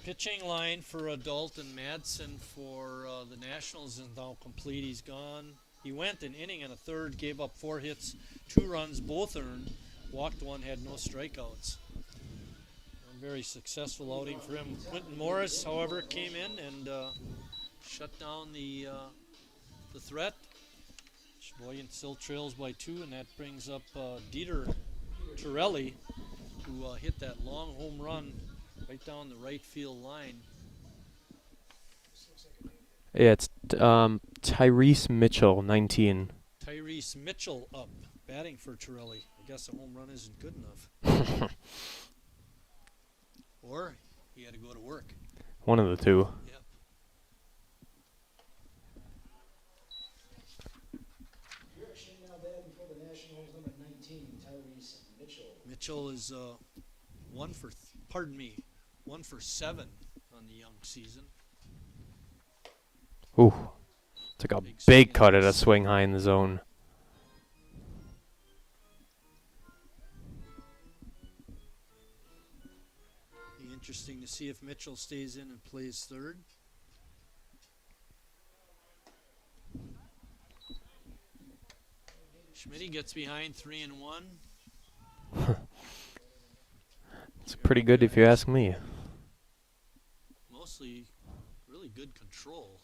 [SPEAKER 2] Pitching line for Dalton Madsen for the Nationals is now complete. He's gone. He went an inning and a third, gave up 4 hits, 2 runs, both earned, walked 1, had no strikeouts. A very successful outing for him. Quentin Morris, however, came in and shut down the threat. Sheboygan still trails by 2, and that brings up Dieter Torelli, who hit that long home run right down the right field line.
[SPEAKER 21] Yeah, it's Tyrese Mitchell, 19.
[SPEAKER 2] Tyrese Mitchell up, batting for Torelli. I guess a home run isn't good enough. Or he had to go to work.
[SPEAKER 21] One of the two.
[SPEAKER 2] Yep. Mitchell is 1 for 7 on the young season.
[SPEAKER 21] Ooh. Took a big cut at a swing high in the zone.
[SPEAKER 2] Be interesting to see if Mitchell stays in and plays third. Schmitz gets behind 3-1.
[SPEAKER 21] It's pretty good if you ask me.
[SPEAKER 2] Mostly really good control.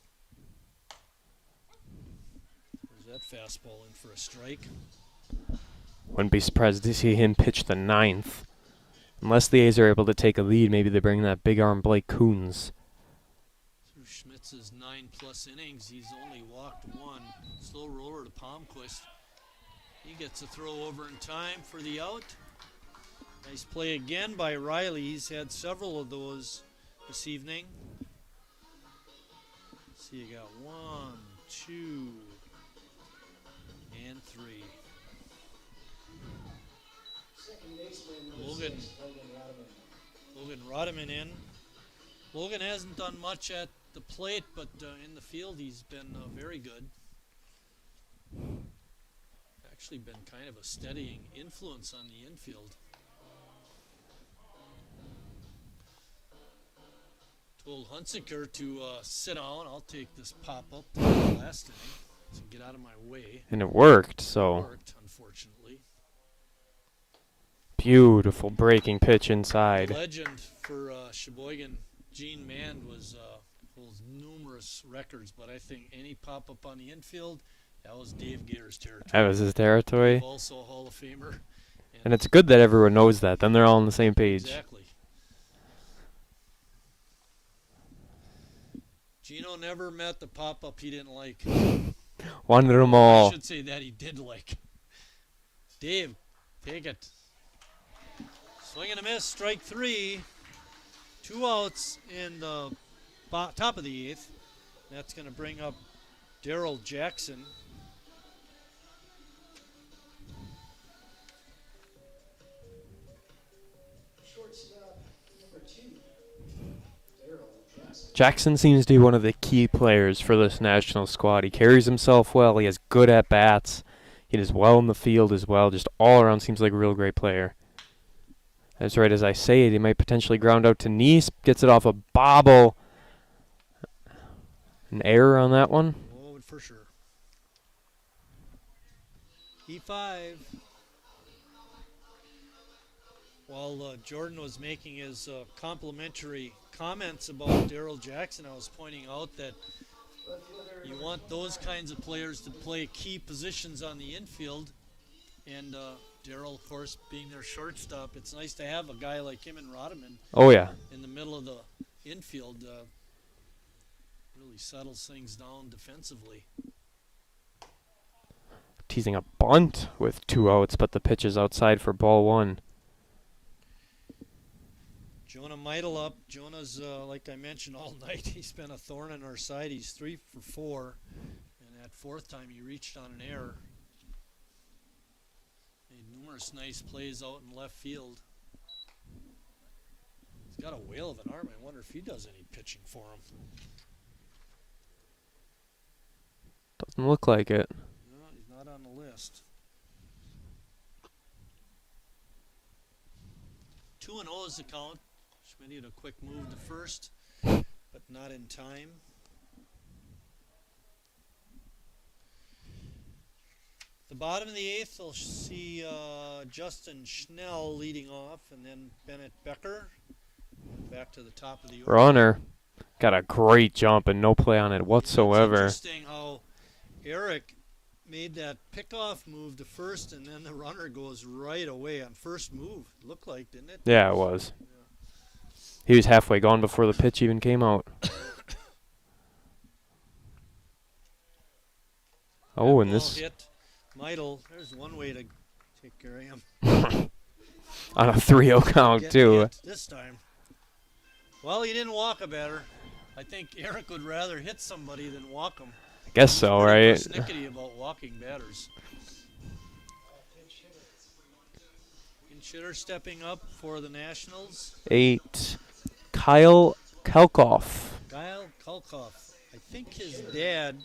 [SPEAKER 2] There's that fastball in for a strike.
[SPEAKER 21] Wouldn't be surprised to see him pitch the 9th. Unless the A's are able to take a lead, maybe they bring that big arm Blake Coons.
[SPEAKER 2] Through Schmitz's 9+ innings, he's only walked 1. Slow roller to Palmquist. He gets a throw over in time for the out. Nice play again by Riley. He's had several of those this evening. See, you got 1, 2, and 3. Logan Rodman in. Logan hasn't done much at the plate, but in the field he's been very good. Actually been kind of a steadying influence on the infield. Told Huntsinger to sit down. I'll take this pop-up to the last inning to get out of my way.
[SPEAKER 21] And it worked, so.
[SPEAKER 2] It worked, unfortunately.
[SPEAKER 21] Beautiful breaking pitch inside.
[SPEAKER 2] Legend for Sheboygan, Gene Mand holds numerous records, but I think any pop-up on the infield, that was Dave Gator's territory.
[SPEAKER 21] That was his territory.
[SPEAKER 2] Also a Hall of Famer.
[SPEAKER 21] And it's good that everyone knows that. Then they're all on the same page.
[SPEAKER 2] Exactly. Gino never met the pop-up he didn't like.
[SPEAKER 21] Wanted them all.
[SPEAKER 2] I should say that he did like. Dave, take it. Swing and a miss, strike 3. 2 outs in the top of the 8th. That's going to bring up Daryl Jackson.
[SPEAKER 1] Shortstop number 2, Daryl Jackson.
[SPEAKER 21] Jackson seems to be one of the key players for this national squad. He carries himself well. He has good at-bats. He does well in the field as well. Just all around seems like a real great player. That's right, as I say it, he might potentially ground out to Nice. Gets it off a bobble. An error on that one?
[SPEAKER 2] Oh, for sure. E5. While Jordan was making his complimentary comments about Daryl Jackson, I was pointing out that you want those kinds of players to play key positions on the infield. And Daryl, of course, being their shortstop, it's nice to have a guy like him and Rodman.
[SPEAKER 21] Oh, yeah.
[SPEAKER 2] In the middle of the infield. Really settles things down defensively.
[SPEAKER 21] Teasing a bunt with 2 outs, but the pitch is outside for ball 1.
[SPEAKER 2] Jonah Meidel up. Jonah's, like I mentioned, all night. He's been a thorn in our side. He's 3 for 4. And that 4th time he reached on an error. Made numerous nice plays out in left field. He's got a whale of an arm. I wonder if he does any pitching for him.
[SPEAKER 21] Doesn't look like it.
[SPEAKER 2] No, he's not on the list. 2-0 is the count. Schmitz had a quick move to first, but not in time. The bottom of the 8th, we'll see Justin Schnell leading off, and then Bennett Becker back to the top of the order.
[SPEAKER 21] Runner got a great jump and no play on it whatsoever.
[SPEAKER 2] It's interesting how Eric made that pickoff move to first, and then the runner goes right away on first move. It looked like, didn't it?
[SPEAKER 21] Yeah, it was. Yeah. He was halfway gone before the pitch even came out. Oh, and this
[SPEAKER 2] hit Meidel. There's one way to take care of him.
[SPEAKER 21] on a 3-0 count too.
[SPEAKER 2] This time. Well, he didn't walk a batter. I think Eric would rather hit somebody than walk him.
[SPEAKER 21] I guess so, right?
[SPEAKER 2] He's persnickety about walking batters. Pinch hitter stepping up for the Nationals.
[SPEAKER 21] 8, Kyle Kalkoff.
[SPEAKER 2] Kyle Kalkoff. I think his dad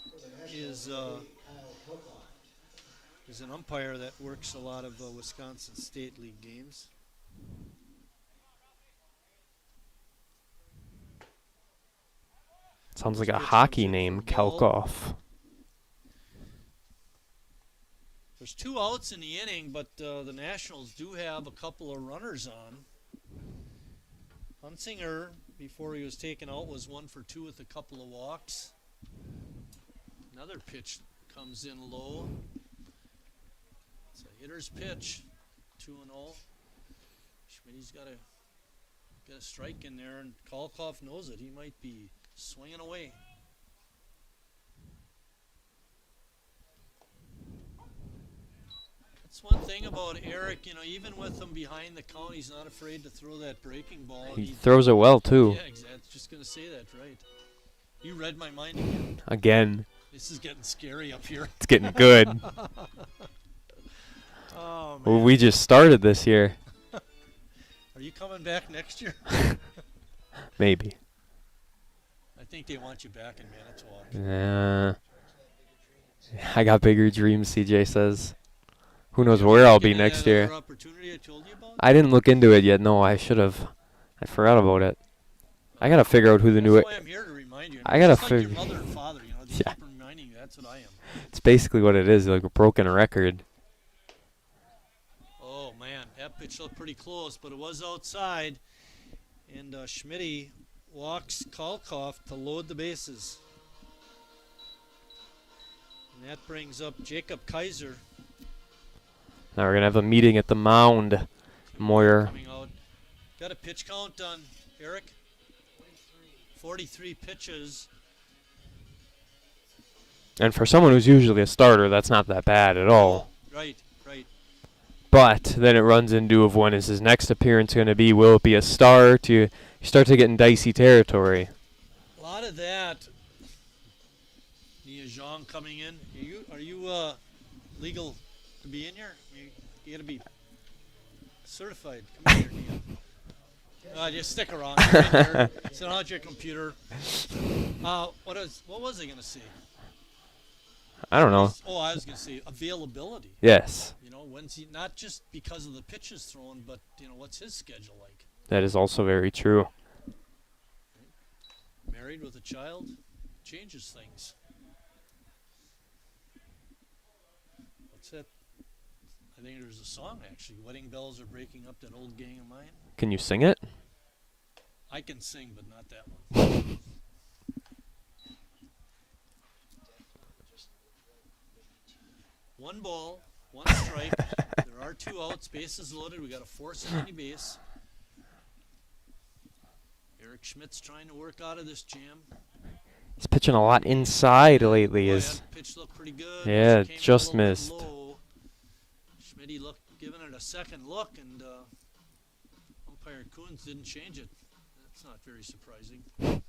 [SPEAKER 2] is an umpire that works a lot of Wisconsin State League games.
[SPEAKER 21] Sounds like a hockey name, Kalkoff.
[SPEAKER 2] There's 2 outs in the inning, but the Nationals do have a couple of runners on. Huntsinger, before he was taken out, was 1 for 2 with a couple of walks. Another pitch comes in low. It's a hitter's pitch, 2-0. Schmitz got a strike in there, and Kalkoff knows it. He might be swinging away. That's one thing about Eric, you know, even with him behind the count, he's not afraid to throw that breaking ball.
[SPEAKER 21] He throws it well, too.
[SPEAKER 2] Yeah, exactly. Just going to say that, right. You read my mind again.
[SPEAKER 21] Again.
[SPEAKER 2] This is getting scary up here.
[SPEAKER 21] It's getting good.
[SPEAKER 2] Oh, man.
[SPEAKER 21] Well, we just started this year.
[SPEAKER 2] Are you coming back next year?
[SPEAKER 21] Maybe.
[SPEAKER 2] I think they want you back in Manitowoc.
[SPEAKER 21] I got bigger dreams, CJ says. Who knows where I'll be next year.
[SPEAKER 2] Opportunity I told you about?
[SPEAKER 21] I didn't look into it yet. No, I should have. I forgot about it. I got to figure out who the new...
[SPEAKER 2] That's why I'm here to remind you.
[SPEAKER 21] I got to
[SPEAKER 2] figure... Like your mother and father, you know, they keep reminding you. That's what I am.
[SPEAKER 21] It's basically what it is, like a broken record.
[SPEAKER 2] Oh, man. That pitch looked pretty close, but it was outside. And Schmitz walks Kalkoff to load the bases. And that brings up Jacob Kaiser.
[SPEAKER 21] Now we're going to have a meeting at the mound. Moyer.
[SPEAKER 2] Coming out. Got a pitch count on Eric? 43 pitches.
[SPEAKER 21] And for someone who's usually a starter, that's not that bad at all.
[SPEAKER 2] Right, right.
[SPEAKER 21] But then it runs into of when is his next appearance going to be? Will it be a start? You start to get in dicey territory.
[SPEAKER 2] A lot of that. Nia Zhang coming in. Are you legal to be in here? You got to be certified. Come in here, Nia. Just stick around. Sit down at your computer. What was I going to say?
[SPEAKER 21] I don't know.
[SPEAKER 2] Oh, I was going to say availability.
[SPEAKER 21] Yes.
[SPEAKER 2] You know, when's he, not just because of the pitches thrown, but, you know, what's his schedule like?
[SPEAKER 21] That is also very true.
[SPEAKER 2] Married with a child changes things. What's that? I think there's a song, actually. Wedding bells are breaking up, that old gang of mine.
[SPEAKER 21] Can you sing it?
[SPEAKER 2] I can sing, but not that one. One ball, one strike. There are 2 outs, bases loaded. We got a force on any base. Eric Schmitz trying to work out of this jam.
[SPEAKER 21] He's pitching a lot inside lately.
[SPEAKER 2] That pitch looked pretty good.
[SPEAKER 21] Yeah, just missed.
[SPEAKER 2] Schmitz giving it a second look, and umpire Coons didn't change it. That's not very surprising. There's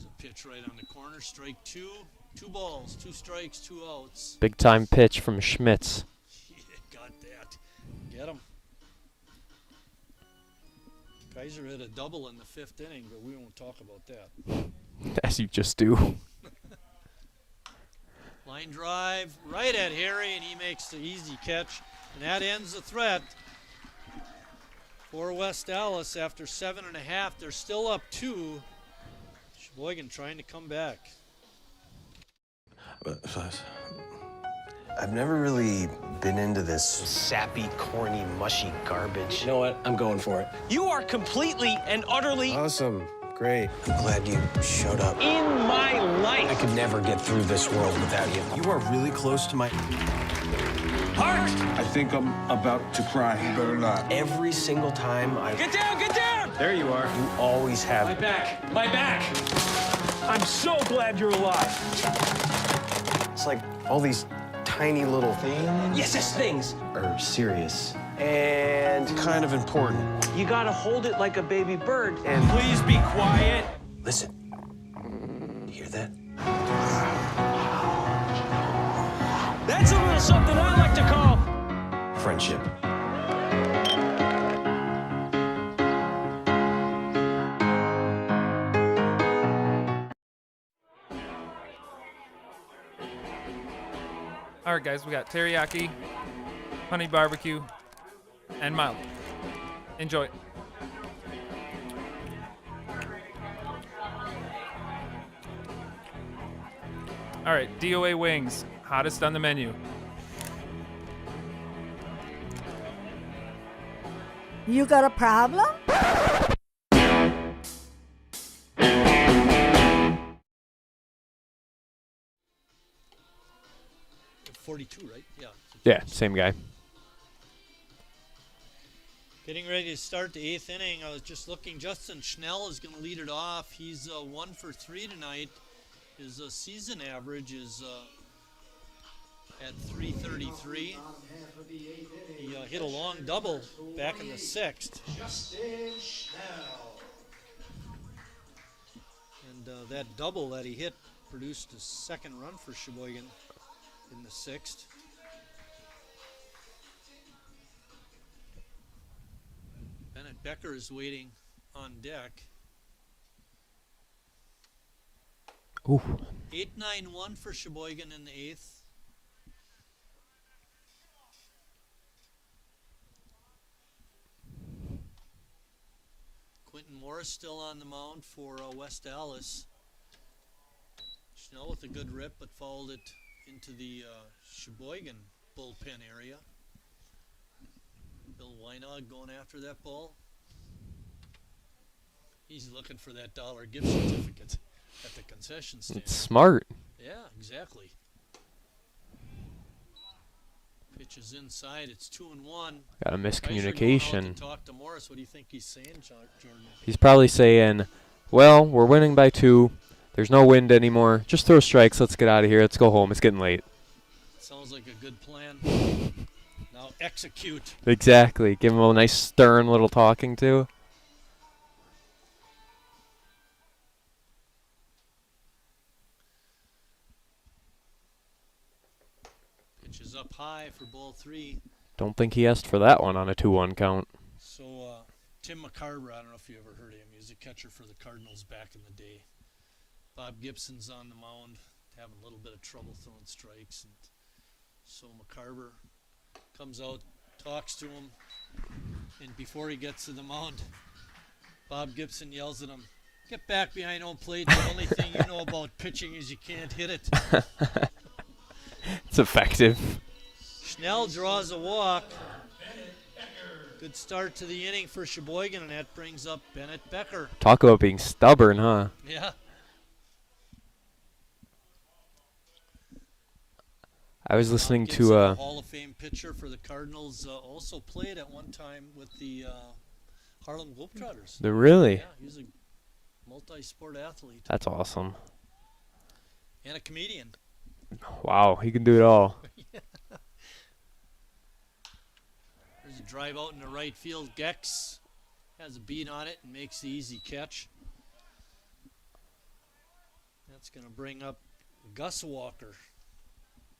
[SPEAKER 2] a pitch right on the corner. Strike 2. 2 balls, 2 strikes, 2 outs.
[SPEAKER 21] Big time pitch from Schmitz.
[SPEAKER 2] Yeah, got that. Get him. Kaiser hit a double in the 5th inning, but we won't talk about that.
[SPEAKER 21] As you just do.
[SPEAKER 2] Line drive right at Harry, and he makes the easy catch. And that ends the threat for West Allis after 7.5. They're still up 2. Sheboygan trying to come back.
[SPEAKER 13] I've never really been into this sappy, corny, mushy garbage. You know what? I'm going for it.
[SPEAKER 14] You are completely and utterly
[SPEAKER 13] Awesome. Great. I'm glad you showed up.
[SPEAKER 14] in my life.
[SPEAKER 13] I could never get through this world without you. You are really close to my...
[SPEAKER 14] Heart!
[SPEAKER 12] I think I'm about to cry. You better not.
[SPEAKER 13] Every single time I...
[SPEAKER 14] Get down, get down!
[SPEAKER 13] There you are. You always have...
[SPEAKER 14] My back, my back. I'm so glad you're alive.
[SPEAKER 13] It's like all these tiny little things...
[SPEAKER 14] Yes, things.
[SPEAKER 13] ...are serious and kind of important.
[SPEAKER 14] You gotta hold it like a baby bird.
[SPEAKER 13] And
[SPEAKER 14] please be quiet.
[SPEAKER 13] Listen. You hear that?
[SPEAKER 14] That's a little something I like to call
[SPEAKER 13] friendship.
[SPEAKER 3] All right, guys, we got teriyaki, honey barbecue, and mild. Enjoy. All right, DOA wings, hottest on the menu.
[SPEAKER 18] You got a problem?
[SPEAKER 2] 42, right? Yeah.
[SPEAKER 21] Yeah, same guy.
[SPEAKER 2] Getting ready to start the 8th inning. I was just looking. Justin Schnell is going to lead it off. He's 1 for 3 tonight. His season average is at 333. He hit a long double back in the 6th.
[SPEAKER 1] Justin Schnell.
[SPEAKER 2] And that double that he hit produced a second run for Sheboygan in the 6th. Bennett Becker is waiting on deck.
[SPEAKER 21] Ooh.
[SPEAKER 2] 8-9-1 for Sheboygan in the 8th. Quentin Morris still on the mound for West Allis. Schnell with a good rip, but fouled it into the Sheboygan bullpen area. Bill Weinog going after that ball. He's looking for that dollar gift certificate at the concession stand.
[SPEAKER 21] It's smart.
[SPEAKER 2] Yeah, exactly. Pitch is inside. It's 2-1.
[SPEAKER 21] Got a miscommunication.
[SPEAKER 2] Talk to Morris. What do you think he's saying, Jordan?
[SPEAKER 21] He's probably saying, well, we're winning by 2. There's no wind anymore. Just throw strikes. Let's get out of here. Let's go home. It's getting late.
[SPEAKER 2] Sounds like a good plan. Now execute.
[SPEAKER 21] Exactly. Give him a nice stern little talking to.
[SPEAKER 2] Pitch is up high for ball 3.
[SPEAKER 21] Don't think he asked for that one on a 2-1 count.
[SPEAKER 2] So Tim Mccarver, I don't know if you ever heard of him. He was a catcher for the Cardinals back in the day. Bob Gibson's on the mound, having a little bit of trouble throwing strikes. And so Mccarver comes out, talks to him, and before he gets to the mound, Bob Gibson yells at him, "Get back behind home plate. The only thing you know about pitching is you can't hit it."
[SPEAKER 21] It's effective.
[SPEAKER 2] Schnell draws a walk. Good start to the inning for Sheboygan, and that brings up Bennett Becker.
[SPEAKER 21] Talk about being stubborn, huh?
[SPEAKER 2] Yeah.
[SPEAKER 21] I was listening
[SPEAKER 2] Gibson,
[SPEAKER 21] to
[SPEAKER 2] a Hall of Fame pitcher for the Cardinals, also played at one time with the Harlem Globetrotters.
[SPEAKER 21] Really?
[SPEAKER 2] Yeah, he's a multi-sport athlete.
[SPEAKER 21] That's awesome.
[SPEAKER 2] And a comedian.
[SPEAKER 21] Wow, he can do it all.
[SPEAKER 2] Yeah. There's a drive out in the right field. Gecks has a beat on it and makes the easy catch. That's going to bring up Gus Walker.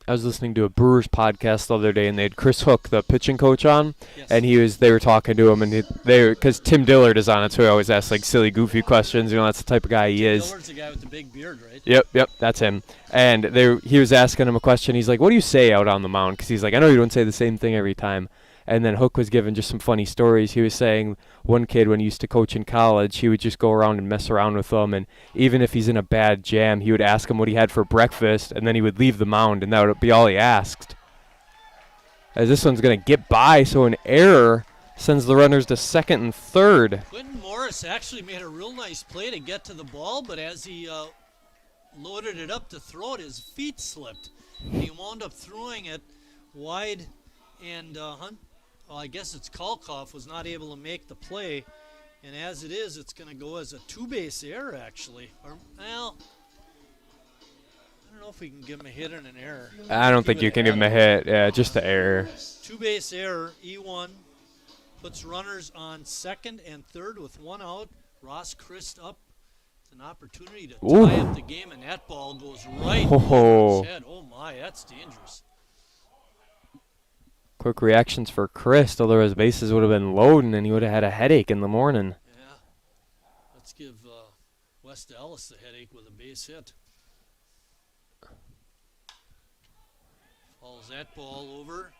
[SPEAKER 21] I was listening to a Brewers podcast the other day, and they had Chris Hook, the pitching coach, on,
[SPEAKER 2] Yes.
[SPEAKER 21] and they were talking to him, and because Tim Dillard is on it, so he always asks like silly, goofy questions. You know, that's the type of guy he is.
[SPEAKER 2] Dillard's the guy with the big beard, right?
[SPEAKER 21] Yep, that's him. And he was asking him a question. He's like, "What do you say out on the mound?" Because he's like, "I know you don't say the same thing every time." And then Hook was giving just some funny stories. He was saying one kid, when he used to coach in college, he would just go around and mess around with them. And even if he's in a bad jam, he would ask him what he had for breakfast, and then he would leave the mound, and that would be all he asked. As this one's going to get by, so an error sends the runners to second and third.
[SPEAKER 2] Quentin Morris actually made a real nice play to get to the ball, but as he loaded it up to throw it, his feet slipped. And he wound up throwing it wide, and I guess it's Kalkoff was not able to make the play. And as it is, it's going to go as a 2-base error, actually. Or, well, I don't know if we can give him a hit and an error.
[SPEAKER 21] I don't think you can give him a hit. Yeah, just the error.
[SPEAKER 2] 2-base error, E1, puts runners on second and third with 1 out. Ross Crist up. It's an opportunity to tie up the game, and that ball goes right over his head. Oh, my, that's dangerous.
[SPEAKER 21] Quick reactions for Crist, otherwise bases would have been loading and he would have had a headache in the morning.
[SPEAKER 2] Yeah. Let's give West Allis the headache with a base hit. Falls that ball over.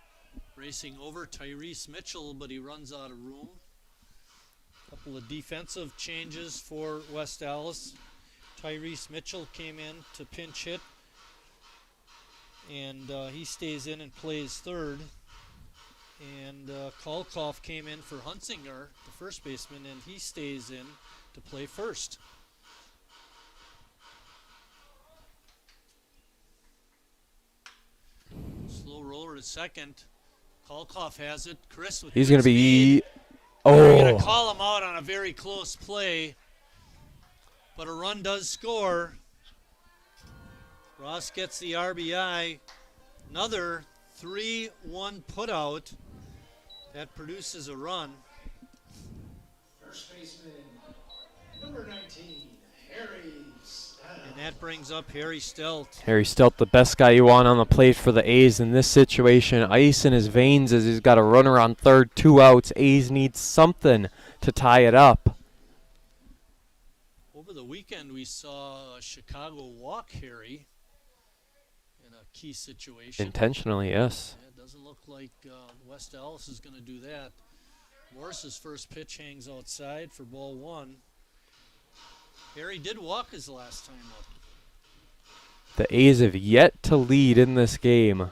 [SPEAKER 2] Racing over Tyrese Mitchell, but he runs out of room. Couple of defensive changes for West Allis. Tyrese Mitchell came in to pinch hit, and he stays in and plays third. And Kalkoff came in for Huntsinger, the first baseman, and he stays in to play first. Slow roller to second. Kalkoff has it. Crist with
[SPEAKER 21] He's going to be...
[SPEAKER 2] They're going to call him out on a very close play, but a run does score. Ross gets the RBI. Another 3-1 putout. That produces a run.
[SPEAKER 1] First baseman, number 19, Harry Stout.
[SPEAKER 2] And that brings up Harry Stout.
[SPEAKER 21] Harry Stout, the best guy you want on the plate for the A's in this situation. Ice in his veins as he's got a runner on third, 2 outs. A's need something to tie it up.
[SPEAKER 2] Over the weekend, we saw Chicago walk Harry in a key situation.
[SPEAKER 21] Intentionally, yes.
[SPEAKER 2] Yeah, it doesn't look like West Allis is going to do that. Morris's first pitch hangs outside for ball 1. Harry did walk his last time up.
[SPEAKER 21] The A's have yet to lead in this game.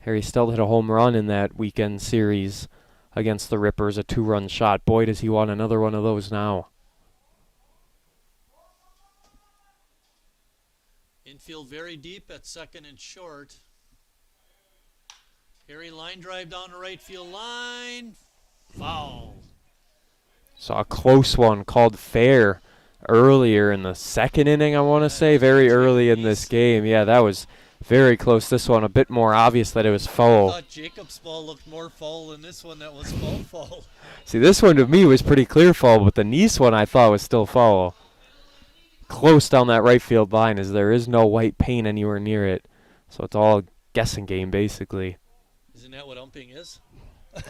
[SPEAKER 21] Harry Stout hit a home run in that weekend series against the Rippers, a 2-run shot. Boy, does he want another one of those now.
[SPEAKER 2] Infield very deep at second and short. Harry line drive down the right field line. Foul.
[SPEAKER 21] Saw a close one called fair earlier in the second inning, I want to say, very early in this game. Yeah, that was very close. This one a bit more obvious that it was foul.
[SPEAKER 2] I thought Jacob's ball looked more foul than this one that was foul.
[SPEAKER 21] See, this one to me was pretty clear foul, but the Nice one I thought was still foul. Close down that right field line as there is no white paint anywhere near it. So it's all a guessing game, basically.
[SPEAKER 2] Isn't that what umping is?
[SPEAKER 21] At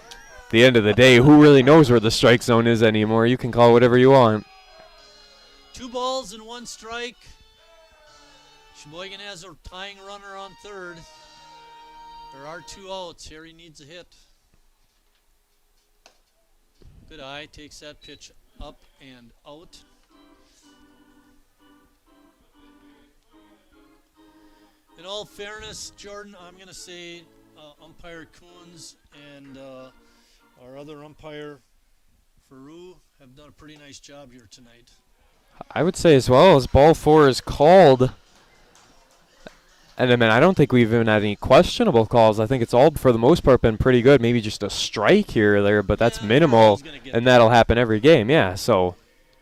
[SPEAKER 21] the end of the day, who really knows where the strike zone is anymore? You can call whatever you want.
[SPEAKER 2] 2 balls and 1 strike. Sheboygan has a tying runner on third. There are 2 outs. Harry needs a hit. Good eye. Takes that pitch up and out. In all fairness, Jordan, I'm going to say umpire Coons and our other umpire, Faru, have done a pretty nice job here tonight.
[SPEAKER 21] I would say as well as ball 4 is called. And I mean, I don't think we've even had any questionable calls. I think it's all, for the most part, been pretty good. Maybe just a strike here or there, but that's minimal, and that'll happen every game. Yeah, so.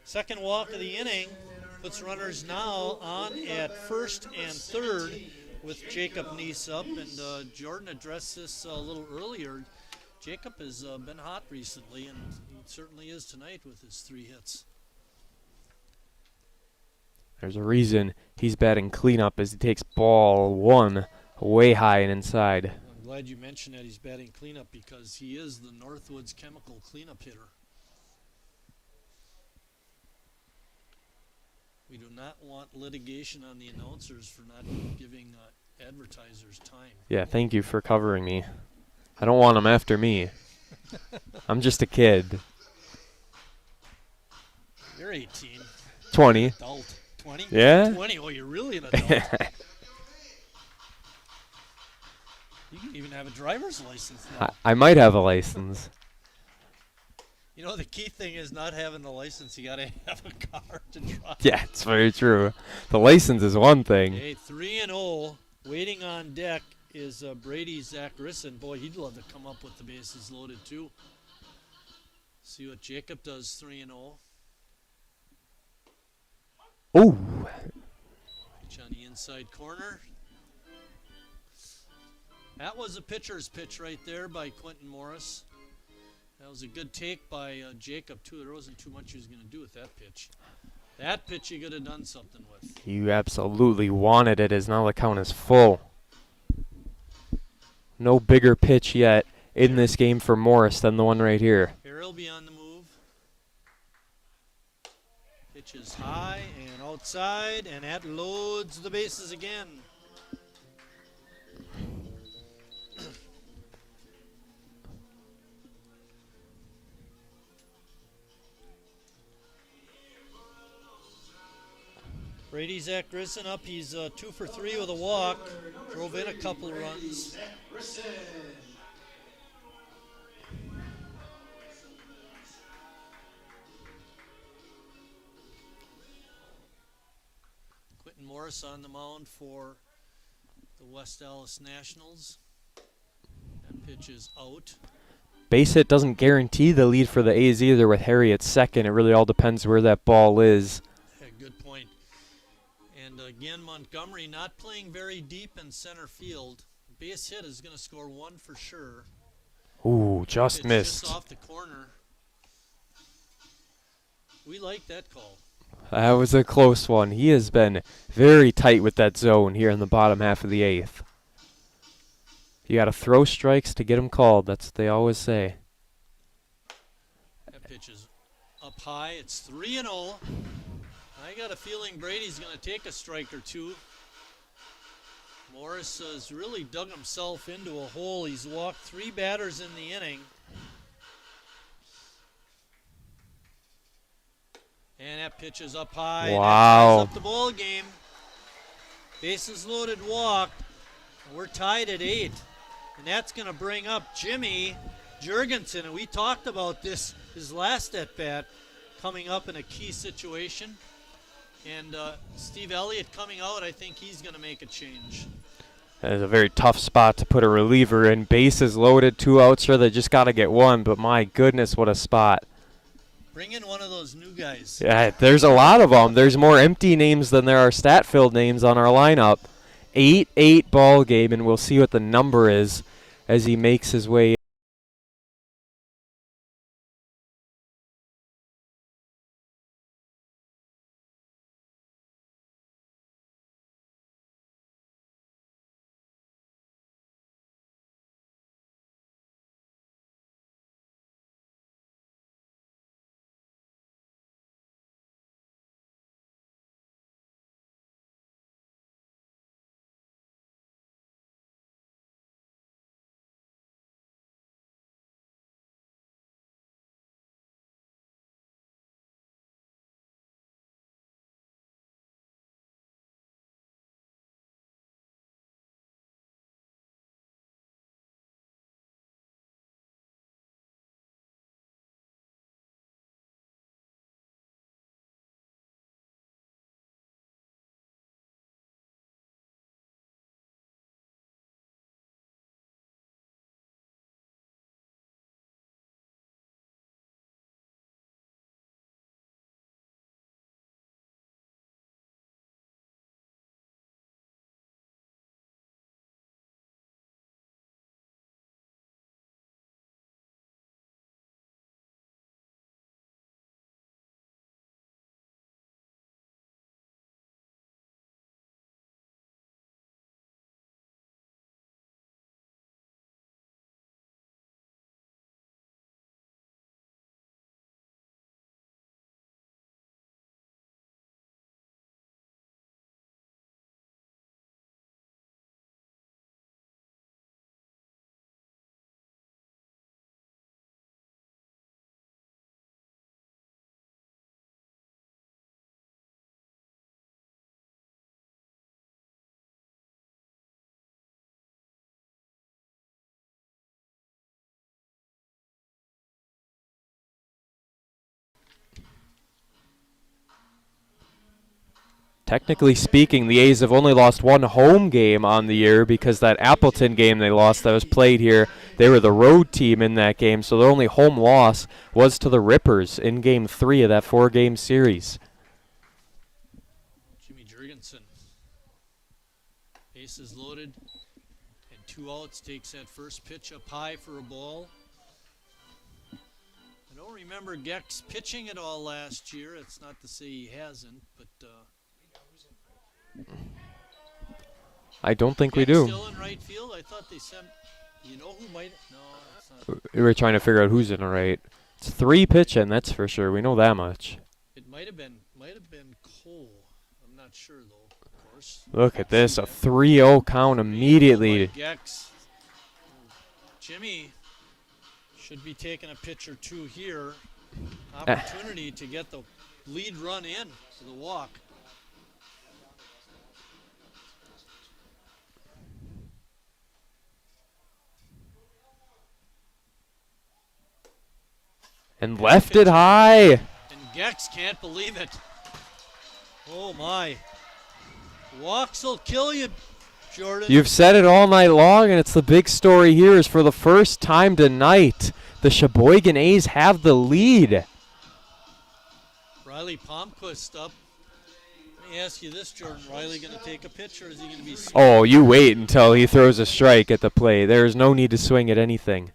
[SPEAKER 2] Second walk of the inning puts runners now on at first and third with Jacob Nice up. And Jordan addressed this a little earlier. Jacob has been hot recently, and he certainly is tonight with his 3 hits.
[SPEAKER 21] There's a reason he's batting cleanup as he takes ball 1 way high and inside.
[SPEAKER 2] I'm glad you mentioned that he's batting cleanup because he is the Northwoods Chemical cleanup hitter. We do not want litigation on the announcers for not giving advertisers time.
[SPEAKER 21] Yeah, thank you for covering me. I don't want them after me. I'm just a kid.
[SPEAKER 2] You're 18.
[SPEAKER 21] 20.
[SPEAKER 2] Adult. 20?
[SPEAKER 21] Yeah?
[SPEAKER 2] 20. Oh, you're really an adult. You can even have a driver's license now.
[SPEAKER 21] I might have a license.
[SPEAKER 2] You know, the key thing is not having the license. You got to have a car to drive.
[SPEAKER 21] Yeah, it's very true. The license is one thing.
[SPEAKER 2] Okay, 3-0. Waiting on deck is Brady Zacharisson. Boy, he'd love to come up with the bases loaded, too. See what Jacob does, 3-0.
[SPEAKER 21] Ooh.
[SPEAKER 2] Pitch on the inside corner. That was a pitcher's pitch right there by Quentin Morris. That was a good take by Jacob, too. There wasn't too much he was going to do with that pitch. That pitch he could have done something with.
[SPEAKER 21] You absolutely wanted it, as now the count is full. No bigger pitch yet in this game for Morris than the one right here.
[SPEAKER 2] Here he'll be on the move. Pitch is high and outside, and that loads the bases again. Brady Zach Grissom up. He's 2 for 3 with a walk. Drove in a couple of runs. Quentin Morris on the mound for the West Allis Nationals. That pitch is out.
[SPEAKER 21] Base hit doesn't guarantee the lead for the A's either with Harry at second. It really all depends where that ball is.
[SPEAKER 2] Yeah, good point. And again, Montgomery not playing very deep in center field. Base hit is going to score 1 for sure.
[SPEAKER 21] Ooh, just missed.
[SPEAKER 2] Just off the corner. We like that call.
[SPEAKER 21] That was a close one. He has been very tight with that zone here in the bottom half of the 8th. You got to throw strikes to get them called. That's what they always say.
[SPEAKER 2] That pitch is up high. It's 3-0. I got a feeling Brady's going to take a strike or two. Morris has really dug himself into a hole. He's walked 3 batters in the inning. And that pitch is up high.
[SPEAKER 21] Wow.
[SPEAKER 2] That ties up the ball game. Bases loaded walk. We're tied at 8. And that's going to bring up Jimmy Jurgensen. And we talked about this, his last at-bat, coming up in a key situation. And Steve Elliott coming out, I think he's going to make a change.
[SPEAKER 21] That is a very tough spot to put a reliever in. Bases loaded, 2 outs here. They just got to get 1. But my goodness, what a spot.
[SPEAKER 2] Bring in one of those new guys.
[SPEAKER 21] Yeah, there's a lot of them. There's more empty names than there are stat-filled names on our lineup. 8-8 ball game, and we'll see what the number is as he makes his way. Technically speaking, the A's have only lost 1 home game on the year because that Appleton game they lost that was played here, they were the road team in that game, so their only home loss was to the Rippers in Game 3 of that 4-game series.
[SPEAKER 2] Jimmy Jurgensen. Bases loaded and 2 outs. Takes that first pitch up high for a ball. I don't remember Gecks pitching at all last year. It's not to say he hasn't, but
[SPEAKER 21] I don't think we
[SPEAKER 2] Gecks
[SPEAKER 21] do.
[SPEAKER 2] still in right field. I thought they sent You know who might? No, it's not.
[SPEAKER 21] We were trying to figure out who's in the right. It's 3 pitching, that's for sure. We know that much.
[SPEAKER 2] It might have been Cole. I'm not sure though. Of course.
[SPEAKER 21] Look at this, a 3-0 count immediately.
[SPEAKER 2] Gecks. Jimmy should be taking a pitch or two here. Opportunity to get the lead run in for the walk.
[SPEAKER 21] And left it high.
[SPEAKER 2] And Gecks can't believe it. Oh my. Walks will kill you, Jordan.
[SPEAKER 21] You've said it all night long, and it's the big story here is for the first time tonight, the Sheboygan A's have the lead.
[SPEAKER 2] Riley Palmquist up. Let me ask you this, Jordan. Riley going to take a pitch, or is he going to be swinging?
[SPEAKER 21] Oh, you wait until he throws a strike at the plate. There is no need to swing at anything.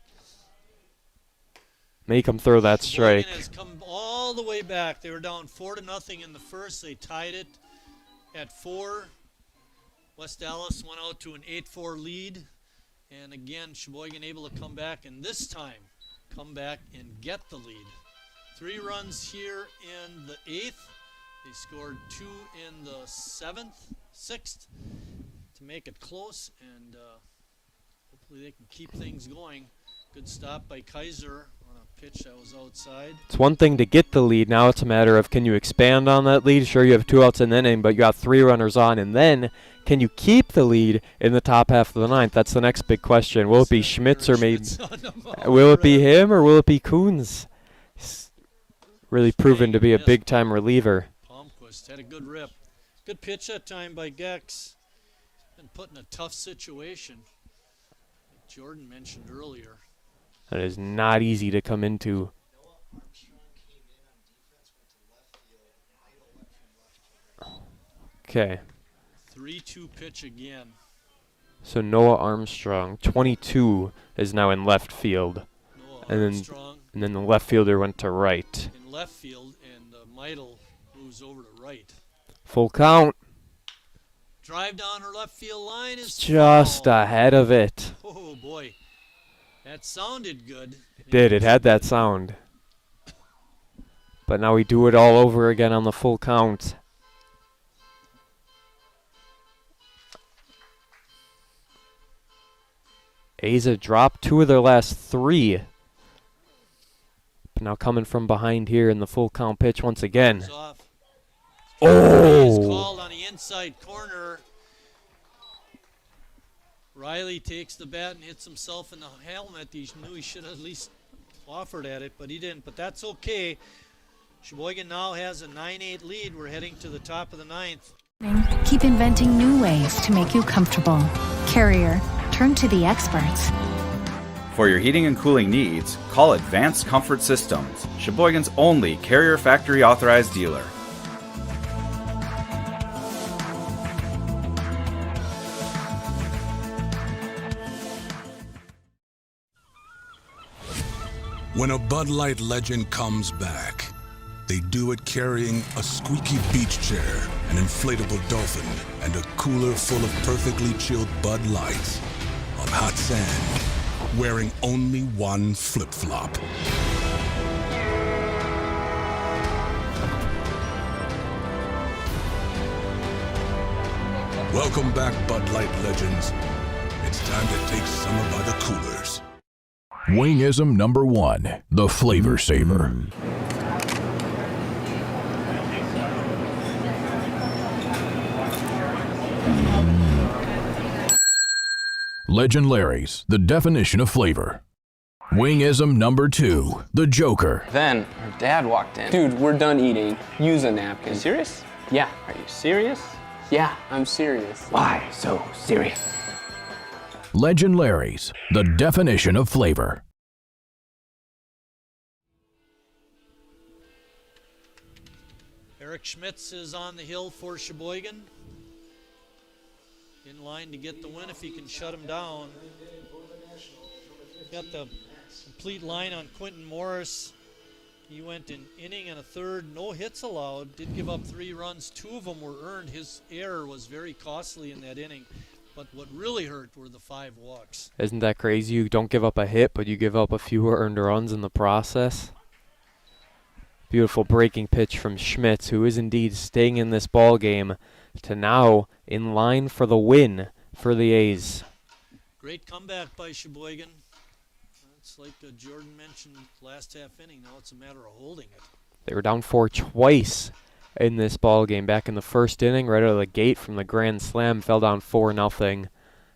[SPEAKER 21] Make him throw that strike.
[SPEAKER 2] Sheboygan has come all the way back. They were down 4-0 in the first. They tied it at 4. West Allis went out to an 8-4 lead. And again, Sheboygan able to come back, and this time come back and get the lead. 3 runs here in the 8th. They scored 2 in the 6th to make it close, and hopefully they can keep things going. Good stop by Kaiser on a pitch that was outside.
[SPEAKER 21] It's one thing to get the lead. Now it's a matter of, can you expand on that lead? Sure, you have 2 outs in the inning, but you got 3 runners on, and then can you keep the lead in the top half of the 9th? That's the next big question. Will it be Schmitz or maybe will it be him or will it be Coons? He's really proven to be a big-time reliever.
[SPEAKER 2] Palmquist had a good rip. Good pitch that time by Gecks. Been put in a tough situation, like Jordan mentioned earlier.
[SPEAKER 21] That is not easy to come into. Okay.
[SPEAKER 2] 3-2 pitch again.
[SPEAKER 21] So Noah Armstrong, 22, is now in left field. And then the left fielder went to right.
[SPEAKER 2] In left field, and Meidel moves over to right.
[SPEAKER 21] Full count.
[SPEAKER 2] Drive down her left field line is
[SPEAKER 21] Just ahead of it.
[SPEAKER 2] Oh boy, that sounded good.
[SPEAKER 21] It did. It had that sound. But now we do it all over again on the full count. A's have dropped 2 of their last 3. But now coming from behind here in the full count pitch once again.
[SPEAKER 2] Oh! Called on the inside corner. Riley takes the bat and hits himself in the helmet. He knew he should have at least offered at it, but he didn't. But that's okay. Sheboygan now has a 9-8 lead. We're heading to the top of the 9th.
[SPEAKER 4] Keep inventing new ways to make you comfortable. Carrier, turn to the experts.
[SPEAKER 5] For your heating and cooling needs, call Advanced Comfort Systems, Sheboygan's only Carrier factory authorized dealer.
[SPEAKER 6] When a Bud Light legend comes back, they do it carrying a squeaky beach chair, an inflatable dolphin, and a cooler full of perfectly chilled Bud Lights on hot sand, wearing only one flip-flop. Welcome back, Bud Light legends. It's time to take summer by the coolers.
[SPEAKER 7] Wingism number 1, the Flavor Saver. Legend Larry's, the definition of flavor. Wingism number 2, the Joker.
[SPEAKER 8] Then her dad walked in. Dude, we're done eating. Use a napkin. Serious? Yeah. Are you serious? Yeah, I'm serious. Why so serious?
[SPEAKER 7] Legend Larry's, the definition of flavor.
[SPEAKER 2] Eric Schmitz is on the hill for Sheboygan. In line to get the win if he can shut him down. Got the complete line on Quentin Morris. He went an inning and a third, no hits allowed, did give up 3 runs. 2 of them were earned. His error was very costly in that inning. But what really hurt were the 5 walks.
[SPEAKER 21] Isn't that crazy? You don't give up a hit, but you give up a few earned runs in the process. Beautiful breaking pitch from Schmitz, who is indeed staying in this ball game to now in line for the win for the A's.
[SPEAKER 2] Great comeback by Sheboygan. It's like Jordan mentioned last half inning. Now it's a matter of holding it.
[SPEAKER 21] They were down 4 twice in this ball game. Back in the first inning, right out of the gate from the grand slam, fell down 4-0.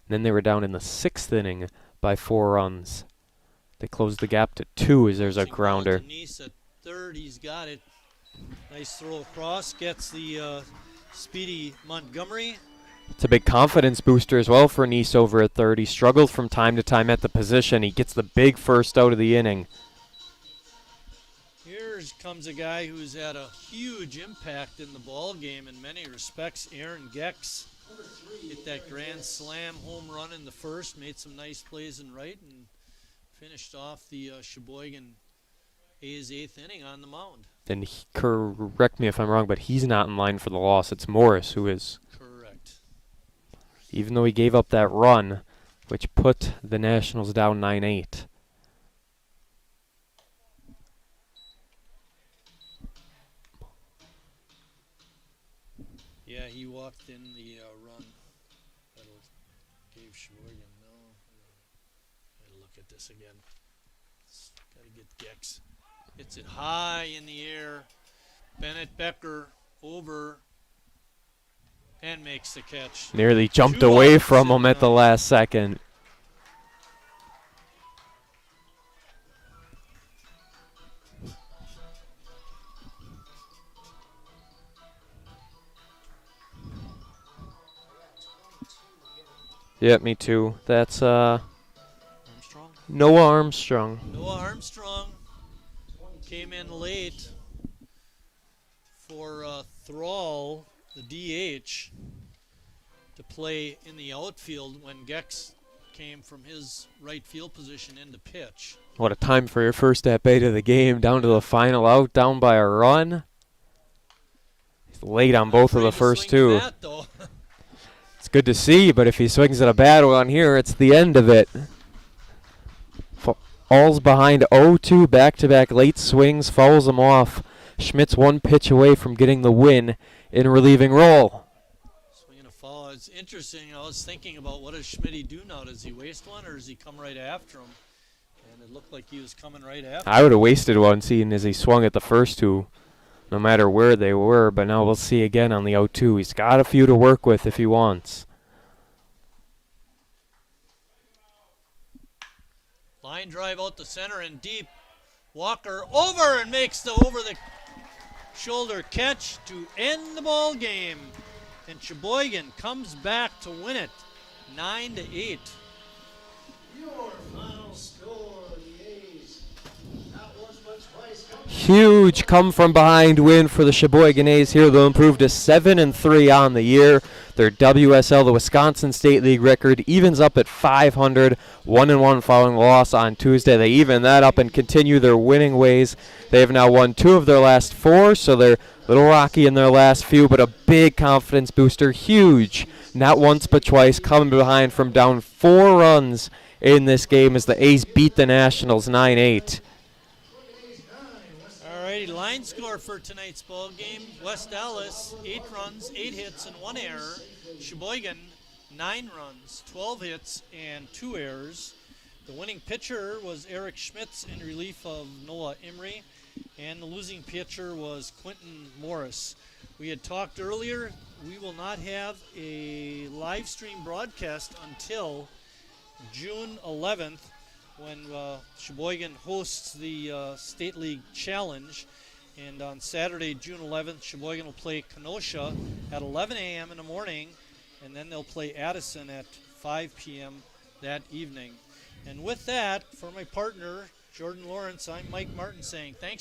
[SPEAKER 21] Then they were down in the 6th inning by 4 runs. They closed the gap to 2 as there's a grounder.
[SPEAKER 2] Denise at third, he's got it. Nice throw across, gets the speedy Montgomery.
[SPEAKER 21] It's a big confidence booster as well for Nice over at third. He struggled from time to time at the position. He gets the big first out of the inning.
[SPEAKER 2] Here comes a guy who's had a huge impact in the ball game in many respects. Aaron Gecks hit that grand slam home run in the first, made some nice plays in right, and finished off the Sheboygan A's 8th inning on the mound.
[SPEAKER 21] And correct me if I'm wrong, but he's not in line for the loss. It's Morris who is.
[SPEAKER 2] Correct.
[SPEAKER 21] Even though he gave up that run, which put the Nationals down 9-8.
[SPEAKER 2] Yeah, he walked in the run. That'll gave Sheboygan. No, gotta look at this again. Gotta get Gecks. Hits it high in the air. Bennett Becker over and makes the catch.
[SPEAKER 21] Nearly jumped away from him at the last second. Yeah, me too. That's
[SPEAKER 2] Armstrong?
[SPEAKER 21] Noah Armstrong.
[SPEAKER 2] Noah Armstrong came in late for Thrall, the DH, to play in the outfield when Gecks came from his right field position into pitch.
[SPEAKER 21] What a time for your first at-bat of the game, down to the final out, down by a run. He's late on both of the first two. It's good to see, but if he swings at a bad one here, it's the end of it. Falls behind 0-2, back-to-back late swings, fouls him off. Schmitz 1 pitch away from getting the win in relieving role.
[SPEAKER 2] Swinging a foul. It's interesting. I was thinking about what does Schmitty do now? Does he waste one or does he come right after him? And it looked like he was coming right after
[SPEAKER 21] I would have wasted one seeing as he swung at the first two, no matter where they were. But now we'll see again on the 0-2. He's got a few to work with if he wants.
[SPEAKER 2] Line drive out the center and deep. Walker over and makes the over-the-shoulder catch to end the ball game. And Sheboygan comes back to win it, 9-8.
[SPEAKER 1] Your final score, the A's. Not once but twice.
[SPEAKER 21] Huge come-from-behind win for the Sheboygan A's here. They'll improve to 7-3 on the year. Their WSL, the Wisconsin State League record, evens up at 500, 1-1 following the loss on Tuesday. They even that up and continue their winning ways. They have now won 2 of their last 4, so they're a little rocky in their last few, but a big confidence booster, huge. Not once but twice, coming behind from down 4 runs in this game as the A's beat the Nationals 9-8.
[SPEAKER 2] Alrighty, line score for tonight's ball game. West Allis, 8 runs, 8 hits, and 1 error. Sheboygan, 9 runs, 12 hits, and 2 errors. The winning pitcher was Eric Schmitz in relief of Noah Emery, and the losing pitcher was Quentin Morris. We had talked earlier, we will not have a live stream broadcast until June 11th, when Sheboygan hosts the State League Challenge. And on Saturday, June 11th, Sheboygan will play Kenosha at 11 a.m. in the morning, and then they'll play Addison at 5 p.m. that evening. And with that, for my partner, Jordan Lawrence, I'm Mike Martin saying thanks.